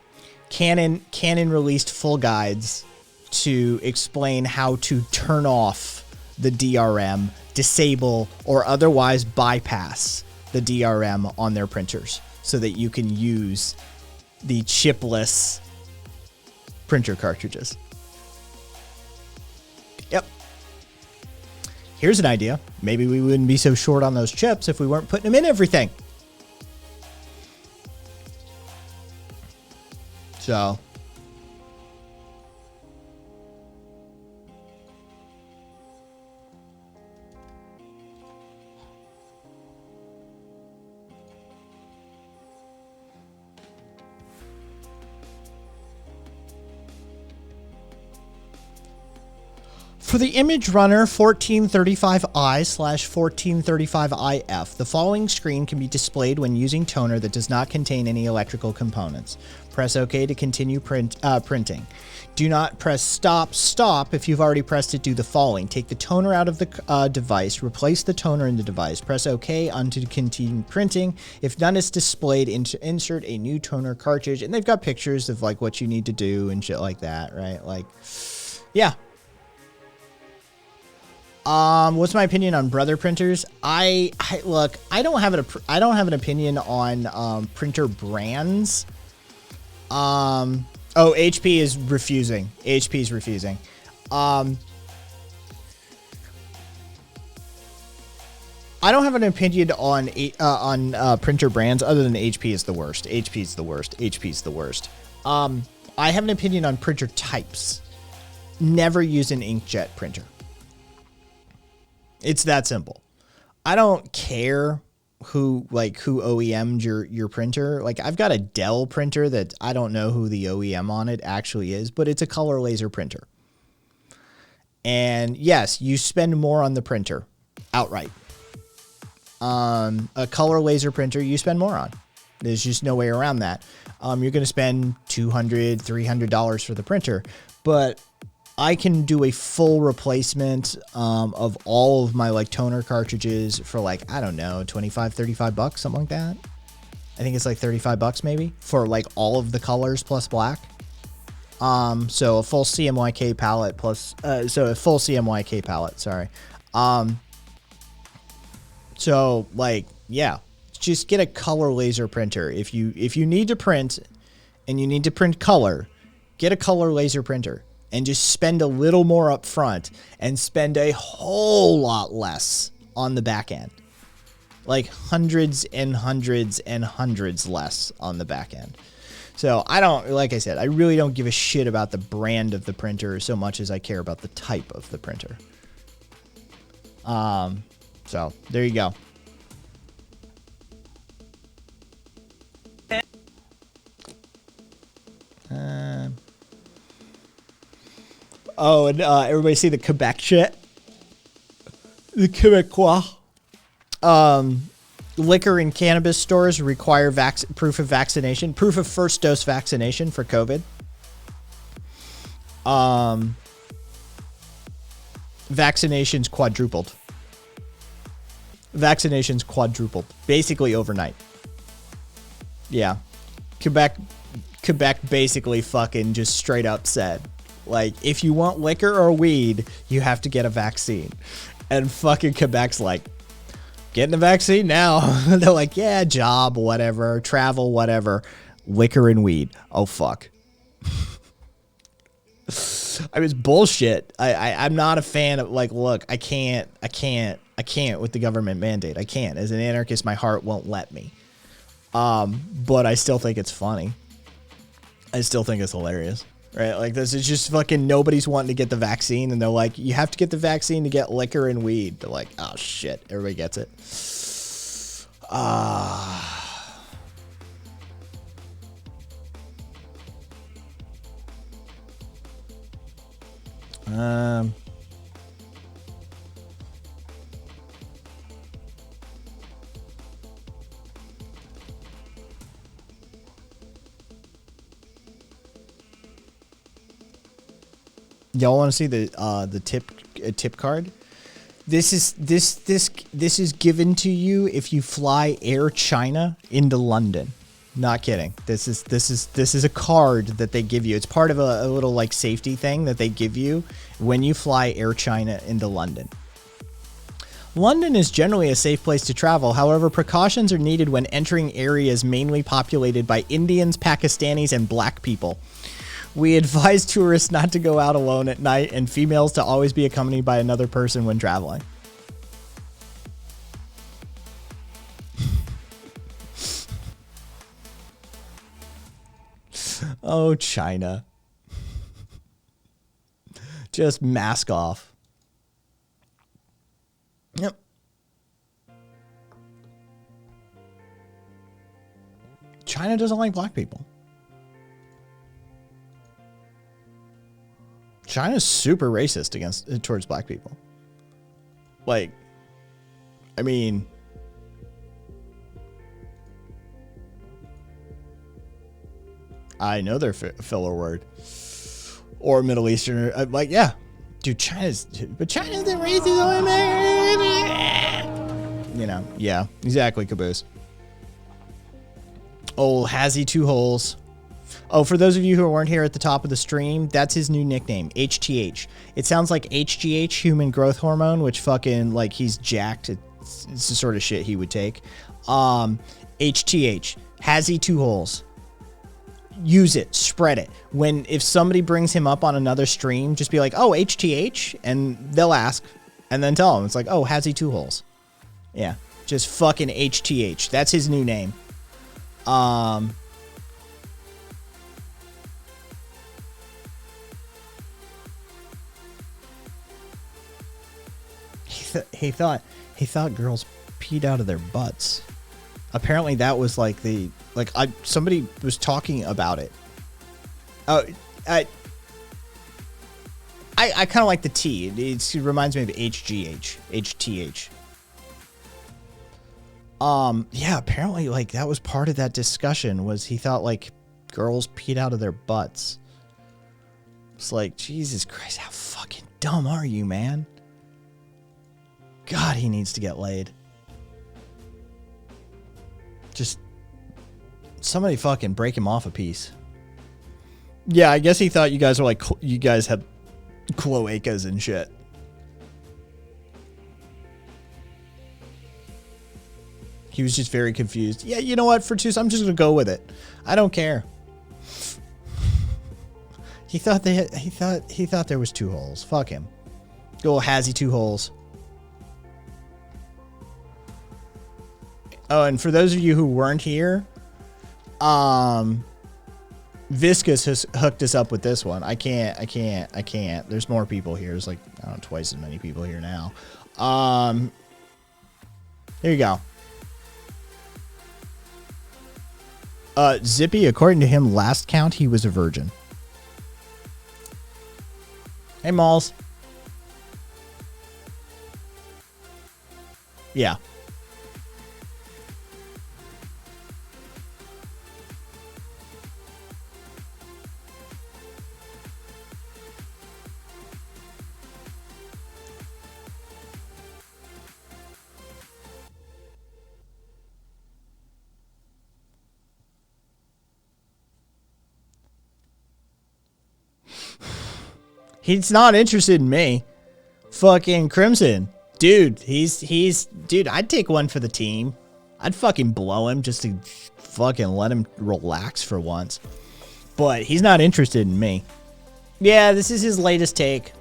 Canon released full guides to explain how to turn off the DRM, disable, or otherwise bypass the DRM on their printers so that you can use the chipless printer cartridges. Yep. Here's an idea. Maybe we wouldn't be so short on those chips if we weren't putting them in everything. So, for the Image Runner 1435i/1435IF, the following screen can be displayed when using toner that does not contain any electrical components. Press OK to continue printing. Do not press stop if you've already pressed it. Do the following. Take the toner out of the device, replace the toner in the device, press OK to continue printing. If none is displayed, insert a new toner cartridge. And they've got pictures of like what you need to do and shit like that, right? Like, yeah. What's my opinion on Brother printers? Look, I don't have an opinion on printer brands. HP is refusing. HP is refusing. I don't have an opinion on printer brands other than HP is the worst. HP is the worst. HP is the worst. I have an opinion on printer types. Never use an inkjet printer. It's that simple. I don't care who OEM'd your printer. Like, I've got a Dell printer that I don't know who the OEM on it actually is, but it's a color laser printer. And yes, you spend more on the printer outright. A color laser printer you spend more on. There's just no way around that. You're going to spend $200, $300 for the printer, but I can do a full replacement of all of my like toner cartridges for like, I don't know, 25, 35 bucks, something like that. I think it's like 35 bucks maybe for like all of the colors plus black. So a full CMYK palette plus, sorry. So like, yeah, just get a color laser printer. If you need to print and you need to print color, get a color laser printer. And just spend a little more up front and spend a whole lot less on the back end. Like hundreds and hundreds and hundreds less on the back end. So like I said, I really don't give a shit about the brand of the printer so much as I care about the type of the printer. So there you go. Oh, and everybody see the Quebec shit? The Quebecois. Liquor and cannabis stores require proof of vaccination, proof of first dose vaccination for COVID. Vaccinations quadrupled. Basically overnight. Yeah. Quebec basically fucking just straight up said, Like, if you want liquor or weed, you have to get a vaccine. And fucking Quebec's like, getting a vaccine now. They're like, yeah, job, whatever, travel, whatever. Liquor and weed. Oh, fuck. I was bullshit. I'm not a fan of, like, look, I can't with the government mandate. I can't. As an anarchist, my heart won't let me. But I still think it's funny. I still think it's hilarious. Right? Like, this is just fucking nobody's wanting to get the vaccine, and they're like, you have to get the vaccine to get liquor and weed. They're like, oh shit, everybody gets it. Y'all want to see the tip card? This is given to you if you fly Air China into London. Not kidding. This is a card that they give you. It's part of a little like safety thing that they give you when you fly Air China into London. London is generally a safe place to travel. However, precautions are needed when entering areas mainly populated by Indians, Pakistanis, and black people. We advise tourists not to go out alone at night and females to always be accompanied by another person when traveling. Oh, China. Just mask off. Yep. China doesn't like black people. China's super racist towards black people. Like, I mean, I know their filler word or Middle Eastern. Like, yeah, dude, China's the racist. You know, yeah, exactly, Caboose. Oh, has he two holes? Oh, for those of you who weren't here at the top of the stream, that's his new nickname, HTH. It sounds like HGH, human growth hormone, which fucking, like, he's jacked. It's the sort of shit he would take. HTH. Has he two holes? Use it. Spread it. If somebody brings him up on another stream, just be like, oh, HTH, and they'll ask, and then tell him. It's like, oh, has he two holes? Yeah. Just fucking HTH. That's his new name. He thought girls peed out of their butts. Apparently that was like somebody was talking about it. Oh, I kind of like the T. It reminds me of HGH, HTH. Yeah, apparently like that was part of that discussion was he thought like girls peed out of their butts. It's like, Jesus Christ, how fucking dumb are you, man? God, he needs to get laid. Just somebody fucking break him off a piece. Yeah, I guess he thought you guys were like, you guys had cloacas and shit. He was just very confused. Yeah, you know what, Fortus, I'm just gonna go with it. I don't care. He thought there was two holes. Fuck him. Oh, has he two holes? Oh, and for those of you who weren't here, Viscous has hooked us up with this one. I can't. There's more people here. There's like, I don't know, twice as many people here now. Here you go. Zippy, according to him, last count, he was a virgin. Hey, Malls. Yeah. He's not interested in me. Fucking Crimson. Dude, dude, I'd take one for the team. I'd fucking blow him just to fucking let him relax for once. But he's not interested in me. Yeah, this is his latest take.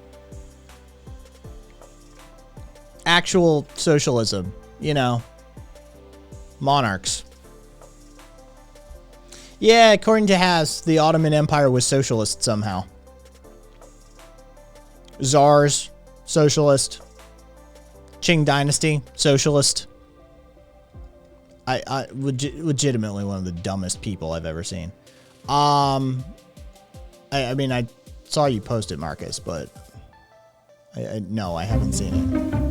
Actual socialism, you know. Monarchs. Yeah, according to Haas, the Ottoman Empire was socialist somehow. Tsars, socialist. Qing Dynasty, socialist. Legitimately one of the dumbest people I've ever seen. I mean, I saw you post it, Marcus, but no, I haven't seen it.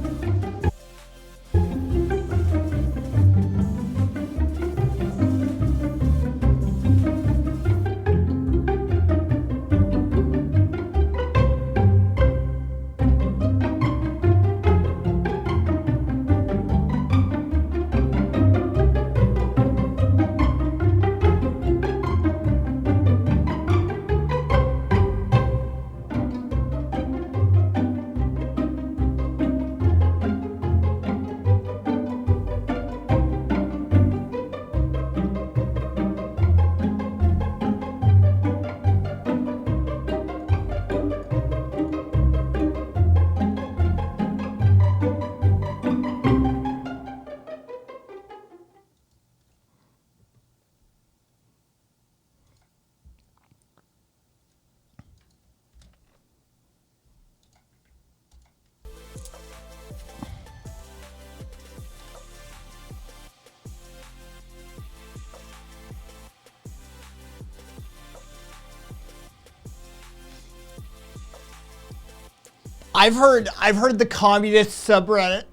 I've heard the communist subreddit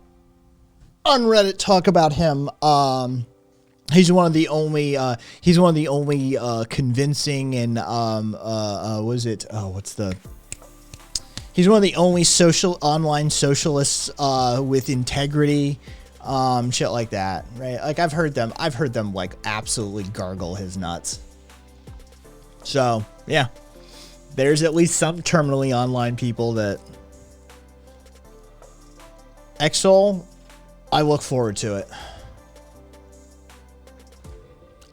on Reddit talk about him. He's one of the only convincing and he's one of the only online socialists with integrity, shit like that, right? Like I've heard them like absolutely gargle his nuts. So yeah, there's at least some terminally online people that Exol, I look forward to it.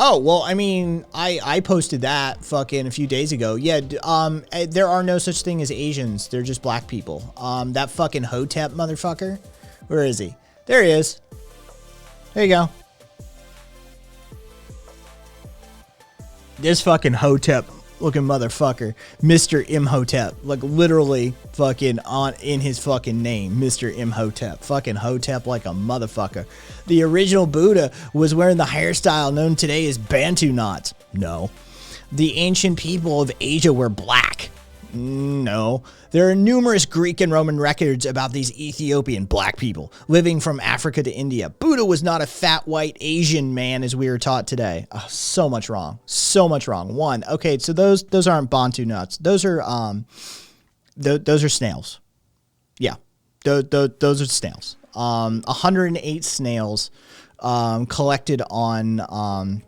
Oh, well, I mean, I posted that fucking a few days ago. Yeah, there are no such thing as Asians. They're just black people. That fucking Hotep motherfucker. Where is he? There he is. There you go. This fucking Hotep looking motherfucker, Mr. Imhotep, like literally fucking in his fucking name, Mr. Imhotep, fucking Hotep like a motherfucker. The original Buddha was wearing the hairstyle known today as Bantu knots. No. The ancient people of Asia were black. No. There are numerous Greek and Roman records about these Ethiopian black people living from Africa to India. Buddha was not a fat white Asian man as we were taught today. Oh, so much wrong. So much wrong. One. Okay, so those aren't Bantu nuts. Those are snails. Yeah. Those are snails. 108 snails collected on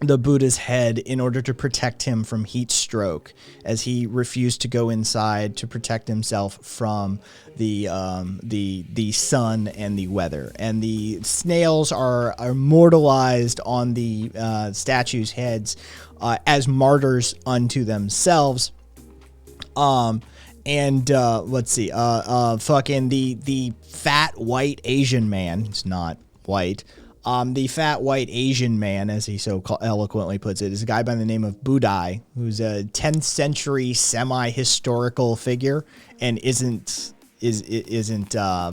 the Buddha's head in order to protect him from heat stroke, as he refused to go inside to protect himself from the sun and the weather. And the snails are immortalized on the statues' heads as martyrs unto themselves. Let's see, fucking the fat white Asian man. He's not white. The fat white Asian man, as he so eloquently puts it, is a guy by the name of Budai, who's a 10th century semi-historical figure and isn't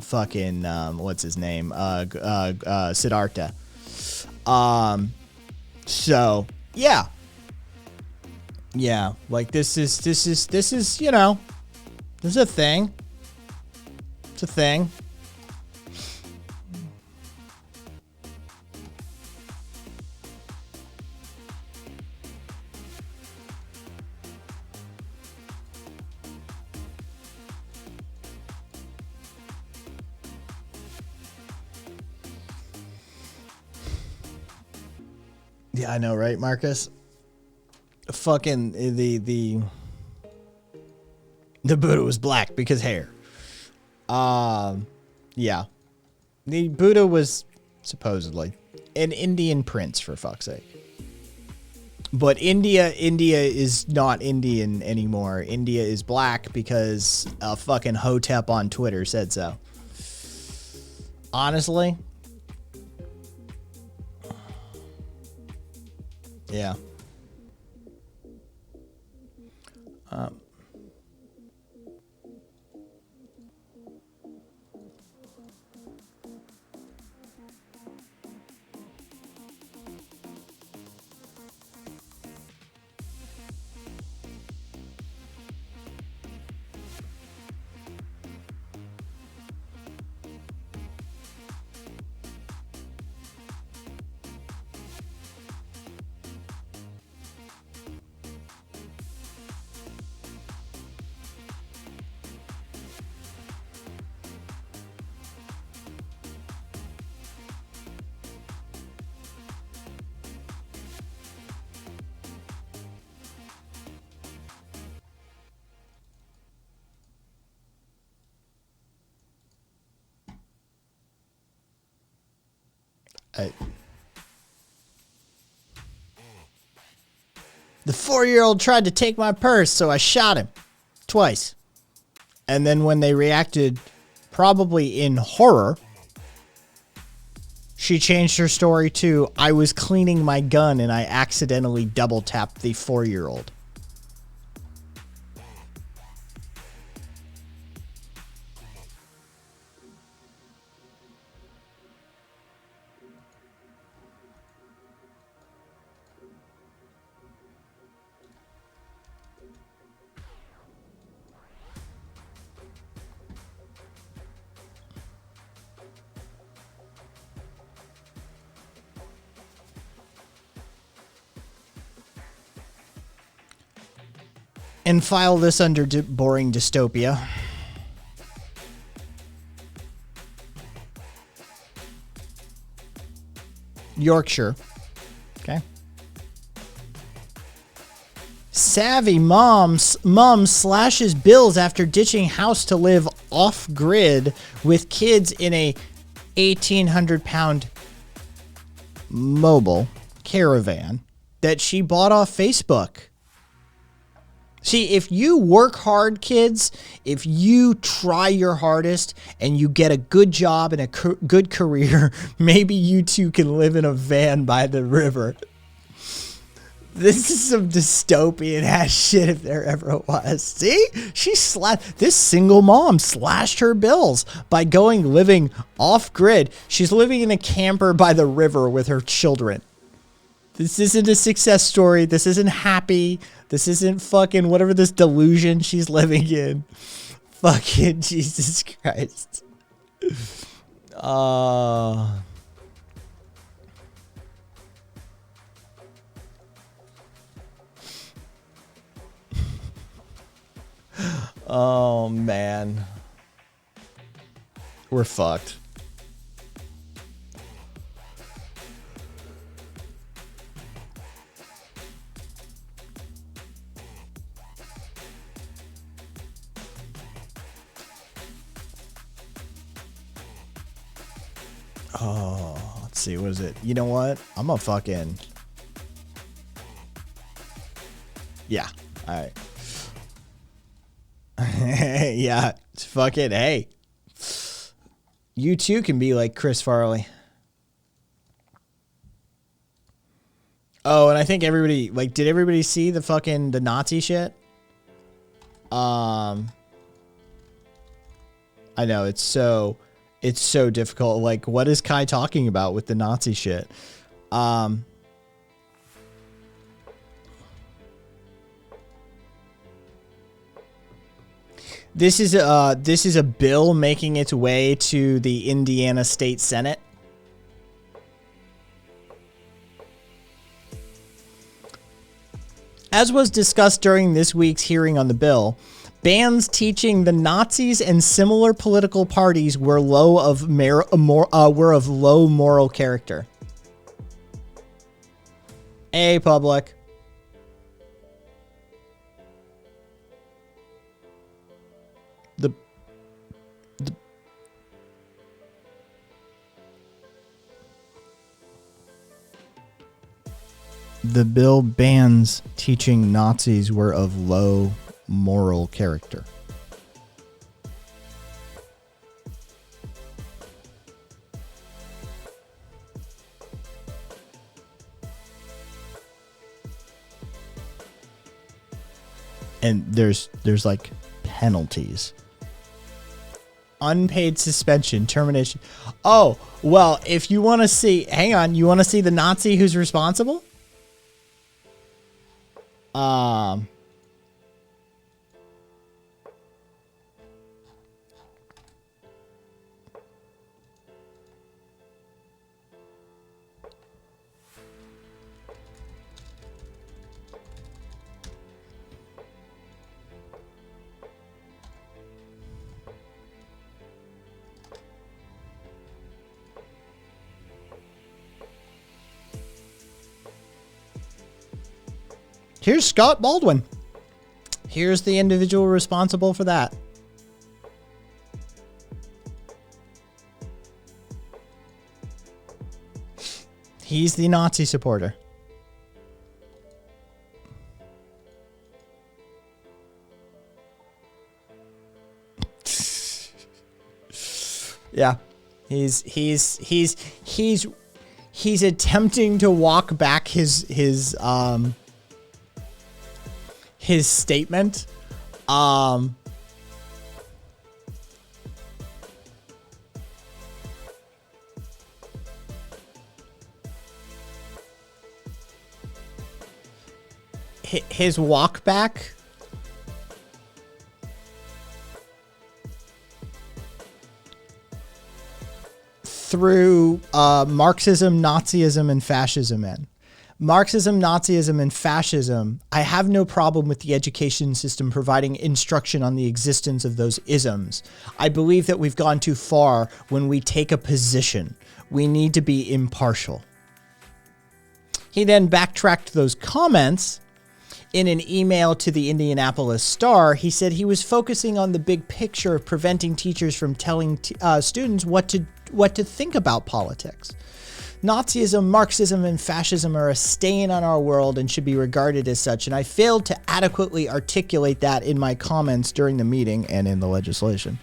fucking what's his name, Siddhartha. So yeah, like this is you know, this is a thing. It's a thing. Yeah, I know, right, Marcus? Fucking the The Buddha was black because hair. Yeah. The Buddha was supposedly an Indian prince, for fuck's sake. But India is not Indian anymore. India is black because a fucking hotep on Twitter said so. Honestly. Yeah. The 4-year-old tried to take my purse, so I shot him twice. And then when they reacted, probably in horror, she changed her story to, I was cleaning my gun and I accidentally double tapped the 4-year-old. And file this under boring dystopia. Yorkshire. Okay. Savvy mom slashes bills after ditching house to live off-grid with kids in a 1,800-pound mobile caravan that she bought off Facebook. See, if you work hard, kids, if you try your hardest and you get a good job and a good career, maybe you too can live in a van by the river. This is some dystopian ass shit if there ever was. See? This single mom slashed her bills by living off grid. She's living in a camper by the river with her children. This isn't a success story. This isn't happy. This isn't fucking whatever this delusion she's living in. Fucking Jesus Christ. Oh, man. We're fucked. Oh, let's see. What is it? You know what? I'm a fucking... Yeah. All right. Yeah. Fucking hey. You too can be like Chris Farley. Oh, and I think everybody... Like, did everybody see the Nazi shit? I know. It's so difficult. Like, what is Kai talking about with the Nazi shit? This is a bill making its way to the Indiana State Senate. As was discussed during this week's hearing on the bill, bans teaching the Nazis and similar political parties were of low moral character. Hey, public. The bill bans teaching Nazis were of low moral character. And there's like penalties. Unpaid suspension, termination. Oh, well, if you want to see, hang on, you want to see the Nazi who's responsible? Here's Scott Baldwin. Here's the individual responsible for that. He's the Nazi supporter. Yeah. He's attempting to walk back his statement. His walk back through Marxism, Nazism, and fascism in. Marxism, Nazism, and fascism, I have no problem with the education system providing instruction on the existence of those isms. I believe that we've gone too far when we take a position. We need to be impartial. He then backtracked those comments in an email to the Indianapolis Star. He said he was focusing on the big picture of preventing teachers from telling students what to think about politics. Nazism, Marxism, and fascism are a stain on our world and should be regarded as such, and I failed to adequately articulate that in my comments during the meeting and in the legislation.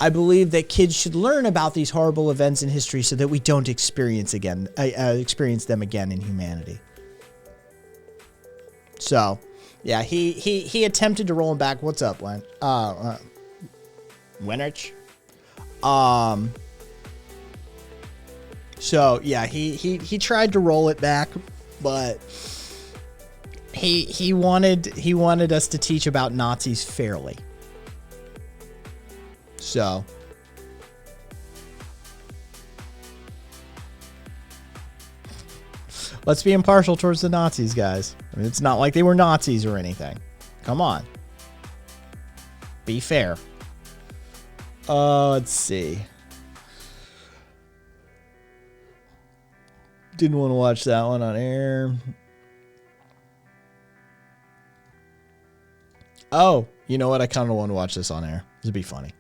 I believe that kids should learn about these horrible events in history so that we don't experience them again in humanity. So, yeah, he attempted to roll him back. What's up, Len? Winrich? So yeah, he tried to roll it back, but he wanted us to teach about Nazis fairly. So let's be impartial towards the Nazis, guys. I mean, it's not like they were Nazis or anything. Come on. Be fair. Let's see. Didn't want to watch that one on air. Oh, you know what? I kind of want to watch this on air. This would be funny.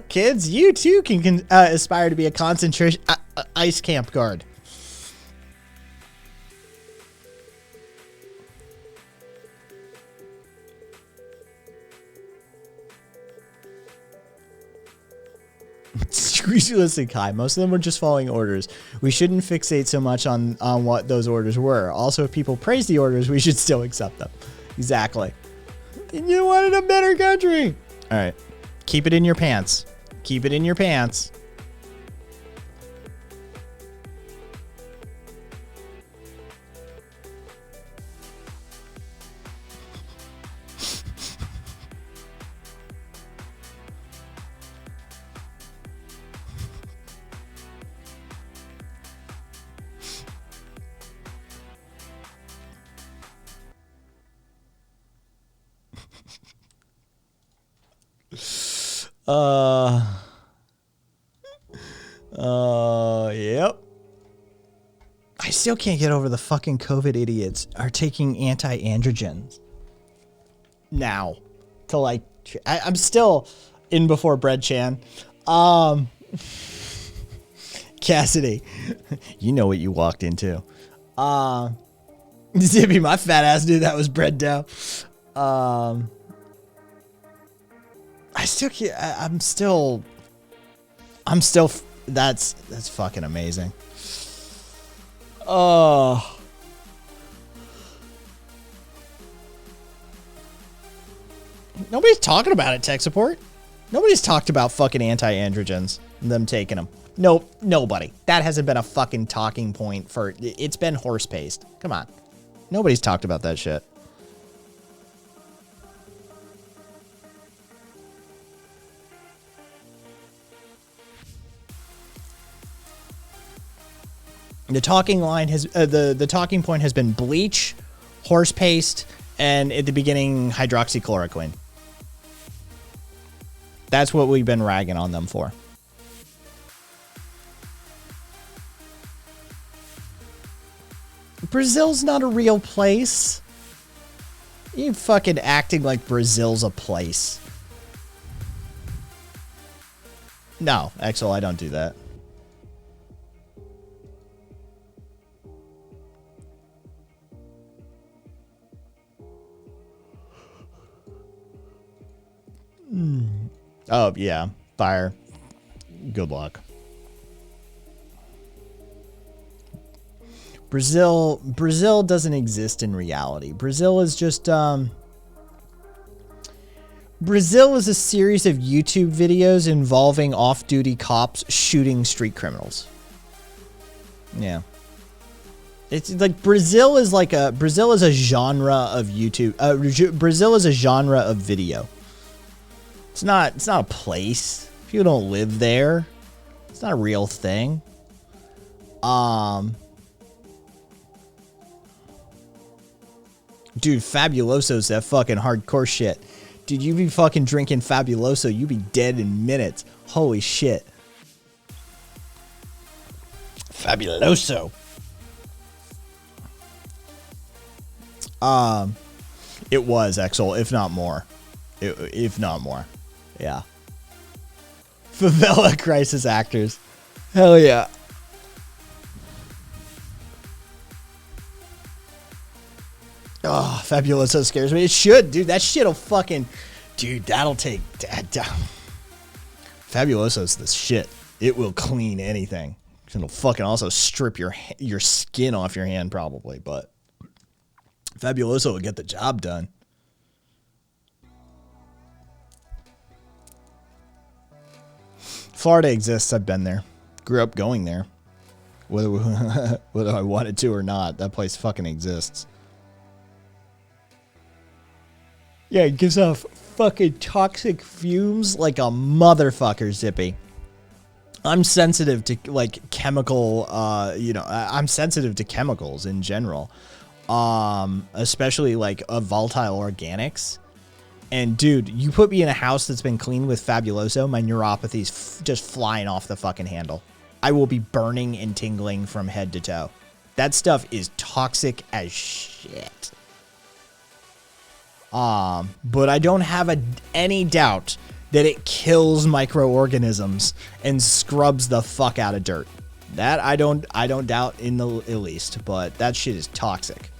Kids, you too can aspire to be a concentration ice camp guard. Scrupulous Kai. Most of them were just following orders. We shouldn't fixate so much on what those orders were. Also, if people praise the orders, we should still accept them. Exactly. You wanted a better country. All right. Keep it in your pants. Keep it in your pants. Yep. I still can't get over the fucking COVID idiots are taking anti-androgens. now to like, I'm still in before Bread Chan. Cassidy, you know what you walked into. Zippy, my fat ass knew that was bread dough. I still can't, I'm still, that's fucking amazing. Oh. Nobody's talking about it, tech support. Nobody's talked about fucking anti-androgens, them taking them. Nope, nobody. That hasn't been a fucking talking point for, it's been horse-paced. Come on. Nobody's talked about that shit. The talking line has, the talking point has been bleach, horse paste, and at the beginning, hydroxychloroquine. That's what we've been ragging on them for. Brazil's not a real place. You fucking acting like Brazil's a place. No, Axel, I don't do that. Oh, yeah. Fire. Good luck. Brazil doesn't exist in reality. Brazil is just, Brazil is a series of YouTube videos involving off-duty cops shooting street criminals. Yeah. It's like Brazil is a genre of YouTube. Brazil is a genre of video. It's not a place. People don't live there. It's not a real thing. Dude, Fabuloso's that fucking hardcore shit. Dude, you be fucking drinking Fabuloso, you be dead in minutes. Holy shit. Fabuloso. It was, Exel, if not more. If not more. Yeah. Favela crisis actors. Hell yeah. Oh, Fabuloso scares me. It should, dude. That shit'll fucking... Dude, that'll take... Fabuloso's the shit. It will clean anything. It'll fucking also strip your skin off your hand, probably, but... Fabuloso will get the job done. Florida exists. I've been there. Grew up going there. Whether I wanted to or not, that place fucking exists. Yeah, it gives off fucking toxic fumes like a motherfucker, Zippy. I'm sensitive to like chemical, I'm sensitive to chemicals in general. Especially like volatile organics. And dude, you put me in a house that's been cleaned with Fabuloso, my neuropathy's just flying off the fucking handle. I will be burning and tingling from head to toe. That stuff is toxic as shit. But I don't have any doubt that it kills microorganisms and scrubs the fuck out of dirt. That I don't doubt in the least, but that shit is toxic.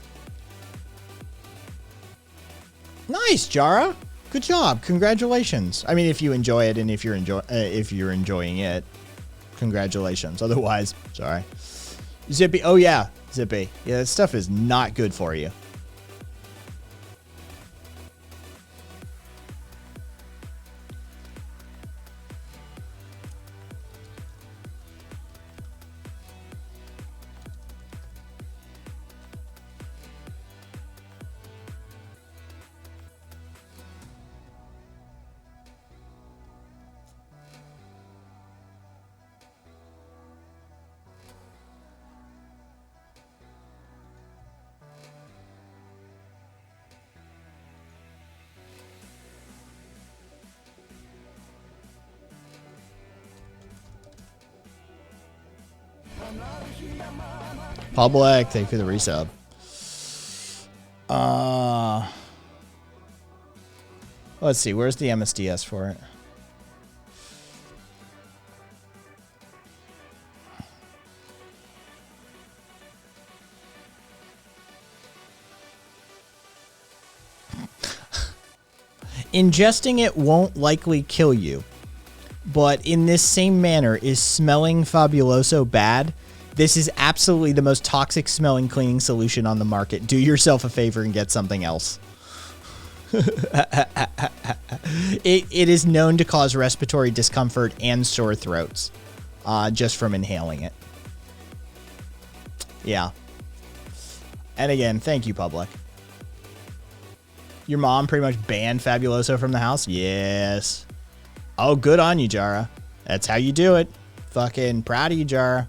Nice, Jara. Good job. Congratulations. I mean, if you enjoy it and if you're enjoying it, congratulations. Otherwise, sorry. Zippy. Oh yeah, Zippy. Yeah, that stuff is not good for you. Public, thank you for the resub. Let's see. Where's the MSDS for it? Ingesting it won't likely kill you, but in this same manner, is smelling Fabuloso bad? This is absolutely the most toxic smelling cleaning solution on the market. Do yourself a favor and get something else. It is known to cause respiratory discomfort and sore throats just from inhaling it. Yeah. And again, thank you, public. Your mom pretty much banned Fabuloso from the house? Yes. Oh, good on you, Jara. That's how you do it. Fucking proud of you, Jara.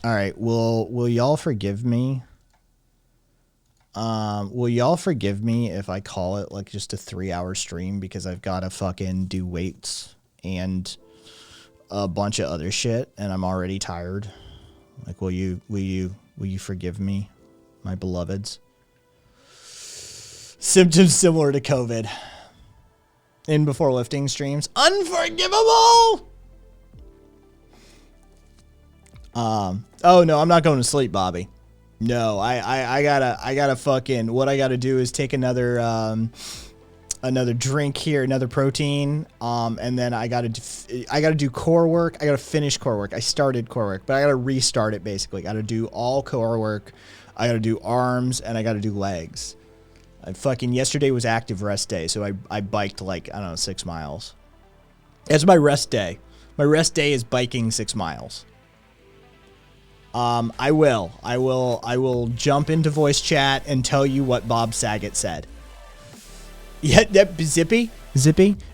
All right, will y'all forgive me? Will y'all forgive me if I call it like just a 3-hour stream because I've got to fucking do weights and a bunch of other shit and I'm already tired? Like, will you forgive me, my beloveds? Symptoms similar to COVID. In before lifting streams. Unforgivable! Oh no, I'm not going to sleep, Bobby. No, I gotta fucking, what I gotta do is take another drink here, another protein, and then I gotta do core work. I gotta finish core work. I started core work, but I gotta restart it basically. Gotta do all core work. I gotta do arms and I gotta do legs. Yesterday was active rest day, so I biked like, I don't know, 6 miles. That's my rest day. My rest day is biking 6 miles. I will jump into voice chat and tell you what Bob Saget said. Yeah, that Zippy,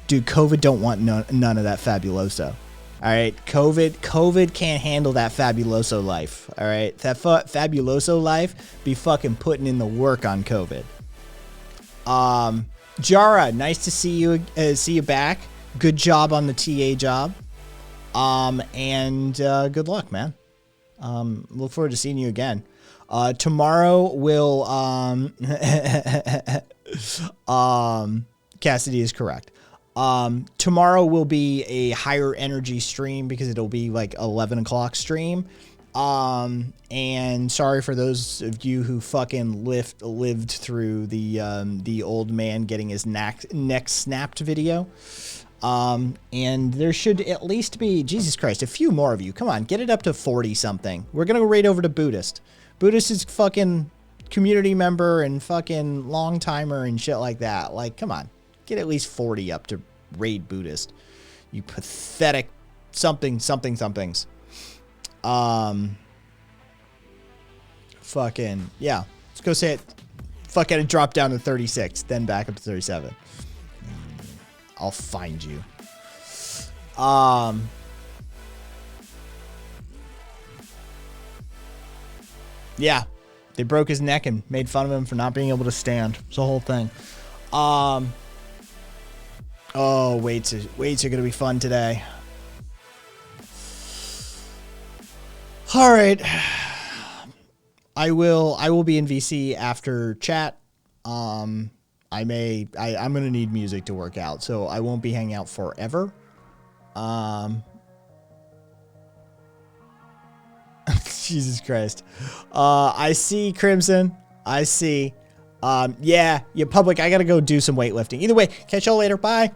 dude. COVID don't want none of that Fabuloso. All right, COVID can't handle that Fabuloso life. All right, that Fabuloso life be fucking putting in the work on COVID. Jara, nice to see you back. Good job on the TA job. And good luck, man. Look forward to seeing you again. Tomorrow will, Cassidy is correct. Tomorrow will be a higher energy stream because it'll be like 11 o'clock stream. And sorry for those of you who fucking lived through the old man getting his neck snapped video. And there should at least be, Jesus Christ, a few more of you. Come on, get it up to 40 something. We're gonna go right over to Buddhist. Buddhist is fucking community member and fucking long timer and shit like that. Like, come on, get at least 40 up to raid Buddhist. You pathetic somethings. Fucking, yeah. Let's go say it. Fucking it dropped down to 36, then back up to 37. I'll find you. Yeah, they broke his neck and made fun of him for not being able to stand. It's the whole thing. Oh, weights are gonna be fun today. All right, I will be in VC after chat. I'm gonna need music to work out, so I won't be hanging out forever. Jesus Christ. I see Crimson. I see. Yeah, public, I gotta go do some weightlifting. Either way, catch y'all later. Bye.